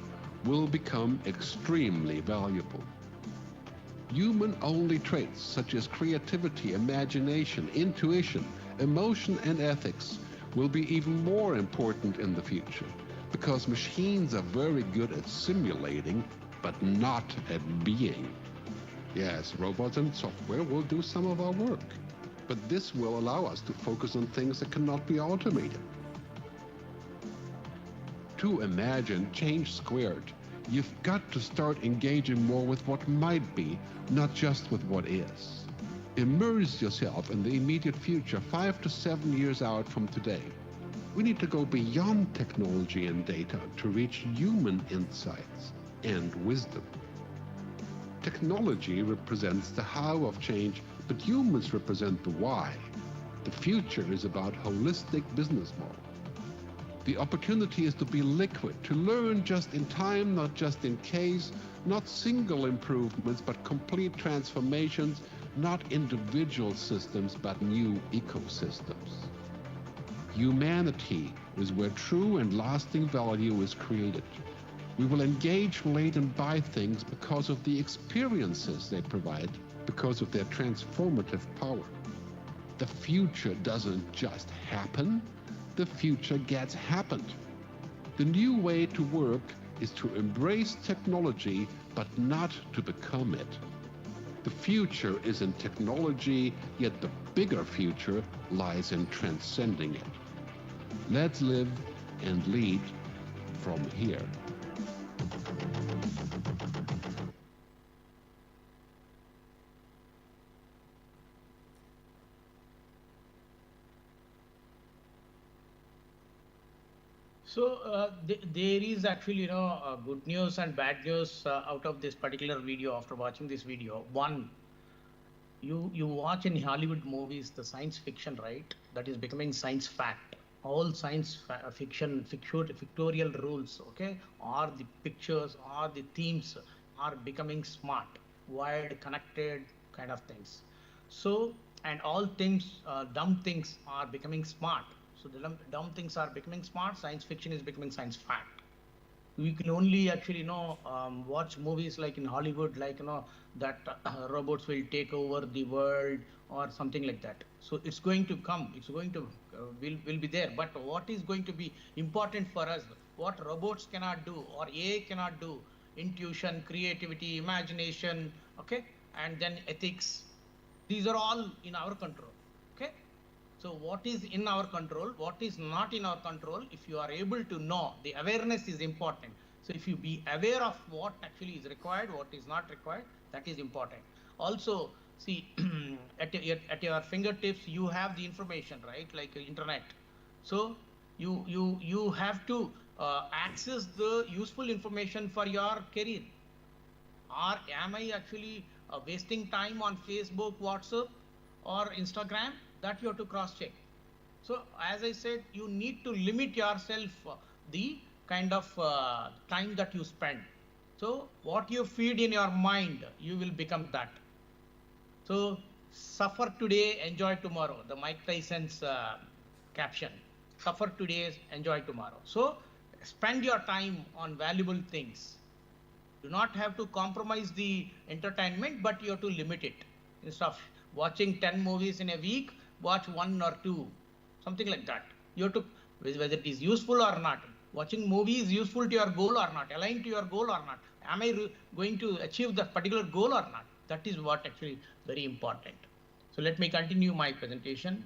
will become extremely valuable. Human-only traits such as creativity, imagination, intuition, emotion, and ethics will be even more important in the future, because machines are very good at simulating but not at being. Yes, robots and software will do some of our work, but this will allow us to focus on things that cannot be automated. To imagine change squared, you've got to start engaging more with what might be, not just with what is. Immerse yourself in the immediate future, 5 to 7 years out from today. We need to go beyond technology and data to reach human insights and wisdom. Technology represents the how of change, but humans represent the why. The future is about holistic business model. The opportunity is to be liquid, to learn just in time, not just in case, not single improvements, but complete transformations, not individual systems, but new ecosystems. Humanity is where true and lasting value is created. We will engage, relate, and buy things because of the experiences they provide, because of their transformative power. The future doesn't just happen, the future gets happened. The new way to work is to embrace technology, but not to become it. The future is in technology, yet the bigger future lies in transcending it. Let's live and lead from here. So there is actually, good news and bad news out of this particular video after watching this video. One, you watch in Hollywood movies, the science fiction, right? That is becoming science fact. All science fiction, pictorial rules, okay, or the pictures or the themes are becoming smart, wired, connected kind of things. So, and all things, dumb things are becoming smart. So the dumb things are becoming smart, science fiction is becoming science fact. We can only actually watch movies like in Hollywood, like that robots will take over the world or something like that. So it's going to come, it's going to will be there. But what is going to be important for us, what robots cannot do or AI cannot do, intuition, creativity, imagination, okay, and then ethics, these are all in our control. Okay, so what is in our control, what is not in our control, if you are able to know, the awareness is important. So if you be aware of what actually is required, what is not required, that is important. Also, see, at your fingertips, you have the information, right? Like internet. So you have to access the useful information for your career. Or am I actually wasting time on Facebook, WhatsApp, or Instagram? That you have to cross check. So as I said, you need to limit yourself the kind of time that you spend. So what you feed in your mind, you will become that. So suffer today, enjoy tomorrow. The Mike Tyson's caption, suffer today, enjoy tomorrow. So spend your time on valuable things. Do not have to compromise the entertainment, but you have to limit it. Instead of watching 10 movies in a week, watch 1 or 2, something like that. You have to, whether it is useful or not. Watching movie is useful to your goal or not, aligned to your goal or not. Am I going to achieve that particular goal or not? That is what actually very important. So let me continue my presentation.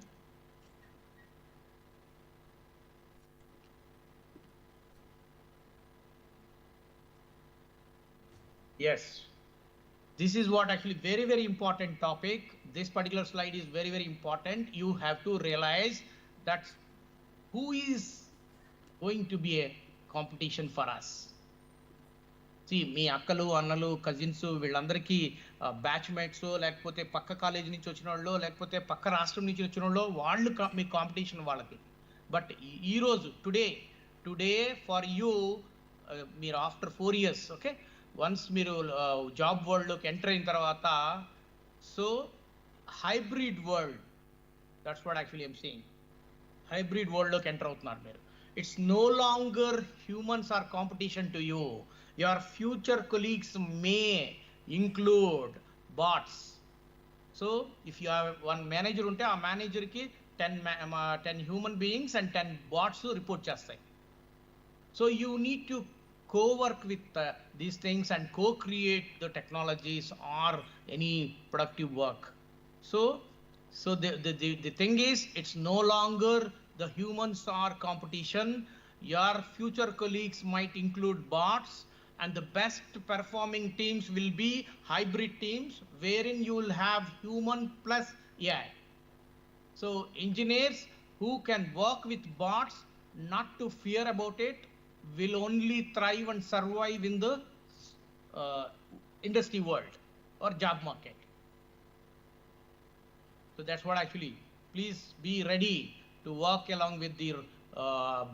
Yes, this is what actually very, very important topic. This particular slide is very, very important. You have to realize that who is going to be a competition for us. See, మీ అక్కలు అన్నలు cousins వీళ్ళందరికీ batchmates లేకపోతే పక్క college నుంచి వచ్చిన వాళ్ళు లేకపోతే పక్క రాష్ట్రం నుంచి వచ్చిన వాళ్ళు మీ కాంపిటీషన్ వాళ్ళకి. బట్ ఈరోజు టుడే ఫర్ యూ, మీరు ఆఫ్టర్ 4 years, ఓకే, వన్స్ మీరు జాబ్ వరల్డ్లోకి ఎంటర్ అయిన తర్వాత, so hybrid world, that's what actually I'm saying. Hybrid వరల్డ్లోకి ఎంటర్ అవుతున్నారు మీరు. It's no longer humans are competition to you. Your future colleagues may include bots. So if you have one manager unte, a manager ki 10 human beings and 10 bots report chestayi. So you need to co-work with these things and co-create the technologies or any productive work. So the thing is, it's no longer the humans are competition. Your future colleagues might include bots, and the best performing teams will be hybrid teams wherein you will have human plus AI. So engineers who can work with bots, not to fear about it, will only thrive and survive in the industry world or job market. So that's what actually, please be ready to work along with the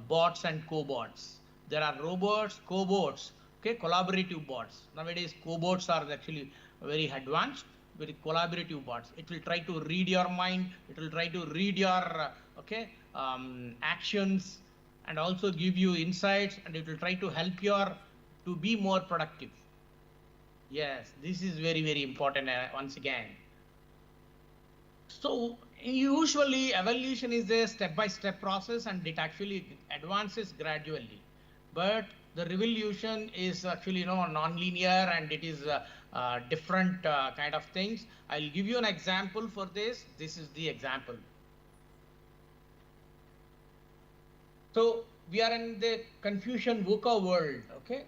bots and cobots. There are robots, cobots, okay, collaborative bots. Nowadays, cobots are actually very advanced with collaborative bots. It will try to read your mind. It will try to read your, actions and also give you insights, and it will try to help to be more productive. Yes, this is very, very important once again. So usually evolution is a step-by-step process, and it actually advances gradually. But the revolution is actually non-linear, and it is different kind of things. I'll give you an example for this. This is the example. So we are in the confusion VUCA world, okay?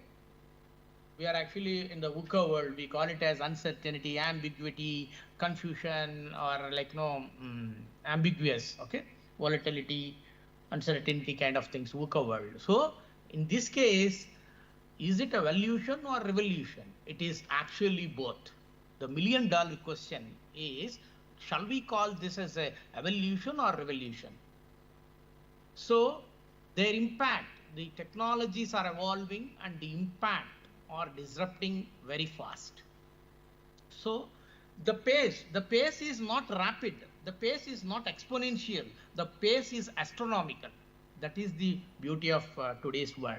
We are actually in the VUCA world. We call it as uncertainty, ambiguity, confusion, or ambiguous, okay? Volatility, uncertainty kind of things, VUCA world. So in this case, is it evolution or revolution? It is actually both. The million-dollar question is, shall we call this as a evolution or revolution? So their impact, the technologies are evolving and the impact are disrupting very fast. So the pace is not rapid, the pace is not exponential, the pace is astronomical. That is the beauty of today's world.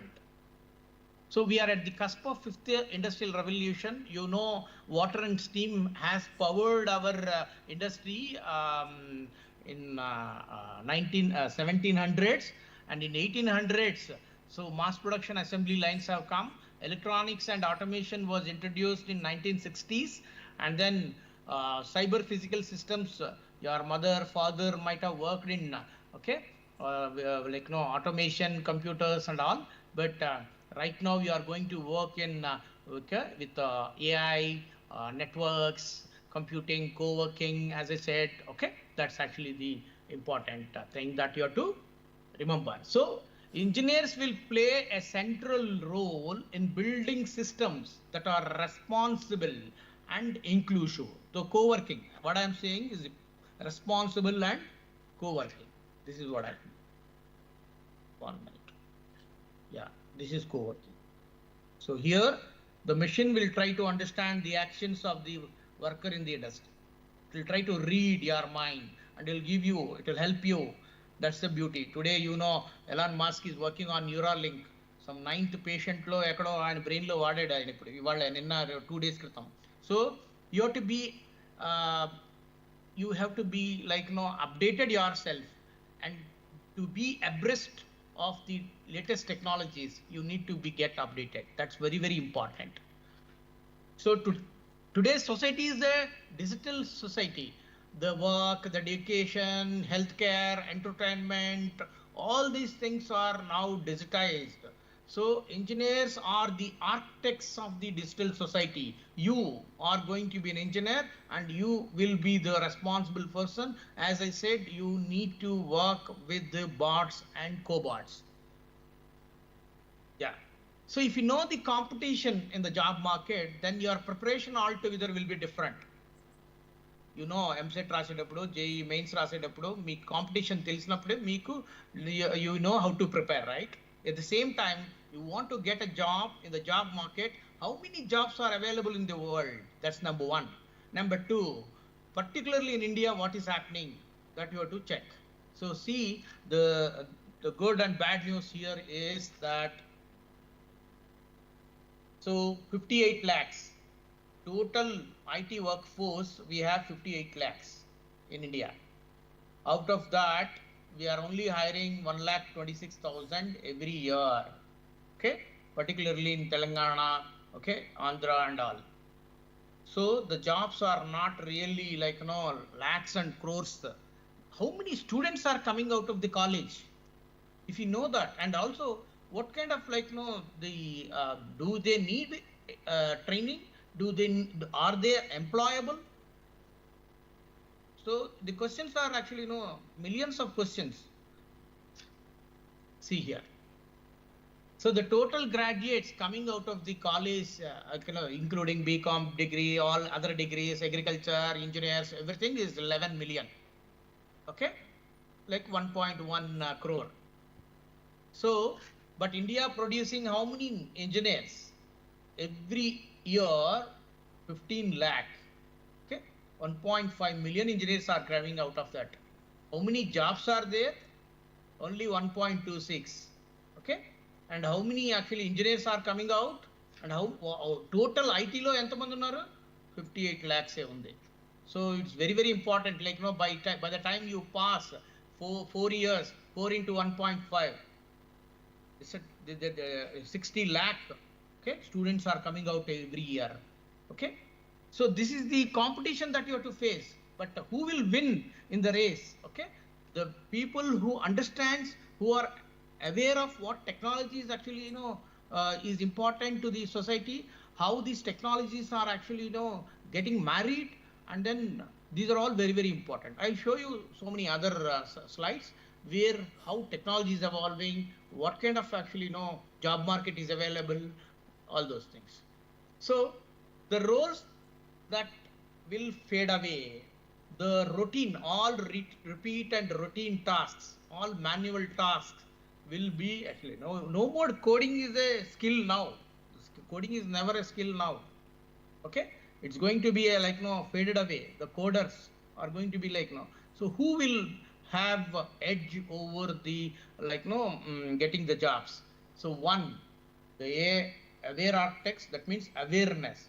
So we are at the cusp of fifth industrial revolution. You know, water and steam has powered our industry in 1700s, and in 1800s. So mass production assembly lines have come. Electronics and automation was introduced in 1960s, and then cyber physical systems. Your mother, father might have worked in, automation, computers and all. But right now you are going to work in with AI, networks, computing, co-working, as I said. Okay, that's actually the important thing that you have to remember. So engineers will play a central role in building systems that are responsible and inclusive. So co-working, what I am saying is responsible and co-working. This is what I think. 1 minute. Yeah, this is co-working. So here the machine will try to understand the actions of the worker in the industry. It will try to read your mind, and it will give you, it will help you. That's the beauty. Today, you know, Elon Musk is working on Neuralink. Some 9th patient lo ekado and brain lo vaaded ayina ippudu ivalle ninna 2 days kritam. So you have to be updated yourself, and to be abreast of the latest technologies, you need to get updated. That's very, very important. So today's society is a digital society. The work, the education, healthcare, entertainment, all these things are now digitized. So engineers are the architects of the digital society. You are going to be an engineer, and you will be the responsible person. As I said, you need to work with the bots and cobots. Yeah. So if you know the competition in the job market, then your preparation altogether will be different. You know, MSET రాసేటప్పుడు, JEE mains రాసేటప్పుడు, మీ competition తెలిసినప్పుడే మీకు you know how to prepare, right? At the same time, you want to get a job in the job market. How many jobs are available in the world? That's number one. Number two, particularly in India, what is happening, that you have to check. So see, the good and bad news here is that, so 58 lakhs. Total IT workforce, we have 58 lakhs in India. Out of that, we are only hiring 1,26,000 every year. Okay, particularly in Telangana, okay, Andhra and all. So the jobs are not really like, lakhs and crores. How many students are coming out of the college? If you know that, and also what kind of like, do they need training? Are they employable? So the questions are actually, millions of questions. See here. So the total graduates coming out of the college, including BCom degree, all other degrees, agriculture, engineers, everything is 11 million. Okay, like 1.1 crore. So, but India producing how many engineers? Every year, 15 lakh. Okay, 1.5 million engineers are coming out of that. How many jobs are there? Only 1.26. Okay, and how many actually engineers are coming out? And how total IT lo enta mandi unnaru? 58 lakhs undi. So it's very, very important. Like, by the time you pass 4 years, 4 into 1.5, it's 60 lakh. Okay, students are coming out every year. Okay, so this is the competition that you have to face. But who will win in the race? Okay, the people who understands, who are aware of what technology is actually, is important to the society, how these technologies are actually, getting married, and then these are all very, very important. I'll show you so many other slides where how technology is evolving, what kind of actually, job market is available, all those things. So the roles that will fade away, the routine, all repeat and routine tasks, all manual tasks will be actually, no more coding is a skill now. Coding is never a skill now. Okay, it's going to be faded away. The coders are going to be so who will have edge over the getting the jobs? So one, the aware architects, that means awareness.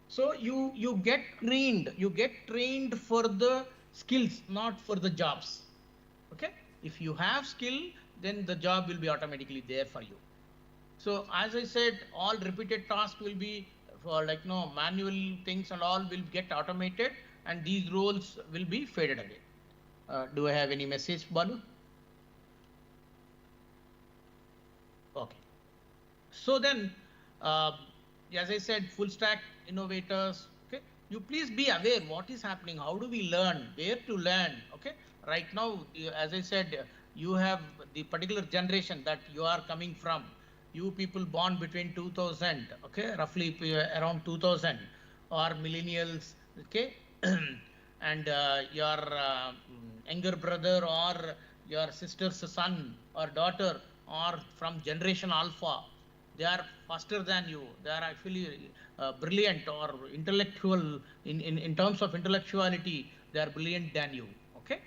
So you get trained for the skills, not for the jobs. Okay, if you have skill, then the job will be automatically there for you. So as I said, all repeated tasks will be for manual things and all will get automated, and these roles will be faded away. Do I have any message, Balu? Okay. So then, as I said, full stack innovators. Okay, you please be aware what is happening. How do we learn? Where to learn? Okay, right now, as I said, you have the particular generation that you are coming from. You people born between 2000, okay, roughly around 2000, or millennials, okay, and your younger brother or your sister's son or daughter or from generation alpha, they are faster than you. They are actually brilliant or intellectual in terms of intellectuality. They are brilliant than you. Okay,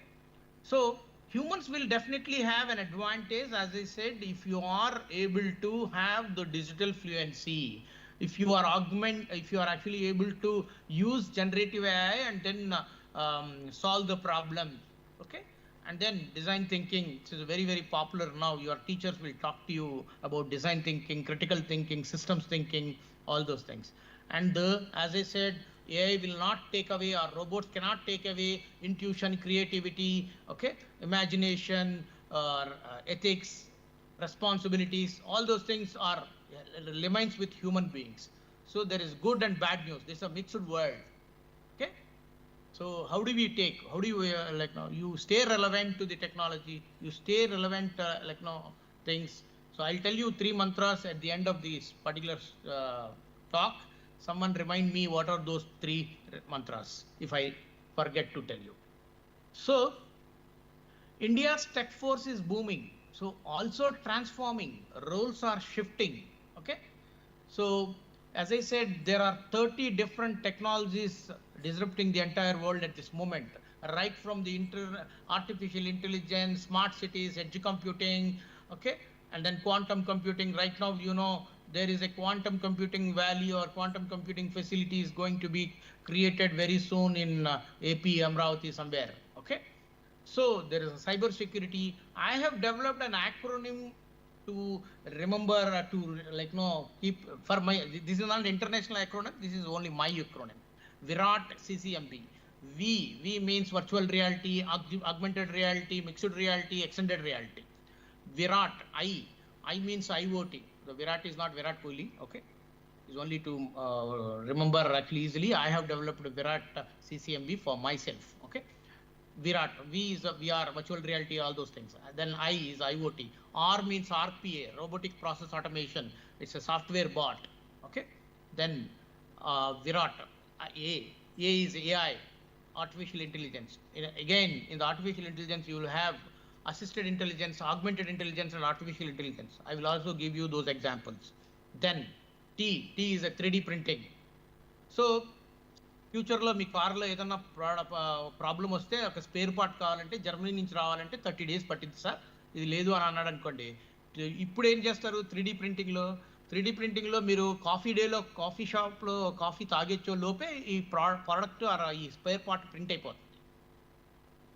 so humans will definitely have an advantage, as I said, if you are able to have the digital fluency, if you are actually able to use generative AI and then solve the problem. Okay, and then design thinking, which is very, very popular now. Your teachers will talk to you about design thinking, critical thinking, systems thinking, all those things. And as I said, AI will not take away, or robots cannot take away intuition, creativity, okay, imagination, or ethics, responsibilities. All those things are remains with human beings. So there is good and bad news. This is a mixed world. Okay. So how do we take? How do you you stay relevant to the technology? You stay relevant things. So I'll tell you 3 mantras at the end of this particular talk. Someone remind me what are those 3 mantras if I forget to tell you. So India's tech force is booming. So also transforming, roles are shifting. Okay. So as I said, there are 30 different technologies disrupting the entire world at this moment, right from the artificial intelligence, smart cities, edge computing, okay, and then quantum computing. Right now, there is a quantum computing valley or quantum computing facility is going to be created very soon in AP, Amravati, somewhere. Okay. So there is a cyber security. I have developed an acronym to remember, like, keep, for my, this is not an international acronym, this is only my acronym. Virat CCMB. V means virtual reality, augmented reality, mixed reality, extended reality. Virat, I means IoT. The Virat is not Virat Kohli, okay? Is only to remember actually easily. I have developed Virat CCMB for myself, okay? Virat, V is VR, virtual reality, all those things. Then I is IoT. R means RPA, robotic process automation. It's a software bot, okay? Then Virat, A is AI, artificial intelligence. Again, in the artificial intelligence, you will have assisted intelligence, augmented intelligence, and artificial intelligence. I will also give you those examples. Then T is a 3D printing. So ఫ్యూచర్లో మీ కార్లో ఏదన్నా problem వస్తే ఒక spare part కావాలంటే Germany నుంచి రావాలంటే 30 days పట్టింది sir, ఇది లేదు అని అన్నాడు అనుకోండి. ఇప్పుడు ఏం చేస్తారు 3D ప్రింటింగ్లో మీరు కాఫీ డేలో కాఫీ షాప్లో కాఫీ తాగేచ్చో లోపే ఈ ప్రోడక్ట్ ఈ స్పేర్ పార్ట్ ప్రింట్ అయిపోతుంది.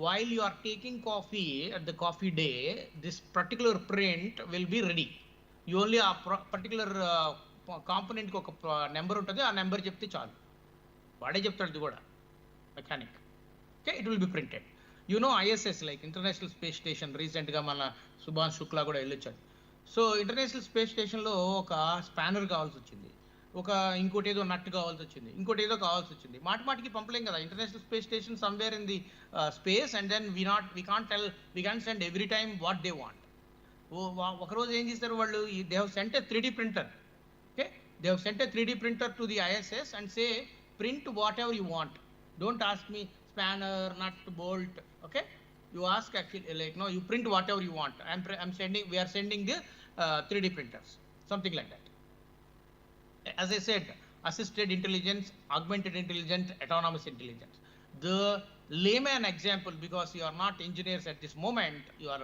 While you are taking coffee at the coffee day, this particular print will be ready. You only a particular component కి ఒక నెంబర్ ఉంటుంది, ఆ నెంబర్ చెప్తే చాలు, వాడే చెప్తాడు కూడా mechanic. Okay, it will be printed. ISS like international space station, రీసెంట్గా మన సుభాష్ శుక్లా కూడా వెళ్ళొచ్చాడు. సో ఇంటర్నేషనల్ స్పేస్ స్టేషన్లో ఒక స్పానర్ కావాల్సి వచ్చింది, ఇంకోటి ఏదో నట్ కావాల్సి వచ్చింది, ఇంకోటి ఏదో కావాల్సి వచ్చింది. మాటికి పంపలేం కదా. International space station somewhere in the space, and then we can't send every time what they want. ఒకరోజు ఏం చేస్తారు వాళ్ళు, they have sent a 3D printer. Okay, they have sent a 3D printer to the ISS and say print whatever you want. Don't ask me spanner, nut, bolt. Okay, you ask actually, like, no, you print whatever you want. We are sending the 3D printers, something like that. As I said, assisted intelligence, augmented intelligence, autonomous intelligence. The layman example, because you are not engineers at this moment, you are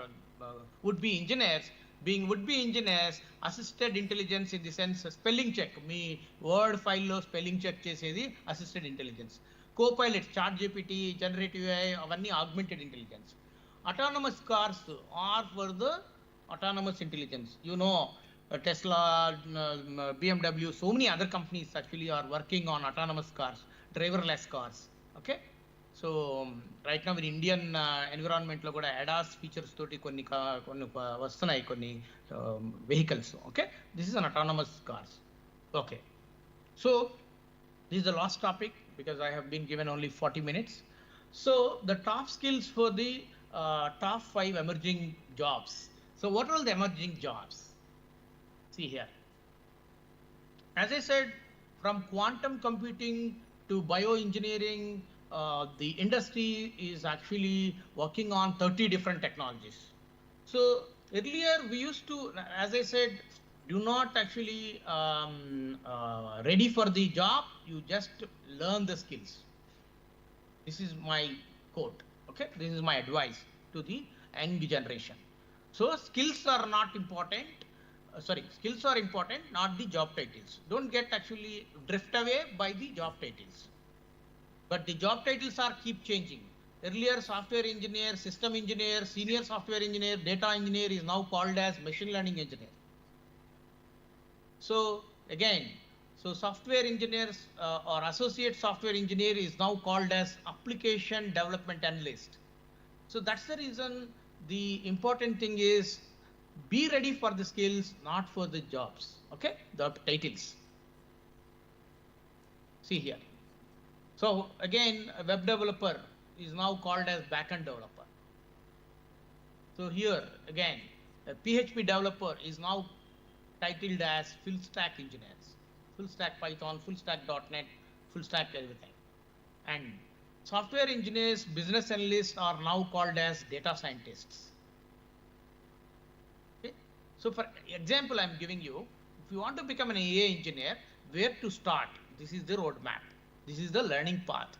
would-be engineers. Being would-be engineers, assisted intelligence in the sense spelling check, me word file lo spelling check chesedi assisted intelligence. Co-pilot, chat GPT, generative AI, avanni augmented intelligence. Autonomous cars are for the autonomous intelligence. Tesla, BMW, so many other companies actually are working on autonomous cars, driverless cars. Okay, so right now in Indian environment lo kuda ADAS features toti konni vastunayi konni vehicles. Okay, this is an autonomous cars. Okay, so this is the last topic because I have been given only 40 minutes. So the top skills for the top 5 emerging jobs. So what are the emerging jobs? See here, as I said, from quantum computing to bioengineering, the industry is actually working on 30 different technologies. So earlier we used to, as I said, do not actually ready for the job, you just learn the skills. This is my quote. Okay, this is my advice to the young generation. So skills are not important. Skills are important, not the job titles. Don't get actually drift away by the job titles. But the job titles are keep changing. Earlier, software engineer, system engineer, senior software engineer, data engineer is now called as machine learning engineer. So again, software engineers or associate software engineer is now called as application development analyst. So that's the reason the important thing is be ready for the skills, not for the jobs. Okay, the titles. See here. So again, a web developer is now called as backend developer. So here again, a PHP developer is now titled as full stack engineers, full stack Python, full stack .NET, full stack everything. And software engineers, business analysts are now called as data scientists. Okay? So for example, I'm giving you, if you want to become an AI engineer, where to start? This is the roadmap. This is the learning path.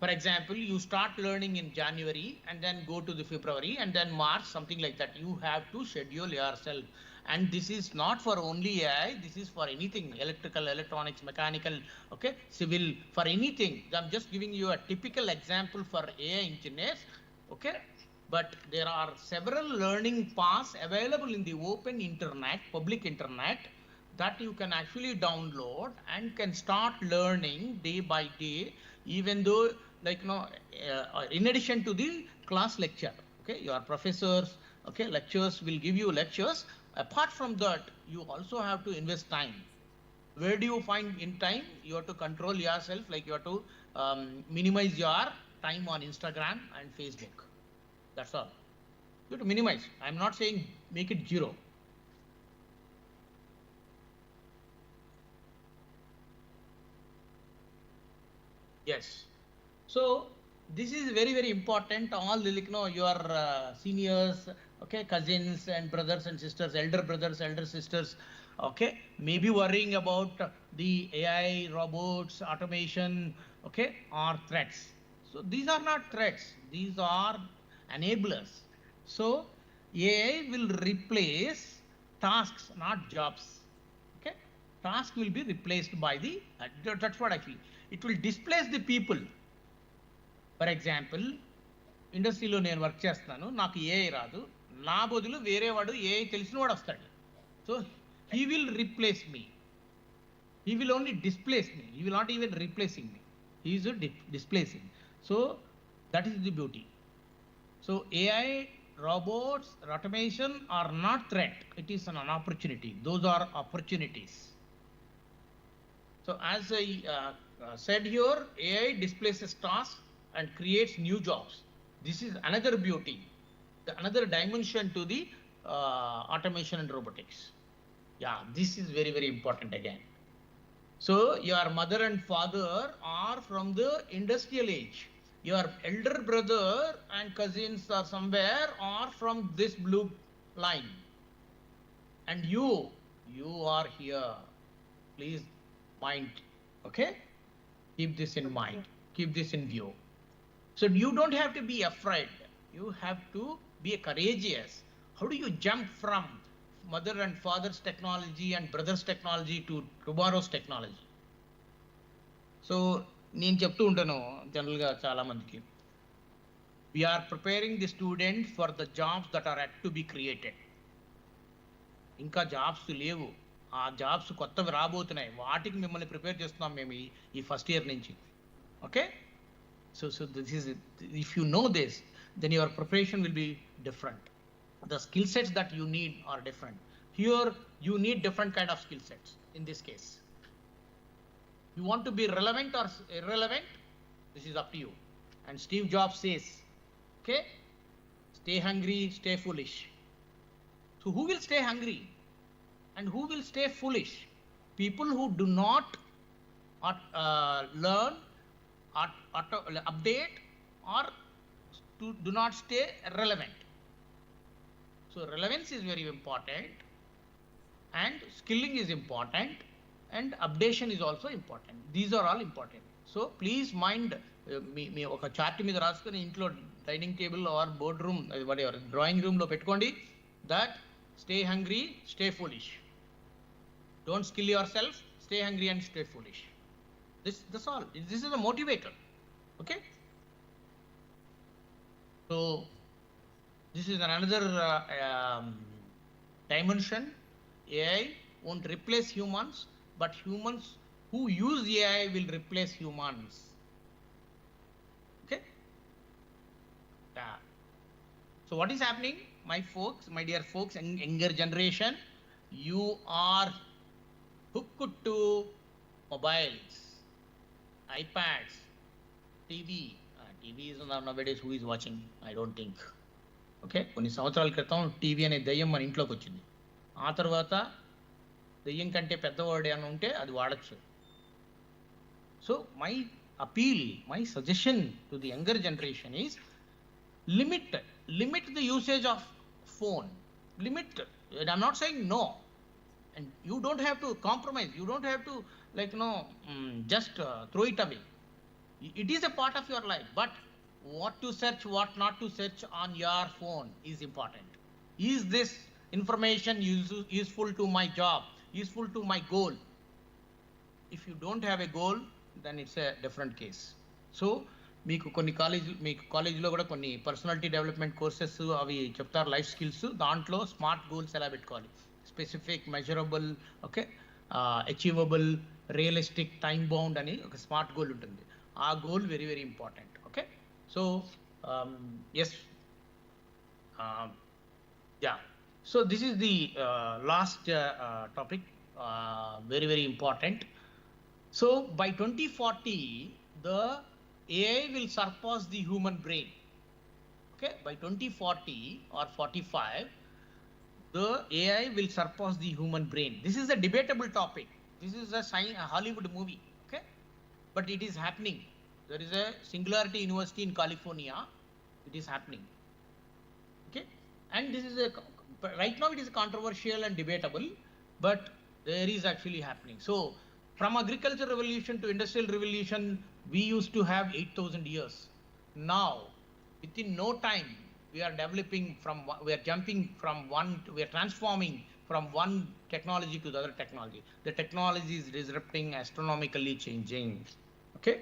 For example, you start learning in January and then go to the February and then March, something like that. You have to schedule yourself. And this is not for only AI, this is for anything, electrical, electronics, mechanical, okay, civil, for anything. I'm just giving you a typical example for AI engineers, okay. but there are several learning paths available in the open internet, public internet, that you can actually download and can start learning day by day, even though, like, in addition to the class lecture, okay, your professors, okay, lectures will give you lectures. Apart from that, you also have to invest time. Where do you find in time? You have to control yourself, like you have to minimize your time on Instagram and Facebook. That's all. You have to minimize. I'm not saying make it 0. Yes. So this is very, very important. All the, your seniors, okay, cousins and brothers and sisters, elder brothers, elder sisters, okay, maybe worrying about the AI, robots, automation, okay, or threats. So these are not threats. These are enablers. So AI will replace tasks, not jobs. Okay, task will be replaced by the. That's what I feel. It will displace the people. For example, ఇండస్ట్రీలో నేను work చేస్తున్నాను, నాకు AI రాదు, నా బదులు వేరేవాడు AI తెలిసినవాడు వస్తాడు. So he will replace me, he will only displace me, he will not even replacing me, he is displacing. So that is the beauty. So AI, robots, automation are not threat, it is an opportunity. Those are opportunities. So as I said here, AI displaces tasks and creates new jobs. This is another beauty, another dimension to the automation and robotics. Yeah, this is very, very important again. So your mother and father are from the industrial age. Your elder brother and cousins are somewhere are from this blue line. And you are here. Please mind, okay? Keep this in mind, keep this in view. So you don't have to be afraid. You have to be courageous. How do you jump from mother and father's technology and brother's technology to tomorrow's technology? So నేను చెప్తూ ఉంటాను జనరల్గా చాలామందికి, we are preparing the student for the jobs that are yet to be created. ఇంకా jobs లేవు, ఆ jobs కొత్తవి రాబోతున్నాయి, వాటికి మిమ్మల్ని ప్రిపేర్ చేస్తున్నాం మేము ఈ ఫస్ట్ ఇయర్ నుంచి. Okay, so this is, if you know this, then your preparation will be different. The skill sets that you need are different. Here you need different kind of skill sets in this case. You want to be relevant or irrelevant? This is up to you. And Steve Jobs says, okay, stay hungry, stay foolish. So who will stay hungry and who will stay foolish? People who do not learn, update, or do not stay relevant. So relevance is very important, and skilling is important, and updation is also important. These are all important. So please mind, మీ ఒక chart మీద రాసుకొని ఇంట్లో dining table or board room, whatever, drawing రూమ్లో పెట్టుకోండి, that stay hungry, stay foolish. Don't skill yourself, stay hungry and stay foolish. This all. This is a motivator. Okay. So this is another dimension. AI won't replace humans, but humans who use AI will replace humans. Okay? Yeah. So what is happening, my folks, my dear folks, younger generation, you are hooked to mobiles, iPads, TV. TV is nowadays, who is watching? I don't think. Okay, కొన్ని సంవత్సరాల క్రితం TV అనే దయ్యం మన ఇంట్లోకి వచ్చింది. ఆ తర్వాత దయ్యం కంటే పెద్దవాడు అని ఉంటే అది వాడచ్చు. So my appeal, my suggestion to the younger generation is limit the usage of phone. Limit. I'm not saying no. And you don't have to compromise. You don't have to, just throw it away. It is a part of your life, but what to search, what not to search on your phone is important. Is this information useful to my job, useful to my goal? If you don't have a goal, then it's a different case. So మీకు కాలేజీలో కూడా కొన్ని personality development courses అవి చెప్తారు, life skills. దాంట్లో smart goals ఎలా పెట్టుకోవాలి, specific, measurable, okay, achievable, realistic, time bound అని ఒక స్మార్ట్ గోల్ ఉంటుంది. ఆ goal very very important. Okay, so yes, yeah, so this is the last topic, very very important. So by 2040 the AI will surpass the human brain. Okay, by 2040 or 45 the AI will surpass the human brain. This is a debatable topic. This is a Hollywood movie. Okay, but it is happening. There is a Singularity University in California. It is happening. Okay, and this is right now it is controversial and debatable, but there is actually happening. So from agricultural revolution to industrial revolution, we used to have 8,000 years. Now within no time we are developing we are jumping from we are transforming from one technology to the other technology. The technology is disrupting, astronomically changing. Okay,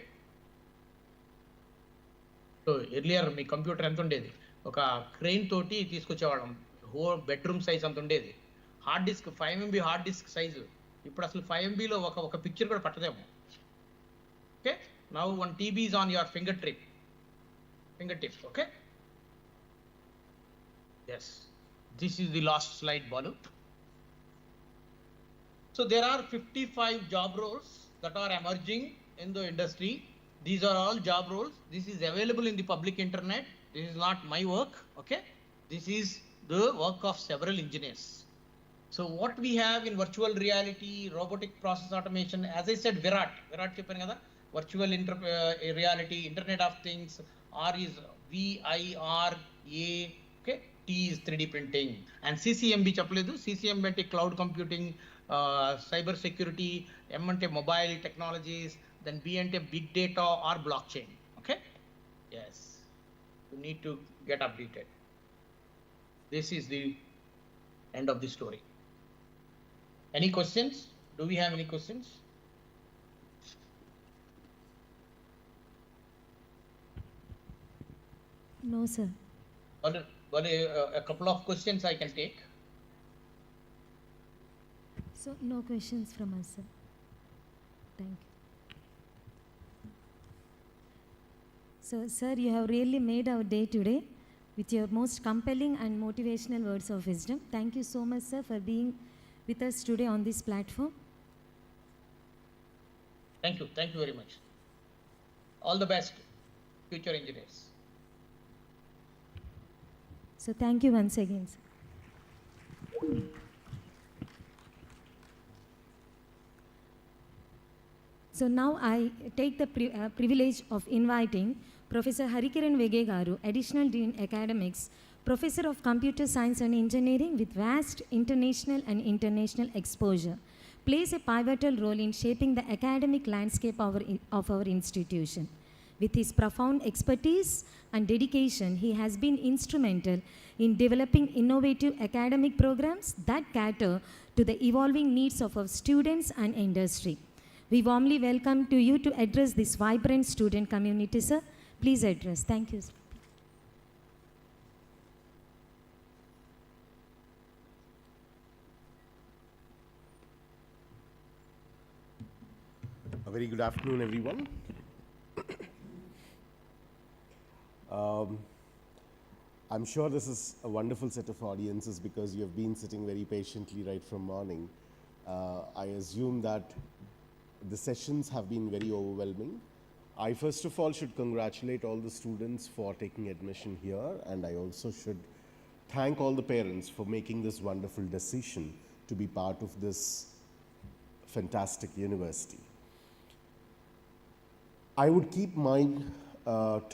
so earlier me computer ఎంత ఉండేది, ఒక crane తోటి తీసుకొచ్చేవాళ్ళం, whole bedroom size అంత ఉండేది. Hard disk 5 MB hard disk size, ఇప్పుడు అసలు 5 MBలో ఒక పిక్చర్ కూడా పట్టదేమో. Okay, now 1 TB is on your fingertip. Okay, yes, this is the last slide, Balu. So there are 55 job roles that are emerging in the industry. These are all job roles. This is available in the public internet. This is not my work. Okay, this is the work of several engineers. So what we have in virtual reality, robotic process automation, as I said, Virat చెప్పాను కదా, virtual reality, Internet of Things. R is VIRA, okay, T is 3D printing, and CCMB చెప్పలేదు. CCMB అంటే cloud computing, cyber security, M అంటే mobile technologies, then B అంటే big data or blockchain. Okay, yes, you need to get updated. This is the end of the story. Any questions? Do we have any questions? No, sir. Well, a couple of questions I can take. So, no questions from us, sir. Thank you. So, sir, you have really made our day today with your most compelling and motivational words of wisdom. Thank you so much, sir, for being with us today on this platform. Thank you very much. All the best, future engineers. So, thank you once again, sir. So now I take the privilege of inviting Professor Harikiran Vege Garu, Additional Dean Academics, Professor of Computer Science and Engineering with vast international and international exposure, plays a pivotal role in shaping the academic landscape of our institution. With his profound expertise and dedication, he has been instrumental in developing innovative academic programs that cater to the evolving needs of our students and industry. We warmly welcome to you to address this vibrant student community, sir. Please address. Thank you, sir. A very good afternoon, everyone. I'm sure this is a wonderful set of audiences because you have been sitting very patiently right from morning. I assume that the sessions have been very overwhelming. I first of all should congratulate all the students for taking admission here, and I also should thank all the parents for making this wonderful decision to be part of this fantastic university. I would keep my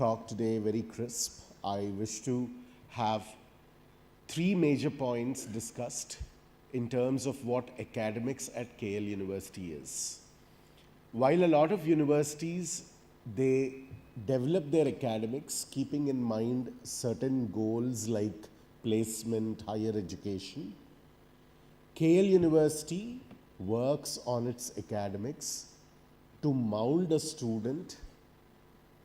talk today very crisp. I wish to have 3 major points discussed in terms of what academics at KL University is. While a lot of universities, they develop their academics keeping in mind certain goals like placement, higher education, KL University works on its academics to mold a student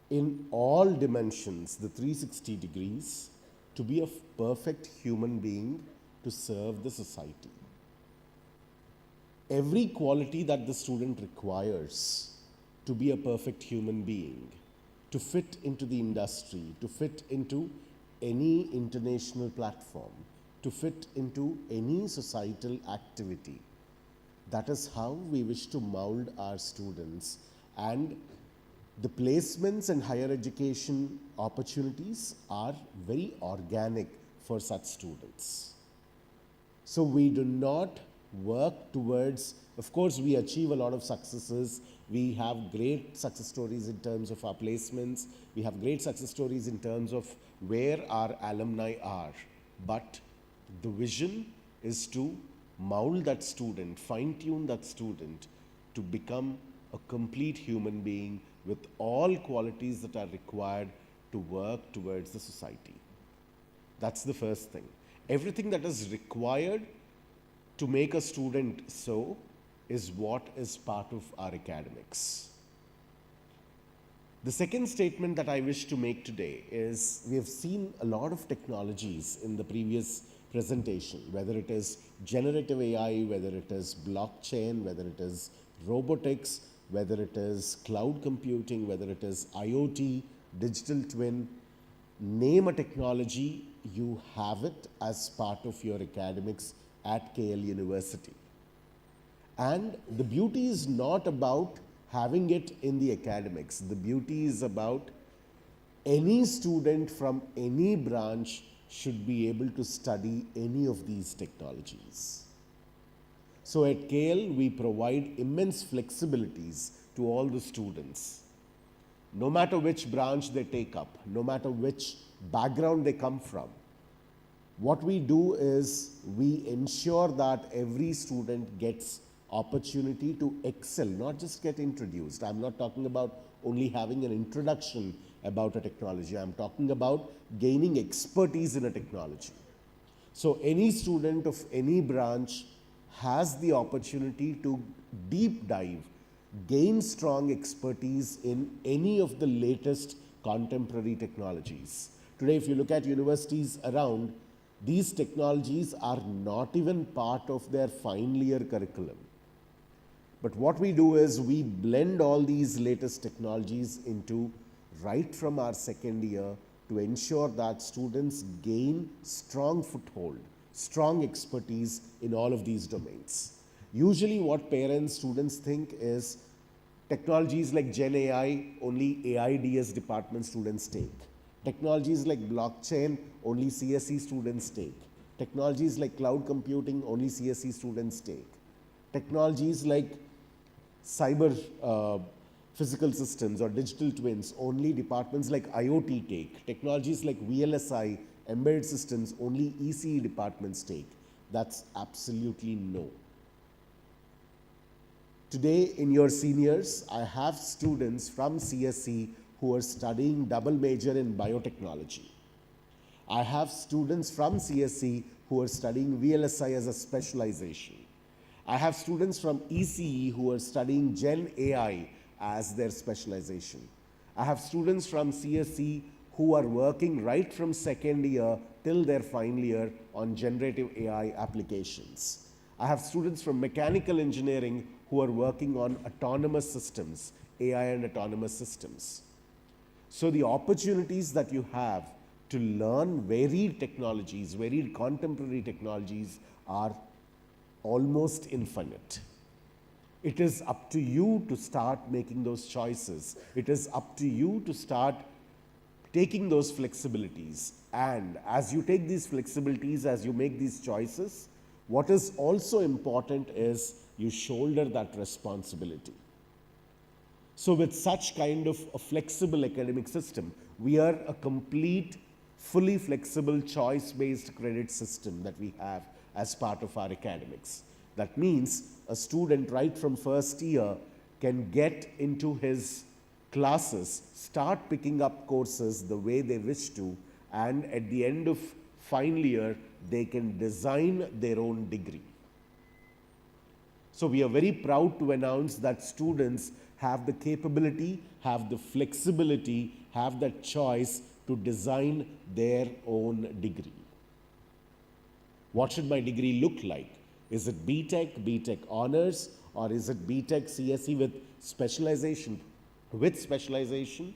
in all dimensions, the 360 degrees, to be a perfect human being to serve the society. Every quality that the student requires to be a perfect human being, to fit into the industry, to fit into any international platform, to fit into any societal activity. That is how we wish to mold our students, and the placements and higher education opportunities are very organic for such students. So we do not work towards, of course we achieve a lot of successes, we have great success stories in terms of our placements, we have great success stories in terms of where our alumni are, but the vision is to mold that student, fine-tune that student to become a complete human being with all qualities that are required to work towards the society. That's the first thing. Everything that is required to make a student so is what is part of our academics. The second statement that I wish to make today is we have seen a lot of technologies in the previous presentation, whether it is generative AI, whether it is blockchain, whether it is robotics, whether it is cloud computing, whether it is IoT, digital twin, name a technology, you have it as part of your academics at KL University. And the beauty is not about having it in the academics. The beauty is about any student from any branch should be able to study any of these technologies. So at KL, we provide immense flexibilities to all the students. No matter which branch they take up, no matter which background they come from, what we do is we ensure that every student gets opportunity to excel, not just get introduced. I'm not talking about only having an introduction about a technology. I'm talking about gaining expertise in a technology. So any student of any branch has the opportunity to deep dive, gain strong expertise in any of the latest contemporary technologies. Today, if you look at universities around, these technologies are not even part of their final year curriculum. But what we do is we blend all these latest technologies into right from our second year to ensure that students gain strong foothold, strong expertise in all of these domains. Usually what parents, students think is technologies like Gen AI, only AIDS department students take. Technologies like blockchain, only CSE students take. Technologies like cloud computing, only CSE students take. Technologies like cyber physical systems or digital twins, only departments like IoT take. Technologies like VLSI, embedded systems, only ECE departments take. That's absolutely no. Today in your seniors, I have students from CSE who are studying double major in biotechnology. I have students from CSE who are studying VLSI as a specialization. I have students from ECE who are studying Gen AI as their specialization. I have students from CSE who are working right from second year till their final year on generative AI applications. I have students from mechanical engineering who are working on autonomous systems, AI and autonomous systems. So the opportunities that you have to learn varied technologies, varied contemporary technologies are almost infinite. It is up to you to start making those choices. It is up to you to start taking those flexibilities. And as you take these flexibilities, as you make these choices, what is also important is you shoulder that responsibility. So with such kind of a flexible academic system, we are a complete, fully flexible, choice-based credit system that we have as part of our academics. That means a student right from first year can get into his classes, start picking up courses the way they wish to, and at the end of final year, they can design their own degree. So So we are very proud to announce that students have the capability, have the flexibility, have the choice to design their own degree. What should my degree look like? Is it BTech, BTech honors, or is it BTech CSE with specialization? With specialization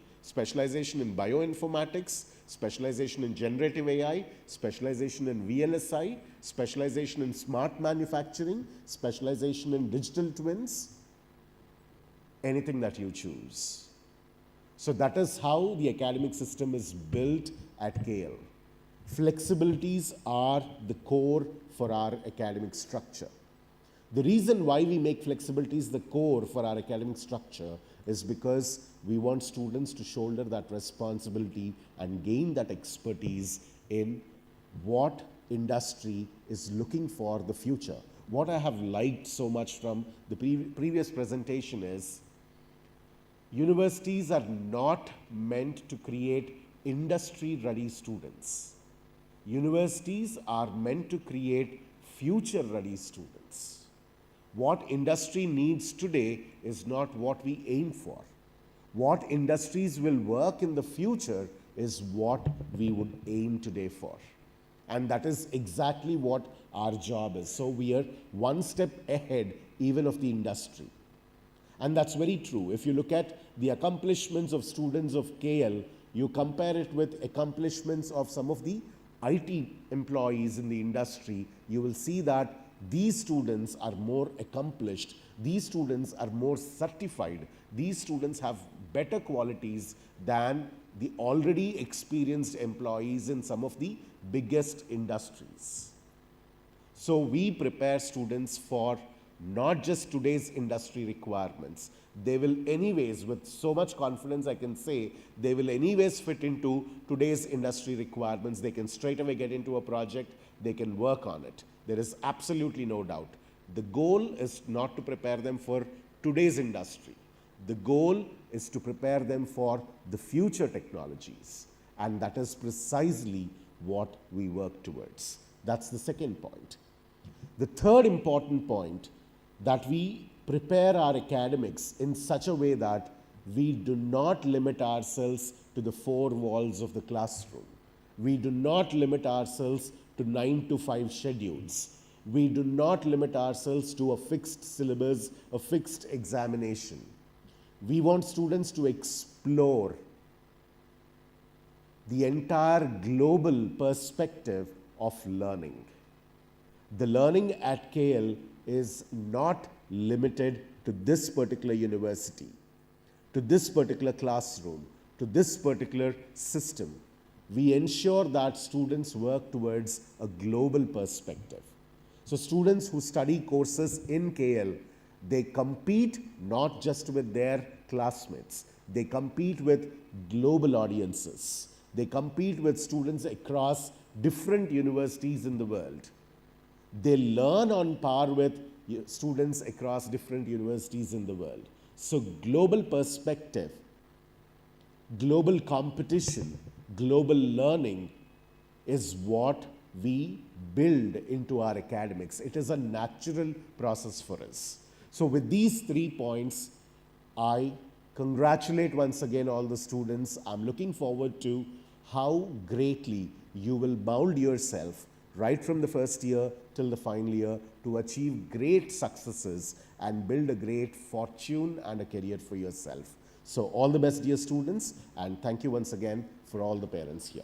in bioinformatics, specialization in generative AI, specialization in VLSI, specialization in smart manufacturing, specialization in digital twins, anything that you choose. So that is how the academic system is built at KL. Flexibilities are the core for our academic structure. The reason why we make flexibilities the core for our academic structure is because we want students to shoulder that responsibility and gain that expertise in what industry is looking for the future. What I have liked so much from the previous presentation is universities are not meant to create industry-ready students. Universities are meant to create future-ready students. What industry needs today is not what we aim for. What industries will work in the future is what we would aim today for. And that is exactly what our job is. So we are one step ahead even of the industry. And that's very true. If you look at the accomplishments of students of KL, you compare it with accomplishments of some of the IT employees in the industry, you will see that these students are more accomplished, these students are more certified, these students have better qualities than the already experienced employees in some of the biggest industries. So we prepare students for not just today's industry requirements. They will anyways, with so much confidence I can say, they will anyways fit into today's industry requirements. They can straight away get into a project, they can work on it. There is absolutely no doubt. The goal is not to prepare them for today's industry. The goal is to prepare them for the future technologies. And that is precisely what we work towards. That's the second point. The third important point, that we prepare our academics in such a way that we do not limit ourselves to the four walls of the classroom. We do not limit ourselves to 9 to 5 schedules. We do not limit ourselves to a fixed syllabus, a fixed examination. We want students to explore the entire global perspective of learning. The learning at KL is not limited to this particular university, to this particular classroom, to this particular system. We ensure that students work towards a global perspective. So students who study courses in KL, they compete not just with their classmates, they compete with global audiences. They compete with students across different universities in the world. They learn on par with students across different universities in the world. So global perspective, global competition, global learning is what we build into our academics. It is a natural process for us. So with these 3 points, I congratulate once again all the students. I'm looking forward to how greatly you will mold yourself right from the first year till the final year to achieve great successes and build a great fortune and a career for yourself. So all the best, dear students, and thank you once again for all the parents here.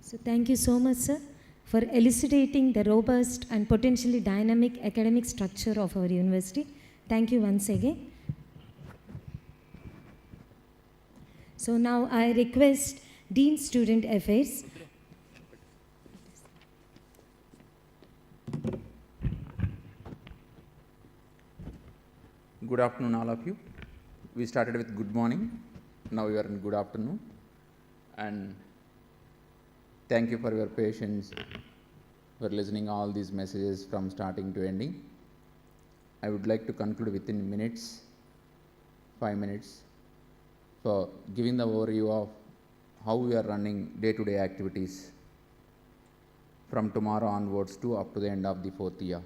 So thank you so much, sir, for elucidating the robust and potentially dynamic academic structure of our university. Thank you once again. So now I request Dean Student Affairs. Good afternoon, all of you. We started with good morning. Now we are in good afternoon. And thank you for your patience for listening all these messages from starting to ending. I would like to conclude within minutes, 5 minutes, for giving the overview of how we are running day-to-day activities from tomorrow onwards to up to the end of the 4th year.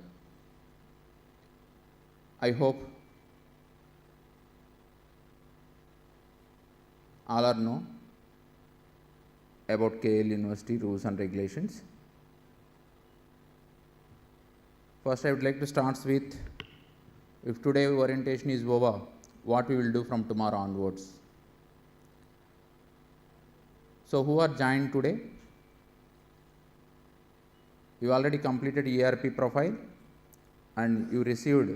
I hope all are know about KL University rules and regulations. First, I would like to start with, if today orientation is over, what we will do from tomorrow onwards. So, who are joined today? You already completed ERP profile and you received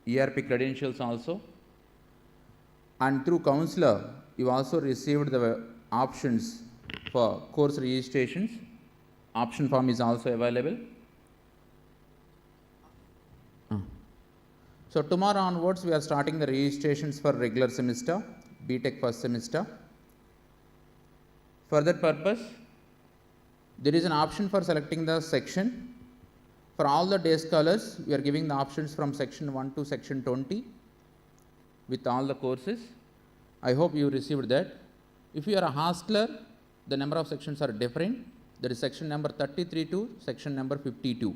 ERP credentials also, and through counselor you also received the options for course registrations. Option form is also available. So tomorrow onwards we are starting the registrations for regular semester, BTech first semester. For that purpose, there is an option for selecting the section. For all the day scholars, we are giving the options from section 1 to section 20 with all the courses. I hope you received that. If you are a hostler, the number of sections are different. There is section number 33 to section number 52.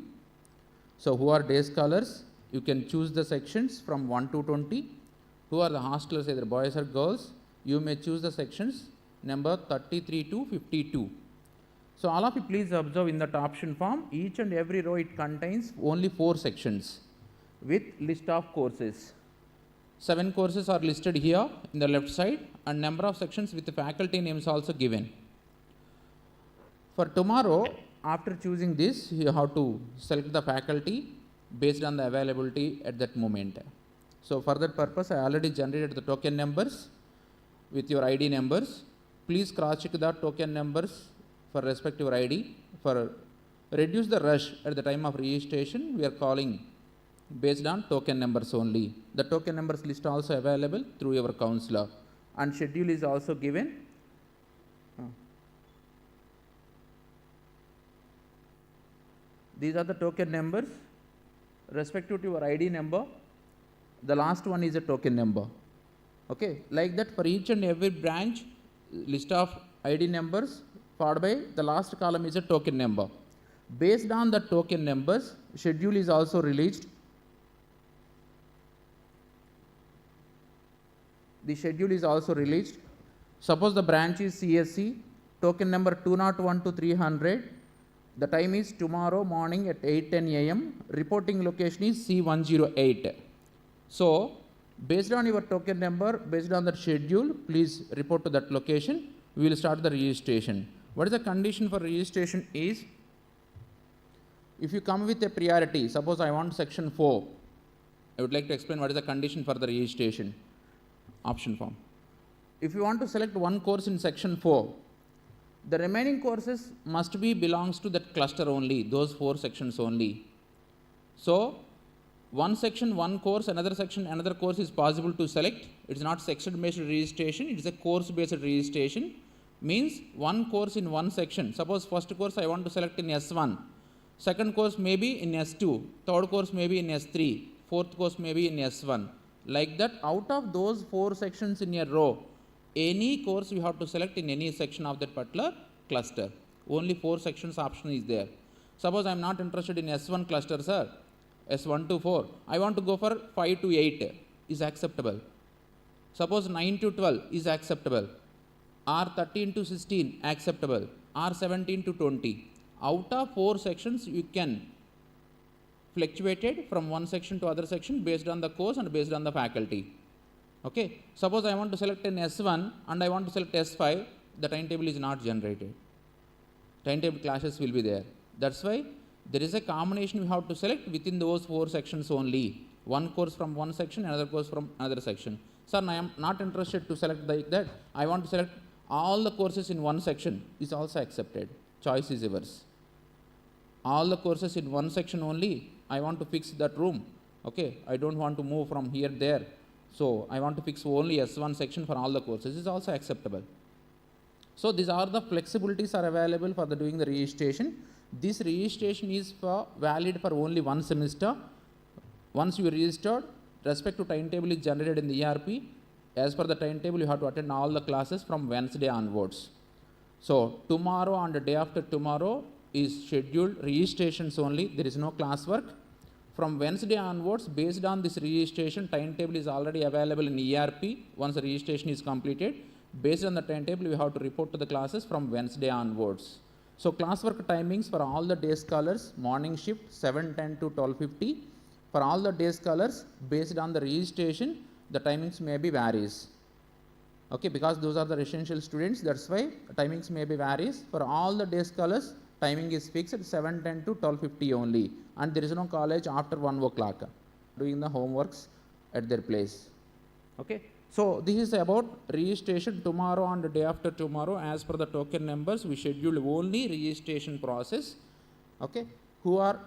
So who are day scholars, you can choose the sections from 1 to 20. Who are the hostlers, either boys or girls, you may choose the sections number 33 to 52. So all of you please observe in that option form, each and every row it contains only 4 sections with list of courses. 7 courses are listed here in the left side and number of sections with the faculty names also given. For tomorrow, after choosing this, you have to select the faculty based on the availability at that moment. So for that purpose, I already generated the token numbers with your ID numbers. Please cross check the token numbers for respective ID. For reduce the rush at the time of registration, we are calling based on token numbers only. The token numbers list also available through your counselor, and schedule is also given. These are the token numbers respective to your ID number. The last one is a token number. Okay, like that for each and every branch, list of ID numbers followed by the last column is a token number. Based on the token numbers, schedule is also released. The schedule is also released. Suppose the branch is CSC, token number 201 to 300. The time is tomorrow morning at 8:10 a.m. Reporting location is C108. So, based on your token number, based on that schedule, please report to that location. We will start the registration. What is the condition for registration is, if you come with a priority, suppose I want section 4, I would like to explain what is the condition for the registration option form. If you want to select one course in section 4, the remaining courses must be belongs to that cluster only, those 4 sections only. So, one section, one course, another section, another course is possible to select. It is not section based registration, it is a course based registration. Means one course in one section. Suppose first course I want to select in S1, second course may be in S2, third course may be in S3, fourth course may be in S1. Like that, out of those 4 sections in a row, any course you have to select in any section of that particular cluster. Only 4 sections option is there. Suppose I am not interested in S1 cluster, sir, S1 to 4. I want to go for 5 to 8 is acceptable. Suppose 9 to 12 is acceptable. R 13 to 16 acceptable. R 17 to 20. Out of 4 sections, you can fluctuate from one section to other section based on the course and based on the faculty. Okay. Suppose I want to select an S1 and I want to select S5, the timetable is not generated. Timetable clashes will be there. That's why there is a combination we have to select within those 4 sections only. One course from one section, another course from another section. Sir, I am not interested to select like that. I want to select all the courses in one section, is also accepted. Choice is yours. All the courses in one section only, I want to fix that room. Okay, I don't want to move from here there. So I want to fix only S1 section for all the courses, is also acceptable. So these are the flexibilities are available for the doing the registration. This registration is valid for only one semester. Once you registered, respect to timetable is generated in the ERP. As per the timetable, you have to attend all the classes from Wednesday onwards. So tomorrow and the day after tomorrow, is scheduled registrations only. There is no classwork. From Wednesday onwards, based on this registration, timetable is already available in ERP once the registration is completed. Based on the timetable, we have to report to the classes from Wednesday onwards. So classwork timings for all the day scholars, morning shift 7:10 to 12:50. For all the day scholars, based on the registration, the timings may be varies. Okay, because those are the residential students, that's why timings may be varies. For all the day scholars, timing is fixed at 7:10 to 12:50 only, and there is no college after 1 o'clock, doing the homeworks at their place. Okay, so this is about registration. Tomorrow and the day after tomorrow, as per the token numbers, we schedule only registration process. Okay, who are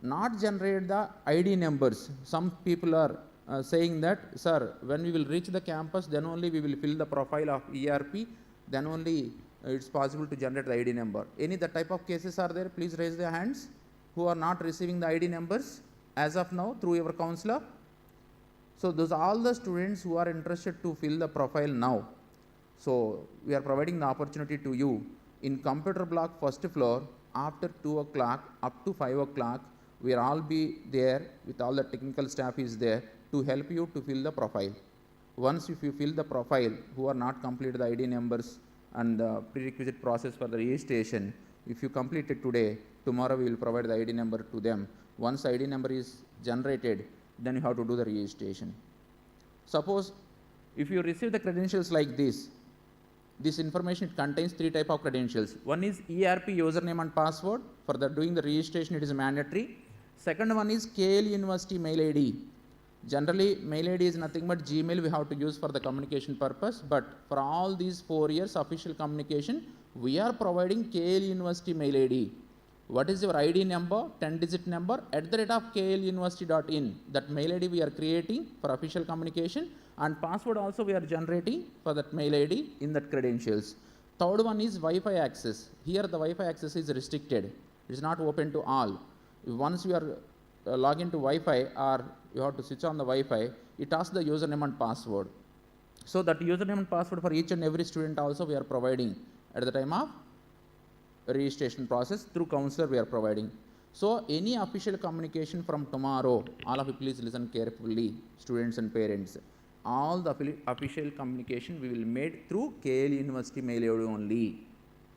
not generate the ID numbers. Some people are saying that, sir, when we will reach the campus, then only we will fill the profile of ERP, then only it's possible to generate the ID number. Any that type of cases are there? Please raise their hands who are not receiving the ID numbers as of now through your counselor. So those are all the students who are interested to fill the profile now. So we are providing the opportunity to you in computer block first floor after 2 o'clock up to 5 o'clock. We will all be there with all the technical staff is there to help you to fill the profile. Once if you fill the profile, who are not completed the ID numbers and the prerequisite process for the registration, if you complete it today, tomorrow we will provide the ID number to them. Once ID number is generated, then you have to do the registration. Suppose if you receive the credentials like this information, it contains 3 types of credentials. One is ERP username and password. For the doing the registration, it is mandatory. Second one is KL University mail ID. Generally, mail ID is nothing but Gmail we have to use for the communication purpose. But for all these 4 years official communication, we are providing KL University mail ID. What is your ID number, 10-digit number, @KLUniversity.in. That mail ID we are creating for official communication, and password also we are generating for that mail ID in that credentials. Third one is Wi-Fi access. Here the Wi-Fi access is restricted. It is not open to all. Once you are log into Wi-Fi or you have to switch on the Wi-Fi, it asks the username and password. So that username and password for each and every student also we are providing at the time of registration process. Through counselor we are providing. So any official communication from tomorrow, all of you please listen carefully, students and parents. All the official communication we will made through KL University mail ID only.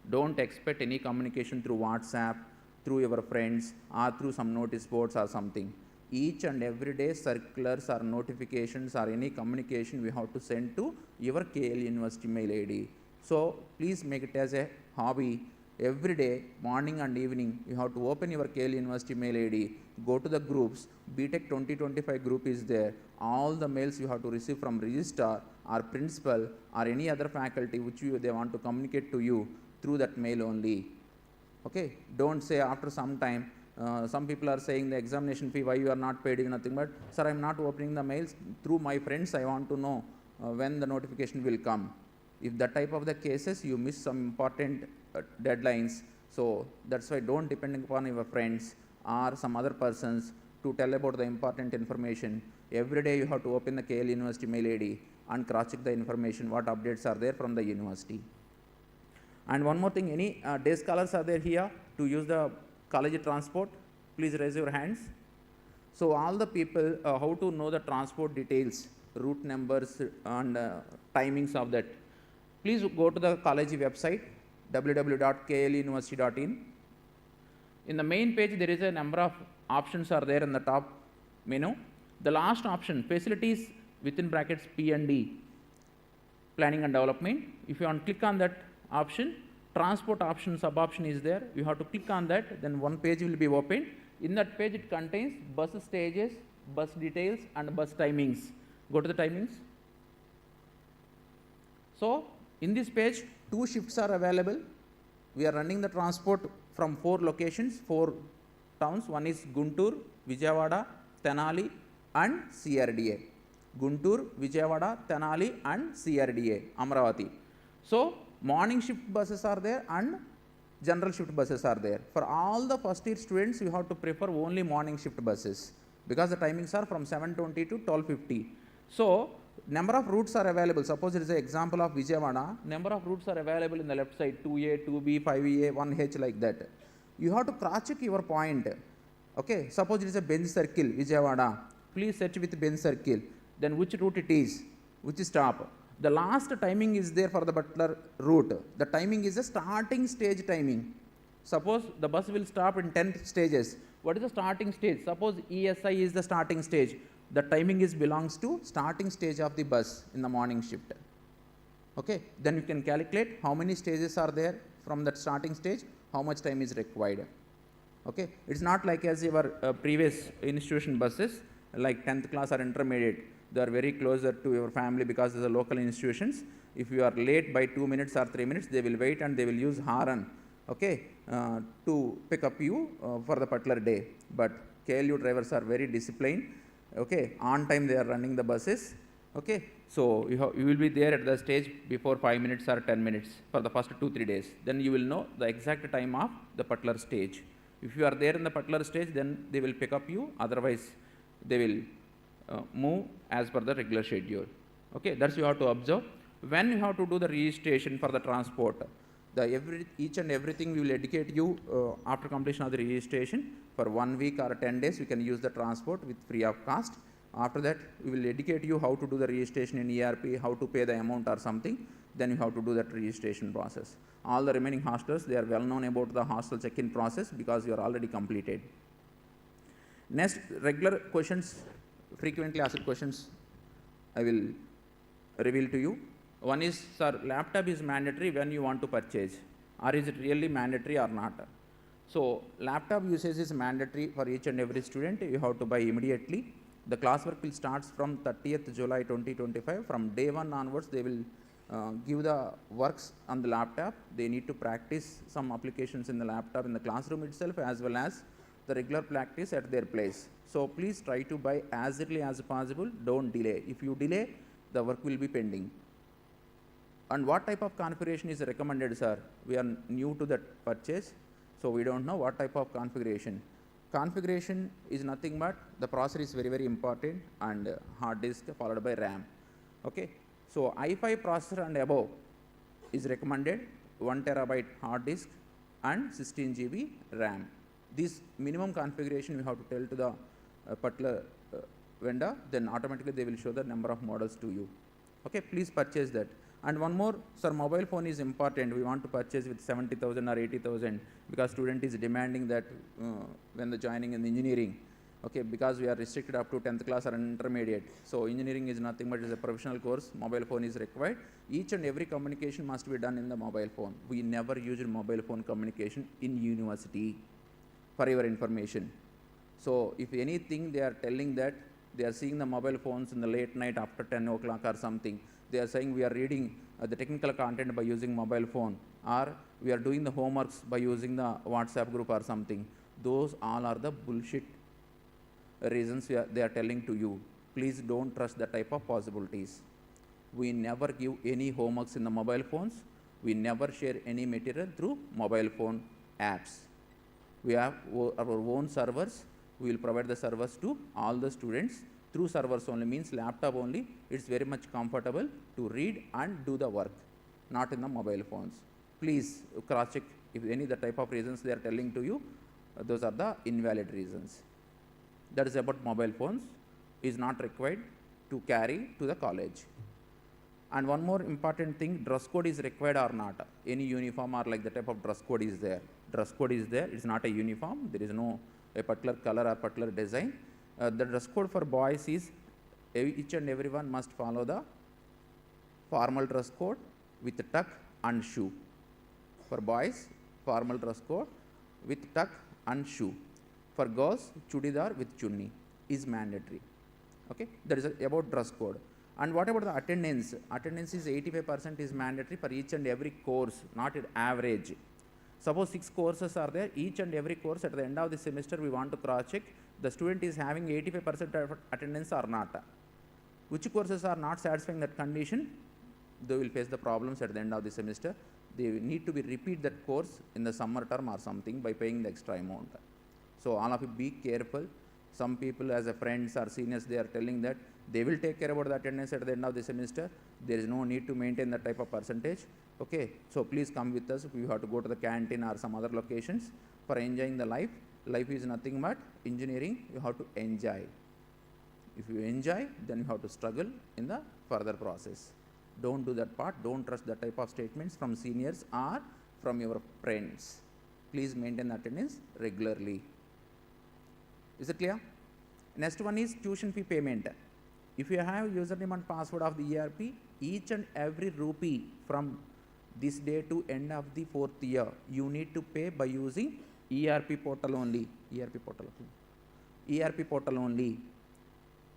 Don't expect any communication through WhatsApp, through your friends, or through some notice boards or something. Each and every day circulars or notifications or any communication we have to send to your KL University mail ID. So please make it as a hobby. Every day, morning and evening, you have to open your KL University mail ID, go to the groups, BTech 2025 group is there. All the mails you have to receive from registrar or principal or any other faculty which they want to communicate to you through that mail only. Okay, don't say after some time, some people are saying the examination fee, why you are not paid, nothing but, sir, I am not opening the mails. Through my friends, I want to know when the notification will come. If that type of the cases, you miss some important deadlines. So that's why don't depend upon your friends or some other persons to tell about the important information. Every day you have to open the KL University mail ID and cross-check the information, what updates are there from the university. And one more thing, any day scholars are there here to use the college transport? Please raise your hands. So all the people, how to know the transport details, route numbers and timings of that. Please go to the college website, www.kluniversity.in. In the main page, there is a number of options are there in the top menu. The last option, facilities within brackets P&D, planning and development. If you want to click on that option, transport option, sub option is there. You have to click on that, then one page will be opened. In that page, it contains bus stages, bus details, and bus timings. Go to the timings. So, in this page, 2 shifts are available. We are running the transport from 4 locations, 4 towns. One is Guntur, Vijayawada, Tenali, and CRDA. Guntur, Vijayawada, Tenali, and CRDA, Amravati. So, morning shift buses are there and general shift buses are there. For all the first year students, you have to prefer only morning shift buses because the timings are from 7:20 to 12:50. So, number of routes are available. Suppose it is an example of Vijayawada. Number of routes are available in the left side, 2A, 2B, 5A, 1H like that. You have to cross-check your point. Okay, suppose it is a bench circle, Vijayawada. Please search with bench circle. Then which route it is, which stop. The last timing is there for the particular route. The timing is a starting stage timing. Suppose the bus will stop in 10 stages. What is the starting stage? Suppose ESI is the starting stage. The timing is belongs to starting stage of the bus in the morning shift. Okay, then you can calculate how many stages are there from that starting stage, how much time is required. Okay, it's not like as your previous institution buses, like 10th class or intermediate, they are very closer to your family because they are local institutions. If you are late by 2 minutes or 3 minutes, they will wait and they will use horn, okay, to pick up you for the particular day. But KLU drivers are very disciplined, okay, on time they are running the buses, okay. So you will be there at the stage before 5 minutes or 10 minutes for the first 2-3 days. Then you will know the exact time of the particular stage. If you are there in the particular stage, then they will pick up you. Otherwise, they will move as per the regular schedule. Okay, that's you have to observe. When you have to do the registration for the transport, each and everything we will educate you after completion of the registration. For 1 week or 10 days, you can use the transport with free of cost. After that, we will educate you how to do the registration in ERP, how to pay the amount or something. Then you have to do that registration process. All the remaining hostels, they are well known about the hostel check-in process because you are already completed. Next, regular questions, frequently asked questions, I will reveal to you. One is, sir, laptop is mandatory when you want to purchase, or is it really mandatory or not? So, laptop usage is mandatory for each and every student. You have to buy immediately. The classwork will start from 30th July 2025. From day 1 onwards, they will give the works on the laptop. They need to practice some applications in the laptop in the classroom itself, as well as the regular practice at their place. So please try to buy as early as possible. Don't delay. If you delay, the work will be pending. And what type of configuration is recommended, sir? We are new to that purchase, so we don't know what type of configuration. Configuration is nothing but the processor is very, very important, and hard disk followed by RAM. Okay, so i5 processor and above is recommended, 1 terabyte hard disk and 16 GB RAM. This minimum configuration we have to tell to the particular vendor, then automatically they will show the number of models to you. Okay, please purchase that. And one more, sir, mobile phone is important. We want to purchase with 70,000 or 80,000 because student is demanding that when the joining in engineering. Okay, because we are restricted up to 10th class or intermediate. So engineering is nothing but is a professional course. Mobile phone is required. Each and every communication must be done in the mobile phone. We never used mobile phone communication in university, for your information. So if anything they are telling that they are seeing the mobile phones in the late night after 10 o'clock or something, they are saying we are reading the technical content by using mobile phone, or we are doing the homeworks by using the WhatsApp group or something. Those all are the bullshit reasons they are telling to you. Please don't trust that type of possibilities. We never give any homeworks in the mobile phones. We never share any material through mobile phone apps. We have our own servers. We will provide the servers to all the students through servers only, means laptop only. It's very much comfortable to read and do the work, not in the mobile phones. Please cross check if any the type of reasons they are telling to you, those are the invalid reasons. That is about mobile phones, is not required to carry to the college. And one more important thing, dress code is required or not. Any uniform or like the type of dress code is there. Dress code is there, it's not a uniform, there is no a particular color or particular design. The dress code for boys is each and everyone must follow the formal dress code with tuck and shoe. For boys, formal dress code with tuck and shoe. For girls, chudidar with chunni is mandatory. Okay, that is about dress code. And what about the attendance? Attendance is 85% is mandatory for each and every course, not at average. Suppose 6 courses are there, each and every course at the end of the semester we want to cross check the student is having 85% of attendance or not. Which courses are not satisfying that condition, they will face the problems at the end of the semester. They need to be repeat that course in the summer term or something by paying the extra amount. So all of you be careful. Some people as a friends or seniors, they are telling that they will take care about the attendance at the end of the semester. There is no need to maintain that type of percentage. Okay, so please come with us. You have to go to the canteen or some other locations. for enjoying the life. Life is nothing but engineering, you have to enjoy. If you enjoy, then you have to struggle in the further process. Don't do that part. Don't trust that type of statements from seniors or from your friends. Please maintain attendance regularly. Is it clear? Next one is tuition fee payment. If you have username and password of the ERP, each and every rupee from this day to end of the 4th year, you need to pay by using ERP portal only. ERP portal only.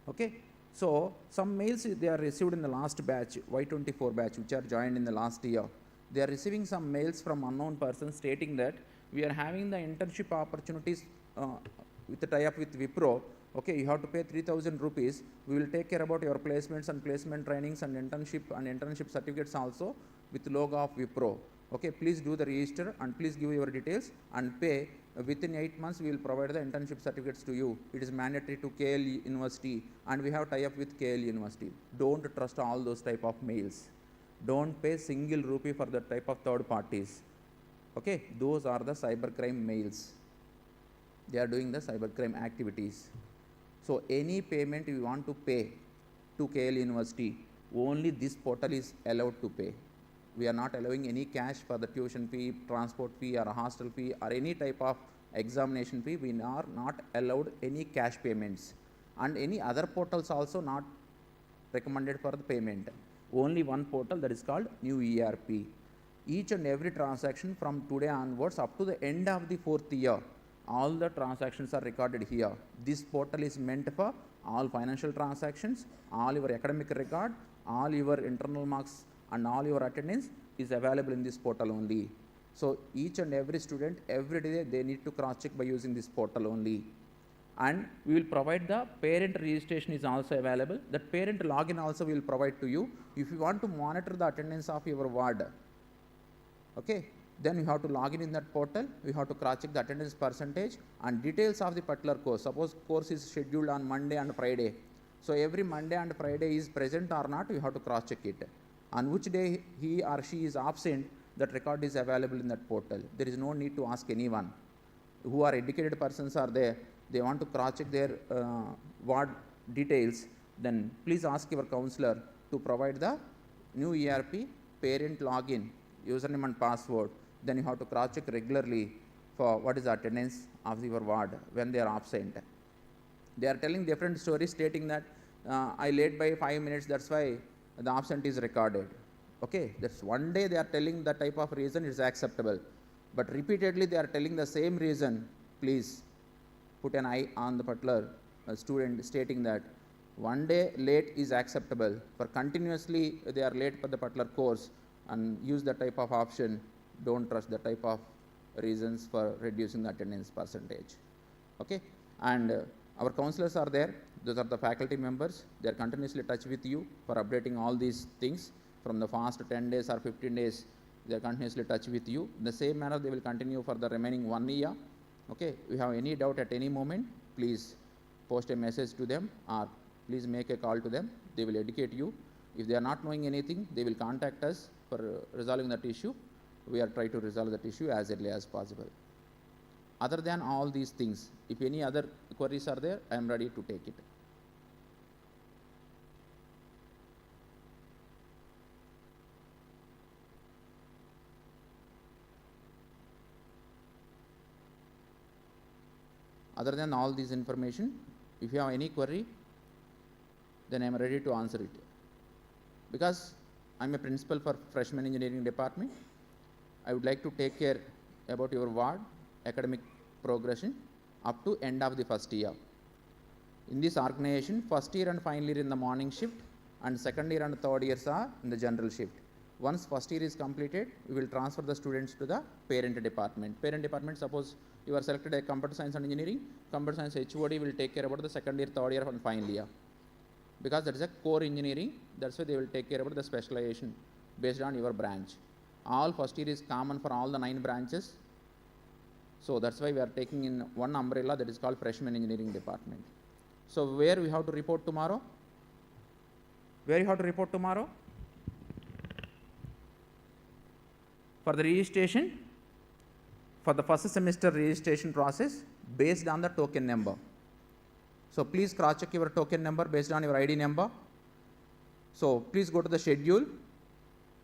Okay. So some mails they are received in the last batch, Y24 batch, which are joined in the last year. They are receiving some mails from unknown persons stating that we are having the internship opportunities with the tie-up with Wipro. Okay, you have to pay 3,000 rupees. We will take care about your placements and placement trainings and internship certificates also with logo of Wipro. Okay, please do the register and please give your details and pay. Within 8 months, we will provide the internship certificates to you. It is mandatory to KL University and we have tie-up with KL University. Don't trust all those type of mails. Don't pay single rupee for that type of third parties. Okay, those are the cybercrime mails. They are doing the cybercrime activities. So any payment you want to pay to KL University, only this portal is allowed to pay. We are not allowing any cash for the tuition fee, transport fee or a hostel fee or any type of examination fee. We are not allowed any cash payments, and any other portals also not recommended for the payment. Only one portal, that is called New ERP. Each and every transaction from today onwards up to the end of the 4th year, all the transactions are recorded here. This portal is meant for all financial transactions, all your academic record, all your internal marks and all your attendance is available in this portal only. So each and every student, every day they need to cross check by using this portal only. And we will provide the parent registration is also available. That parent login also we will provide to you. If you want to monitor the attendance of your ward, okay, then you have to log in that portal. You have to cross check the attendance percentage and details of the particular course. Suppose course is scheduled on Monday and Friday. So every Monday and Friday is present or not, you have to cross check it. On which day he or she is absent, that record is available in that portal. There is no need to ask anyone. Who are educated persons are there, they want to cross check their ward details, then please ask your counselor to provide the new ERP parent login, username and password. Then you have to cross check regularly for what is the attendance of your ward when they are absent. They are telling different stories stating that I late by 5 minutes, that's why the absent is recorded. Okay, that's one day they are telling that type of reason is acceptable, but repeatedly they are telling the same reason. Please put an eye on the particular student stating that one day late is acceptable, for continuously they are late for the particular course and use that type of option. Don't trust the type of reasons for reducing the attendance percentage. Okay, and our counselors are there. Those are the faculty members. They are continuously in touch with you for updating all these things. From the past 10 days or 15 days, they are continuously in touch with you. In the same manner, they will continue for the remaining 1 year. Okay, if you have any doubt at any moment, please post a message to them or please make a call to them. They will educate you. If they are not knowing anything, they will contact us for resolving that issue. We are trying to resolve that issue as early as possible. Other than all these things, if any other queries are there, I am ready to take it. Other than all this information, if you have any query, then I am ready to answer it. Because I am a principal for freshman engineering department, I would like to take care about your ward academic progression up to end of the first year. In this organization, first year and final year in the morning shift and second year and third years are in the general shift. Once first year is completed, we will transfer the students to the parent department. Parent department, suppose you are selected a computer science and engineering, computer science HOD will take care about the second year, third year and final year. Because that is a core engineering, that's why they will take care about the specialization based on your branch. All first year is common for all the 9 branches. So that's why we are taking in one umbrella, that is called freshman engineering department. So where we have to report tomorrow? Where you have to report tomorrow? For the registration, for the first semester registration process based on the token number. So please cross check your token number based on your ID number. So please go to the schedule.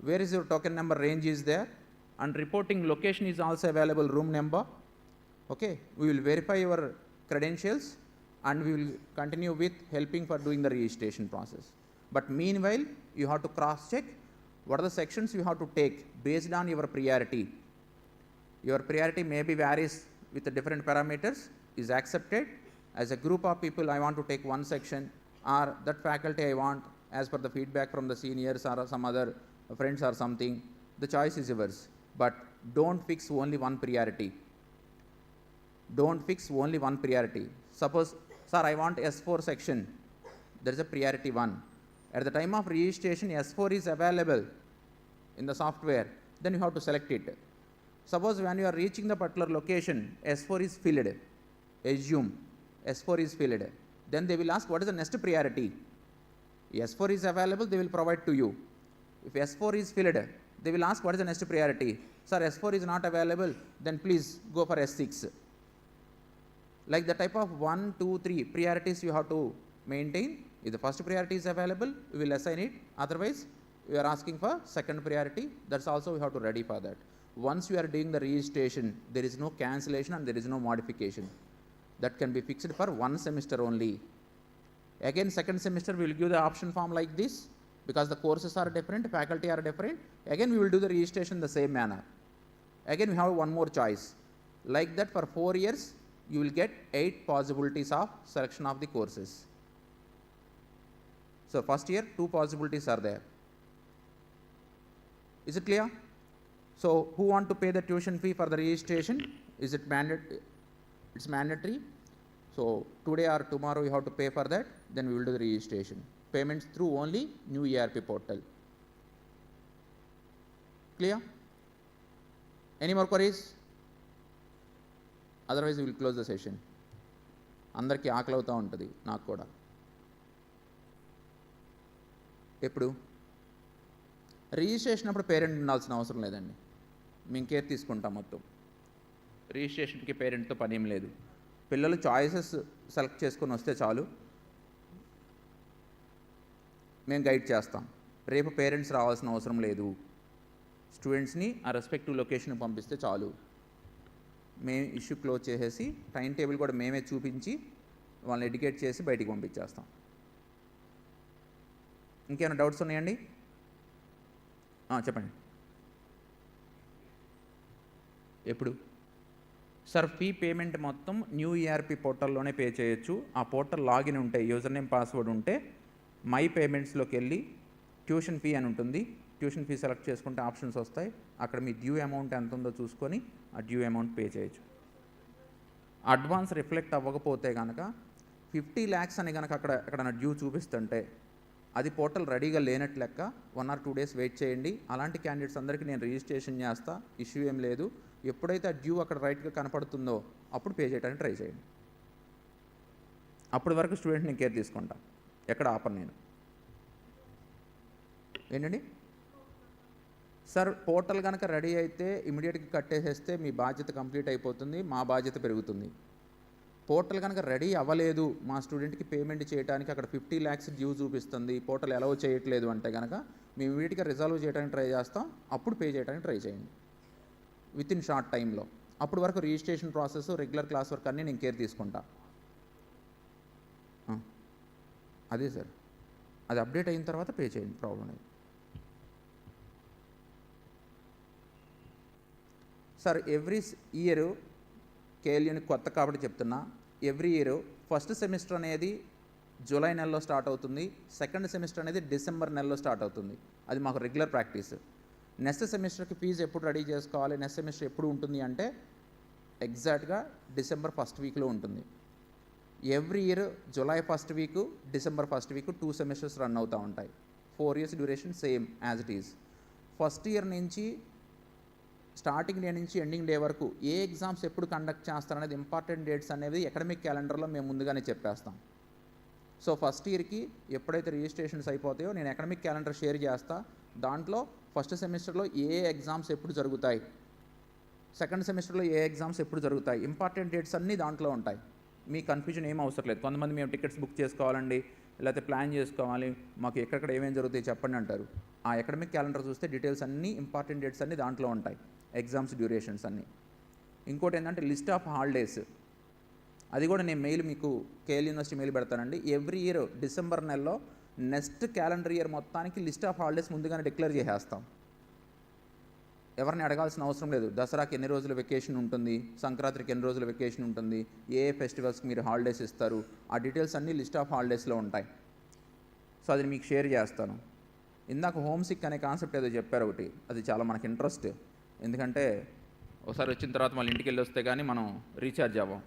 Where is your token number range is there, and reporting location is also available, room number. Okay, we will verify your credentials and we will continue with helping for doing the registration process. But meanwhile, you have to cross check what are the sections you have to take based on your priority. Your priority maybe varies with the different parameters, is accepted. As a group of people, I want to take one section, or that faculty I want as per the feedback from the seniors or some other friends or something. The choice is yours, but don't fix only one priority. Don't fix only one priority. Suppose, sir, I want S4 section. There is a priority 1. At the time of registration, S4 is available in the software, then you have to select it. Suppose when you are reaching the particular location, S4 is filled. Assume S4 is filled. Then they will ask what is the next priority. S4 is available, they will provide to you. If S4 is filled, they will ask what is the next priority. Sir, S4 is not available, then please go for S6. Like the type of 1, 2, 3 priorities you have to maintain. If the first priority is available, we will assign it. Otherwise, we are asking for second priority. That's also we have to ready for that. Once you are doing the registration, there is no cancellation and there is no modification. That can be fixed for one semester only. Again, second semester we will give the option form like this, because the courses are different, faculty are different. Again, we will do the registration the same manner. Again, we have one more choice. Like that, for 4 years, you will get 8 possibilities of selection of the courses. So first year, 2 possibilities are there. Is it clear? So who want to pay the tuition fee for the registration? Is it mandatory? It's mandatory. So today or tomorrow you have to pay for that. Then we will do the registration. Payments through only new ERP portal. Clear? Any more queries? Otherwise we will close the session. అందరికీ ఆకలి అవుతూ ఉంటుంది, నాకు కూడా. ఎప్పుడు registration అప్పుడు parent ఉండాల్సిన అవసరం లేదండి, మేము కేర్ తీసుకుంటాం మొత్తం. రిజిస్ట్రేషన్కి పేరెంట్తో పని ఏం లేదు. పిల్లలు చాయిసెస్ సెలెక్ట్ చేసుకొని వస్తే చాలు, మేము గైడ్ చేస్తాం. రేపు పేరెంట్స్ రావాల్సిన అవసరం లేదు. స్టూడెంట్స్ని ఆ రెస్పెక్టివ్ లొకేషన్కి పంపిస్తే చాలు. మేము ఇష్యూ క్లోజ్ చేసేసి టైం టేబుల్ కూడా మేమే చూపించి వాళ్ళని ఎడ్యుకేట్ చేసి బయటికి పంపించేస్తాం. ఇంకేమైనా డౌట్స్ ఉన్నాయండి? చెప్పండి. ఎప్పుడు? సార్, ఫీ పేమెంట్ మొత్తం న్యూ ఈఆర్పి పోర్టల్లోనే పే చేయొచ్చు. ఆ పోర్టల్ లాగిన్ ఉంటే, యూజర్ నేమ్ పాస్వర్డ్ ఉంటే, మై పేమెంట్స్లోకి వెళ్ళి ట్యూషన్ ఫీ అని ఉంటుంది. ట్యూషన్ ఫీ సెలెక్ట్ చేసుకుంటే ఆప్షన్స్ వస్తాయి. అక్కడ మీ డ్యూ అమౌంట్ ఎంత ఉందో చూసుకొని ఆ డ్యూ అమౌంట్ పే చేయొచ్చు. అడ్వాన్స్ రిఫ్లెక్ట్ అవ్వకపోతే కనుక 50 lakhs అని కనుక అక్కడ డ్యూ చూపిస్తుంటే అది పోర్టల్ రెడీగా లేనట్టు లెక్క. 1 or 2 days వెయిట్ చేయండి. అలాంటి క్యాండిడేట్స్ అందరికీ నేను రిజిస్ట్రేషన్ చేస్తా, ఇష్యూ ఏం లేదు. ఎప్పుడైతే ఆ డ్యూ అక్కడ రైట్గా కనపడుతుందో అప్పుడు పే చేయడానికి ట్రై చేయండి. అప్పటి వరకు స్టూడెంట్ నేను కేర్ తీసుకుంటా, ఎక్కడ ఆపను నేను. ఏంటండి సార్, పోర్టల్ కనుక రెడీ అయితే ఇమీడియట్గా కట్టేసేస్తే మీ బాధ్యత కంప్లీట్ అయిపోతుంది, మా బాధ్యత పెరుగుతుంది. పోర్టల్ కనుక రెడీ అవ్వలేదు, మా స్టూడెంట్కి పేమెంట్ చేయడానికి అక్కడ 50 lakhs డ్యూ చూపిస్తుంది, పోర్టల్ అలౌ చేయట్లేదు అంటే కనుక మేము ఇమీడియట్గా రిజాల్వ్ చేయడానికి ట్రై చేస్తాం. అప్పుడు పే చేయడానికి ట్రై చేయండి విత్ ఇన్ షార్ట్ టైంలో. అప్పటి వరకు registration process, regular class work అన్నీ నేను కేర్ తీసుకుంటా. అదే సార్, అది అప్డేట్ అయిన తర్వాత పే చేయండి, ప్రాబ్లం లేదు. సార్, ఎవ్రీ ఇయర్ కేఎల్యూని కొత్త కాబట్టి చెప్తున్నా, ఎవ్రీ ఇయర్ ఫస్ట్ సెమిస్టర్ అనేది జూలై నెలలో స్టార్ట్ అవుతుంది, సెకండ్ సెమిస్టర్ అనేది డిసెంబర్ నెలలో స్టార్ట్ అవుతుంది. అది మాకు రెగ్యులర్ ప్రాక్టీస్. నెక్స్ట్ సెమిస్టర్కి ఫీజు ఎప్పుడు రెడీ చేసుకోవాలి, నెక్స్ట్ సెమిస్టర్ ఎప్పుడు ఉంటుంది అంటే ఎగ్జాక్ట్గా డిసెంబర్ 1st weekలో ఉంటుంది. Every year July 1st week, December 1st week 2 semesters run అవుతూ ఉంటాయి. 4 years duration same as it is. First year నుంచి స్టార్టింగ్ డే నుంచి ఎండింగ్ డే వరకు ఏ ఎగ్జామ్స్ ఎప్పుడు కండక్ట్ చేస్తారనేది ఇంపార్టెంట్ డేట్స్ అనేవి అకాడమిక్ క్యాలెండర్లో మేము ముందుగానే చెప్పేస్తాం. సో ఫస్ట్ ఇయర్కి ఎప్పుడైతే రిజిస్ట్రేషన్స్ అయిపోతాయో నేను అకాడమిక్ క్యాలెండర్ షేర్ చేస్తా. దాంట్లో ఫస్ట్ సెమిస్టర్లో ఏ ఎగ్జామ్స్ ఎప్పుడు జరుగుతాయి, సెకండ్ సెమిస్టర్లో ఏ ఎగ్జామ్స్ ఎప్పుడు జరుగుతాయి, ఇంపార్టెంట్ డేట్స్ అన్నీ దాంట్లో ఉంటాయి. మీ కన్ఫ్యూజన్ ఏం అవసరం లేదు. కొంతమంది మేము టికెట్స్ బుక్ చేసుకోవాలండి, లేకపోతే ప్లాన్ చేసుకోవాలి, మాకు ఎక్కడెక్కడ ఏమేమి జరుగుతాయి చెప్పండి అంటారు. ఆ అకాడమిక్ క్యాలెండర్ చూస్తే డీటెయిల్స్ అన్నీ, ఇంపార్టెంట్ డేట్స్ అన్నీ దాంట్లో ఉంటాయి, ఎగ్జామ్స్ డ్యూరేషన్స్ అన్నీ. ఇంకోటి ఏంటంటే లిస్ట్ ఆఫ్ హాలిడేస్, అది కూడా నేను మెయిల్ మీకు కేఎల్ యూనివర్సిటీ మెయిల్ పెడతానండి. ఎవ్రీ ఇయర్ డిసెంబర్ నెలలో నెక్స్ట్ క్యాలెండర్ ఇయర్ మొత్తానికి లిస్ట్ ఆఫ్ హాలిడేస్ ముందుగానే డిక్లేర్ చేసేస్తాం. ఎవరిని అడగాల్సిన అవసరం లేదు. దసరాకి ఎన్ని రోజులు వెకేషన్ ఉంటుంది, సంక్రాంతికి ఎన్ని రోజులు వెకేషన్ ఉంటుంది, ఏ ఫెస్టివల్స్కి మీరు హాలిడేస్ ఇస్తారు, ఆ డీటెయిల్స్ అన్నీ లిస్ట్ ఆఫ్ హాలిడేస్లో ఉంటాయి. సో అది మీకు షేర్ చేస్తాను. ఇందాక హోమ్ సిక్ అనే కాన్సెప్ట్ ఏదో చెప్పారు ఒకటి, అది చాలా మనకి ఇంట్రెస్ట్. ఎందుకంటే ఒకసారి వచ్చిన తర్వాత మళ్ళీ ఇంటికి వెళ్ళి వస్తే కానీ మనం రీఛార్జ్ అవ్వం.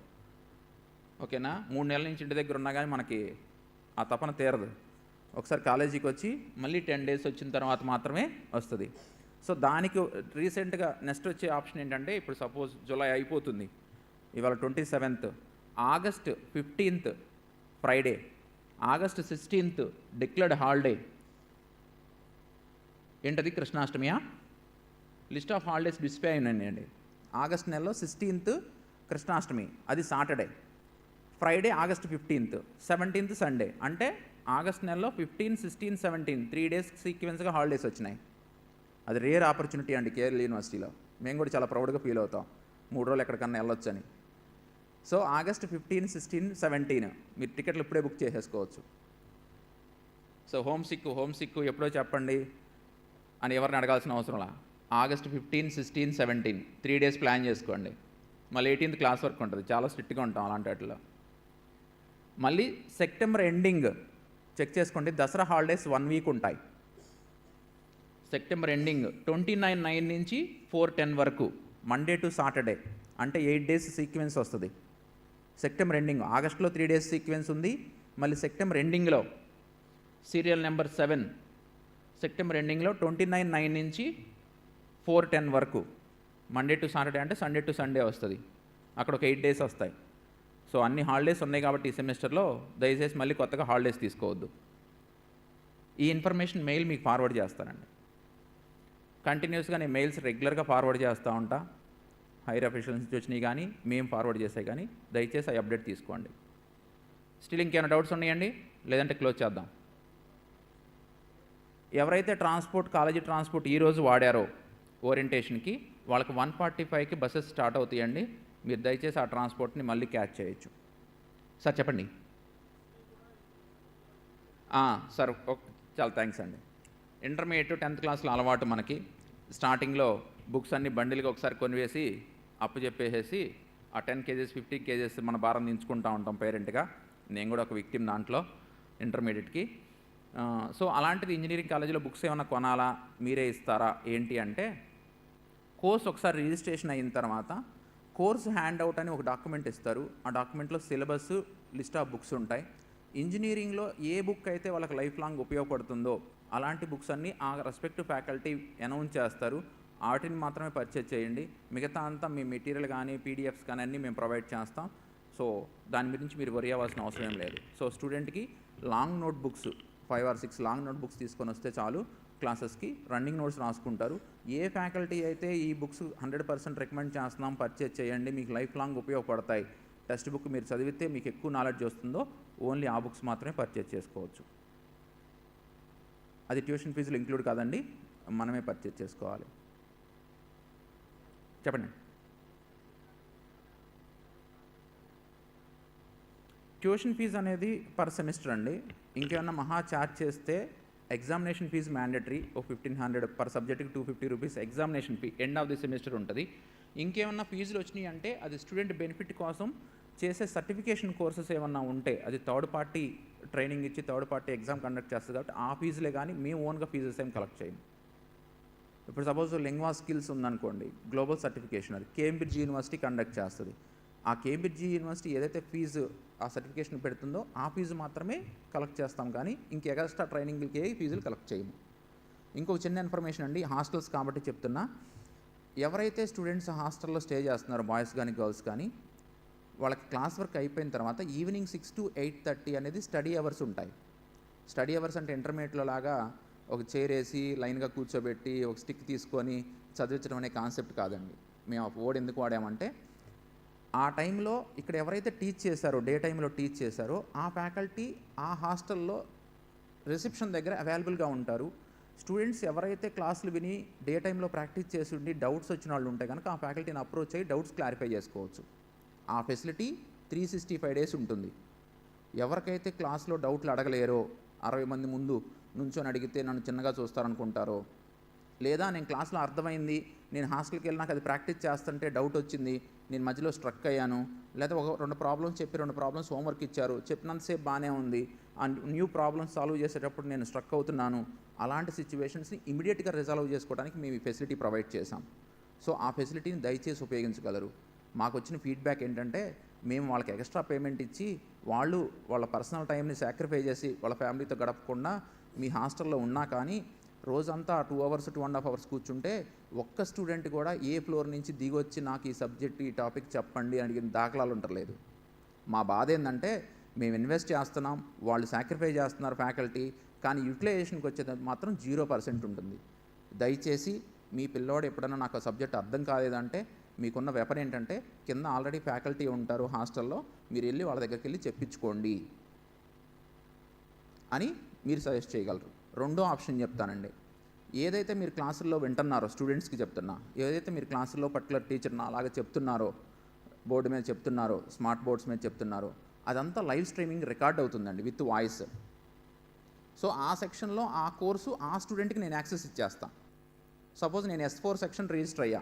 ఓకేనా? 3 నెలల నుంచి ఇంటి దగ్గర ఉన్నా కానీ మనకి ఆ తపన తీరదు. ఒకసారి కాలేజీకి వచ్చి మళ్ళీ 10 డేస్ వచ్చిన తర్వాత మాత్రమే వస్తుంది. సో దానికి రీసెంట్గా నెక్స్ట్ వచ్చే ఆప్షన్ ఏంటంటే, ఇప్పుడు సపోజ్ జూలై అయిపోతుంది, ఇవాళ 27th, August 15th Friday, August 16th declared holiday. ఏంటది? కృష్ణాష్టమియా? లిస్ట్ ఆఫ్ హాలిడేస్ డిస్ప్లే అయినాయండి. ఆగస్ట్ నెలలో 16th కృష్ణాష్టమి, అది Saturday. Friday August 15th, 17th Sunday. అంటే ఆగస్ట్ నెలలో 15, 16, 17 3 days సీక్వెన్స్గా హాలిడేస్ వచ్చినాయి. అది రేర్ ఆపర్చునిటీ అండి కేరళ యూనివర్సిటీలో. మేము కూడా చాలా ప్రౌడ్గా ఫీల్ అవుతాం 3 రోజులు ఎక్కడికన్నా వెళ్ళొచ్చని. సో ఆగస్ట్ 15, 16, 17 మీరు టికెట్లు ఇప్పుడే బుక్ చేసేసుకోవచ్చు. సో హోమ్ సిక్ ఎప్పుడో చెప్పండి అని ఎవరిని అడగాల్సిన అవసరంలా. ఆగస్ట్ 15, 16, 17 3 days ప్లాన్ చేసుకోండి. మళ్ళీ 18th క్లాస్ వర్క్ ఉంటుంది, చాలా స్ట్రిక్ట్గా ఉంటాం అలాంటి వాటిలో. మళ్ళీ సెప్టెంబర్ ఎండింగ్ చెక్ చేసుకోండి, దసరా హాలిడేస్ 1 week ఉంటాయి. సెప్టెంబర్ ఎండింగ్ 29/9 నుంచి 4/10 వరకు, మండే టు సాటర్డే, అంటే 8 days సీక్వెన్స్ వస్తుంది. సెప్టెంబర్ ఎండింగ్, ఆగస్టులో 3 days సీక్వెన్స్ ఉంది. మళ్ళీ సెప్టెంబర్ ఎండింగ్లో సీరియల్ నెంబర్ 7, సెప్టెంబర్ ఎండింగ్లో 29/9 నుంచి 4/10 వరకు, మండే టు సాటర్డే అంటే సండే టు సండే వస్తుంది. అక్కడ ఒక 8 days వస్తాయి. సో అన్ని హాలిడేస్ ఉన్నాయి కాబట్టి ఈ సెమిస్టర్లో దయచేసి మళ్ళీ కొత్తగా హాలిడేస్ తీసుకోవద్దు. ఈ ఇన్ఫర్మేషన్ మెయిల్ మీకు ఫార్వర్డ్ చేస్తానండి. కంటిన్యూస్గా నేను మెయిల్స్ రెగ్యులర్గా ఫార్వర్డ్ చేస్తూ ఉంటా, హైర్ అఫీషియల్స్ నుంచి వచ్చినాయి కానీ మేము ఫార్వర్డ్ చేసాయి కానీ, దయచేసి ఆ అప్డేట్ తీసుకోండి. స్టిల్ ఇంకేమైనా డౌట్స్ ఉన్నాయండి? లేదంటే క్లోజ్ చేద్దాం. ఎవరైతే కాలేజీ ట్రాన్స్పోర్ట్ ఈరోజు వాడారో ఓరియంటేషన్కి, వాళ్ళకి 1:45కి బస్సెస్ స్టార్ట్ అవుతాయండి. మీరు దయచేసి ఆ ట్రాన్స్పోర్ట్ని మళ్ళీ క్యాచ్ చేయొచ్చు. సార్ చెప్పండి. సార్ చాలా థ్యాంక్స్ అండి. ఇంటర్మీడియట్ 10th క్లాస్లో అలవాటు మనకి, స్టార్టింగ్లో బుక్స్ అన్ని బండిల్గా ఒకసారి కొనివేసి అప్పు చెప్పేసేసి ఆ 10 kgs 50 kgs మన భారం దించుకుంటూ ఉంటాం పేరెంట్గా. నేను కూడా ఒక విక్టిమ్ దాంట్లో ఇంటర్మీడియట్కి. సో అలాంటిది ఇంజనీరింగ్ కాలేజీలో బుక్స్ ఏమైనా కొనాలా, మీరే ఇస్తారా ఏంటి అంటే, కోర్స్ ఒకసారి రిజిస్ట్రేషన్ అయిన తర్వాత కోర్స్ హ్యాండ్ అవుట్ అని ఒక డాక్యుమెంట్ ఇస్తారు. ఆ డాక్యుమెంట్లో సిలబస్, లిస్ట్ ఆఫ్ బుక్స్ ఉంటాయి. ఇంజనీరింగ్లో ఏ బుక్ అయితే వాళ్ళకి లైఫ్ లాంగ్ ఉపయోగపడుతుందో అలాంటి బుక్స్ అన్నీ ఆ రెస్పెక్టివ్ ఫ్యాకల్టీ అనౌన్స్ చేస్తారు. వాటిని మాత్రమే పర్చేజ్ చేయండి. మిగతా అంతా మీ మెటీరియల్ కానీ పీడిఎఫ్స్ కానీ అన్నీ మేము ప్రొవైడ్ చేస్తాం. సో దాని గురించి మీరు వరి అవ్వాల్సిన అవసరం ఏం లేదు. సో స్టూడెంట్కి long note books 5 or 6 long note books తీసుకొని వస్తే చాలు. క్లాసెస్కి రన్నింగ్ నోట్స్ రాసుకుంటారు. ఏ ఫ్యాకల్టీ అయితే ఈ బుక్స్ 100% రికమెండ్ చేస్తున్నాం, పర్చేజ్ చేయండి, మీకు లైఫ్ లాంగ్ ఉపయోగపడతాయి, టెక్స్ట్ బుక్ మీరు చదివితే మీకు ఎక్కువ నాలెడ్జ్ వస్తుందో, ఓన్లీ ఆ బుక్స్ మాత్రమే పర్చేజ్ చేసుకోవచ్చు. అది ట్యూషన్ ఫీజులు ఇంక్లూడ్ కాదండి, మనమే పర్చేజ్ చేసుకోవాలి. చెప్పండి. ట్యూషన్ ఫీజు అనేది పర్ సెమిస్టర్ అండి. ఇంకేమన్నా మహా ఛార్జ్ చేస్తే ఎగ్జామినేషన్ ఫీజు మ్యాండటరీ, ఓ 1500 పర్ సబ్జెక్ట్కి 250 rupees examination fee end of the semester ఉంటుంది. ఇంకేమన్నా ఫీజులు వచ్చినాయి అంటే అది స్టూడెంట్ బెనిఫిట్ కోసం చేసే సర్టిఫికేషన్ కోర్సెస్ ఏమన్నా ఉంటే అది థర్డ్ పార్టీ ట్రైనింగ్ ఇచ్చి థర్డ్ పార్టీ ఎగ్జామ్ కండక్ట్ చేస్తుంది కాబట్టి ఆ ఫీజులే కానీ మేము ఓన్గా ఫీజెస్ ఏం కలెక్ట్ చేయం. ఇప్పుడు సపోజ్ లింగ్వా స్కిల్స్ ఉందనుకోండి, గ్లోబల్ సర్టిఫికేషన్ అది కేంబ్రిడ్జ్ యూనివర్సిటీ కండక్ట్ చేస్తుంది. ఆ కేంబ్రిడ్జ్ యూనివర్సిటీ ఏదైతే ఫీజు ఆ సర్టిఫికేషన్ పెడుతుందో ఆ ఫీజు మాత్రమే కలెక్ట్ చేస్తాం కానీ ఇంక ఎక్స్ట్రా ట్రైనింగ్కి ఏ ఫీజులు కలెక్ట్ చేయము. ఇంకొక చిన్న ఇన్ఫర్మేషన్ అండి, హాస్టల్స్ కాబట్టి చెప్తున్నా, ఎవరైతే స్టూడెంట్స్ హాస్టల్లో స్టే చేస్తున్నారో బాయ్స్ కానీ గర్ల్స్ కానీ, వాళ్ళకి క్లాస్ వర్క్ అయిపోయిన తర్వాత ఈవినింగ్ 6 to 8:30 అనేది స్టడీ అవర్స్ ఉంటాయి. స్టడీ అవర్స్ అంటే ఇంటర్మీడియట్లో లాగా ఒక చైర్ వేసి లైన్గా కూర్చోబెట్టి ఒక స్టిక్ తీసుకొని చదివించడం అనే కాన్సెప్ట్ కాదండి. మేము ఆ వర్డ్ ఎందుకు వాడామంటే ఆ టైంలో ఇక్కడ ఎవరైతే టీచ్ చేశారో, డే టైంలో టీచ్ చేశారో ఆ ఫ్యాకల్టీ ఆ హాస్టల్లో రిసెప్షన్ దగ్గర అవైలబుల్గా ఉంటారు. స్టూడెంట్స్ ఎవరైతే క్లాసులు విని డే టైంలో ప్రాక్టీస్ చేసి ఉండి డౌట్స్ వచ్చిన వాళ్ళు ఉంటే కనుక ఆ ఫ్యాకల్టీని అప్రోచ్ అయ్యి డౌట్స్ క్లారిఫై చేసుకోవచ్చు. ఆ ఫెసిలిటీ 365 days ఉంటుంది. ఎవరికైతే క్లాస్లో డౌట్లు అడగలేరో, 60 మంది ముందు నుంచొని అడిగితే నన్ను చిన్నగా చూస్తారనుకుంటారో, లేదా నేను క్లాస్లో అర్థమైంది, నేను హాస్టల్కి వెళ్ళినాక అది ప్రాక్టీస్ చేస్తుంటే డౌట్ వచ్చింది, నేను మధ్యలో స్ట్రక్ అయ్యాను, లేదా ఒక 2 ప్రాబ్లమ్స్ చెప్పి 2 ప్రాబ్లమ్స్ హోంవర్క్ ఇచ్చారు, చెప్పినంతసేపు బాగానే ఉంది, ఆ న్యూ ప్రాబ్లమ్స్ సాల్వ్ చేసేటప్పుడు నేను స్ట్రక్ అవుతున్నాను, అలాంటి సిచ్యువేషన్స్ని ఇమీడియట్గా రిజాల్వ్ చేసుకోవడానికి మేము ఈ ఫెసిలిటీ ప్రొవైడ్ చేసాం. సో ఆ ఫెసిలిటీని దయచేసి ఉపయోగించగలరు. మాకు వచ్చిన ఫీడ్బ్యాక్ ఏంటంటే మేము వాళ్ళకి ఎక్స్ట్రా పేమెంట్ ఇచ్చి వాళ్ళు వాళ్ళ పర్సనల్ టైంని సాక్రిఫై చేసి వాళ్ళ ఫ్యామిలీతో గడపకుండా మీ హాస్టల్లో ఉన్నా కానీ రోజంతా 2 hours 2.5 hours కూర్చుంటే ఒక్క స్టూడెంట్ కూడా ఏ ఫ్లోర్ నుంచి దిగొచ్చి నాకు ఈ సబ్జెక్ట్ ఈ టాపిక్ చెప్పండి అడిగిన దాఖలాలు ఉండలేదు. మా బాధ ఏంటంటే మేము ఇన్వెస్ట్ చేస్తున్నాం, వాళ్ళు సాక్రిఫై చేస్తున్నారు ఫ్యాకల్టీ, కానీ యూటిలైజేషన్కి వచ్చేది మాత్రం 0% ఉంటుంది. దయచేసి మీ పిల్లోడు ఎప్పుడైనా నాకు ఆ సబ్జెక్ట్ అర్థం కాలేదంటే మీకున్న వెపన్ ఏంటంటే కింద ఆల్రెడీ ఫ్యాకల్టీ ఉంటారు హాస్టల్లో, మీరు వెళ్ళి వాళ్ళ దగ్గరికి వెళ్ళి చెప్పించుకోండి అని మీరు సజెస్ట్ చేయగలరు. రెండో ఆప్షన్ చెప్తానండి. ఏదైతే మీరు క్లాసుల్లో వింటున్నారో, స్టూడెంట్స్కి చెప్తున్నా, ఏదైతే మీరు క్లాసుల్లో పర్టికులర్ టీచర్ అలాగే చెప్తున్నారో, బోర్డు మీద చెప్తున్నారో, స్మార్ట్ బోర్డ్స్ మీద చెప్తున్నారో, అదంతా లైవ్ స్ట్రీమింగ్ రికార్డ్ అవుతుందండి విత్ వాయిస్. సో ఆ సెక్షన్లో ఆ కోర్సు ఆ స్టూడెంట్కి నేను యాక్సెస్ ఇచ్చేస్తాను. సపోజ్ నేను S4 సెక్షన్ రిజిస్టర్ అయ్యా,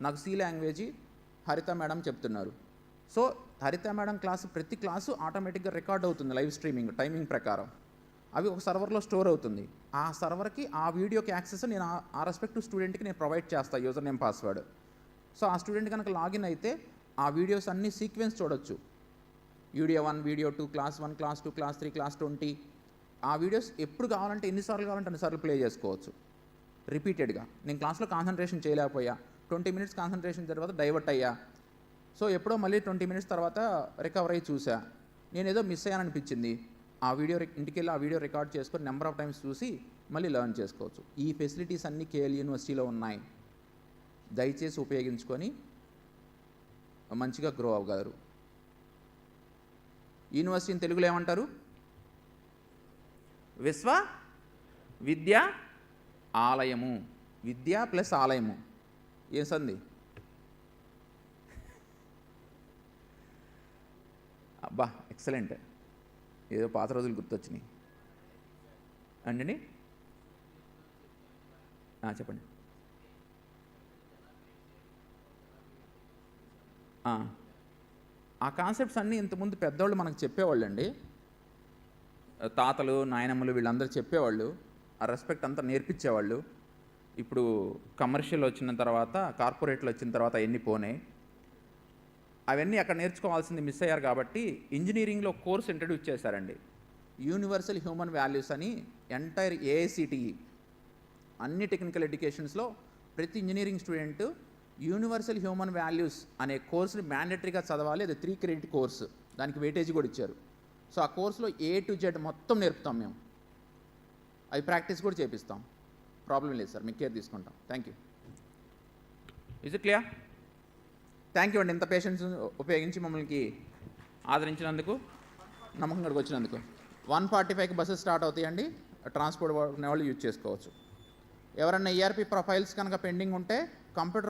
నాకు సి లాంగ్వేజ్ హరిత మేడం చెప్తున్నారు. సో హరిత మేడం క్లాసు ప్రతి క్లాసు ఆటోమేటిక్గా రికార్డ్ అవుతుంది లైవ్ స్ట్రీమింగ్ టైమింగ్ ప్రకారం. అవి ఒక సర్వర్లో స్టోర్ అవుతుంది. ఆ సర్వర్కి ఆ వీడియోకి యాక్సెస్ నేను ఆ రెస్పెక్టివ్ స్టూడెంట్కి నేను ప్రొవైడ్ చేస్తాను, యూజర్ నేమ్ పాస్వర్డ్. సో ఆ స్టూడెంట్ కనుక లాగిన్ అయితే ఆ వీడియోస్ అన్నీ సీక్వెన్స్ చూడొచ్చు. Video 1, video 2, class 1, class 2, class 3, class 20. ఆ వీడియోస్ ఎప్పుడు కావాలంటే ఎన్నిసార్లు కావాలంటే అన్నిసార్లు ప్లే చేసుకోవచ్చు రిపీటెడ్గా. నేను క్లాస్లో కాన్సన్ట్రేషన్ చేయలేకపోయా, 20 minutes కాన్సన్ట్రేషన్ తర్వాత డైవర్ట్ అయ్యా, సో ఎప్పుడో మళ్ళీ 20 minutes తర్వాత రికవర్ అయ్యి చూసా, నేను ఏదో మిస్ అయ్యాననిపించింది, ఆ వీడియో ఇంటికి వెళ్ళి ఆ వీడియో రికార్డ్ చేసుకొని నెంబర్ ఆఫ్ టైమ్స్ చూసి మళ్ళీ లెర్న్ చేసుకోవచ్చు. ఈ ఫెసిలిటీస్ అన్నీ కేఎల్ యూనివర్సిటీలో ఉన్నాయి. దయచేసి ఉపయోగించుకొని మంచిగా గ్రో అవ్వగలరు. యూనివర్సిటీని తెలుగులో ఏమంటారు? విశ్వ విద్యా ఆలయము. విద్య ప్లస్ ఆలయము ఏం సంది? అబ్బా ఎక్సలెంట్, ఏదో పాత రోజులు గుర్తొచ్చినాయి అండి. చెప్పండి. ఆ కాన్సెప్ట్స్ అన్నీ ఇంతకుముందు పెద్దవాళ్ళు మనకు చెప్పేవాళ్ళు అండి, తాతలు నాయనమ్మలు వీళ్ళందరూ చెప్పేవాళ్ళు, ఆ రెస్పెక్ట్ అంతా నేర్పించేవాళ్ళు. ఇప్పుడు కమర్షియల్ వచ్చిన తర్వాత, కార్పొరేట్లు వచ్చిన తర్వాత అవన్నీ పోనే, అవన్నీ అక్కడ నేర్చుకోవాల్సింది మిస్ అయ్యారు. కాబట్టి ఇంజనీరింగ్లో కోర్స్ ఇంట్రడ్యూస్ చేశారండి, యూనివర్సల్ హ్యూమన్ వాల్యూస్ అని. ఎంటైర్ ఏఐసిటిఈ అన్ని టెక్నికల్ ఎడ్యుకేషన్స్లో ప్రతి engineering student universal human values అనే కోర్సుని మ్యాండేటరీగా చదవాలి. అది 3 credit కోర్సు, దానికి వెయిటేజ్ కూడా ఇచ్చారు. సో ఆ కోర్సులో A to Z మొత్తం నేర్పుతాం మేము, అవి ప్రాక్టీస్ కూడా చేపిస్తాం. ప్రాబ్లం లేదు సార్, మీకు కేర్ తీసుకుంటాం. Thank you. Is it clear? Thank you అండి, ఇంత పేషెన్స్ ఉపయోగించి మమ్మల్ని ఆదరించినందుకు, నమ్మకం గడికి వచ్చినందుకు. 1:45కి బస్సెస్ స్టార్ట్ అవుతాయండి, ట్రాన్స్పోర్ట్ వాళ్ళు యూజ్ చేసుకోవచ్చు. ఎవరన్నా ERP ప్రొఫైల్స్ కనుక పెండింగ్ ఉంటే కంప్యూటర్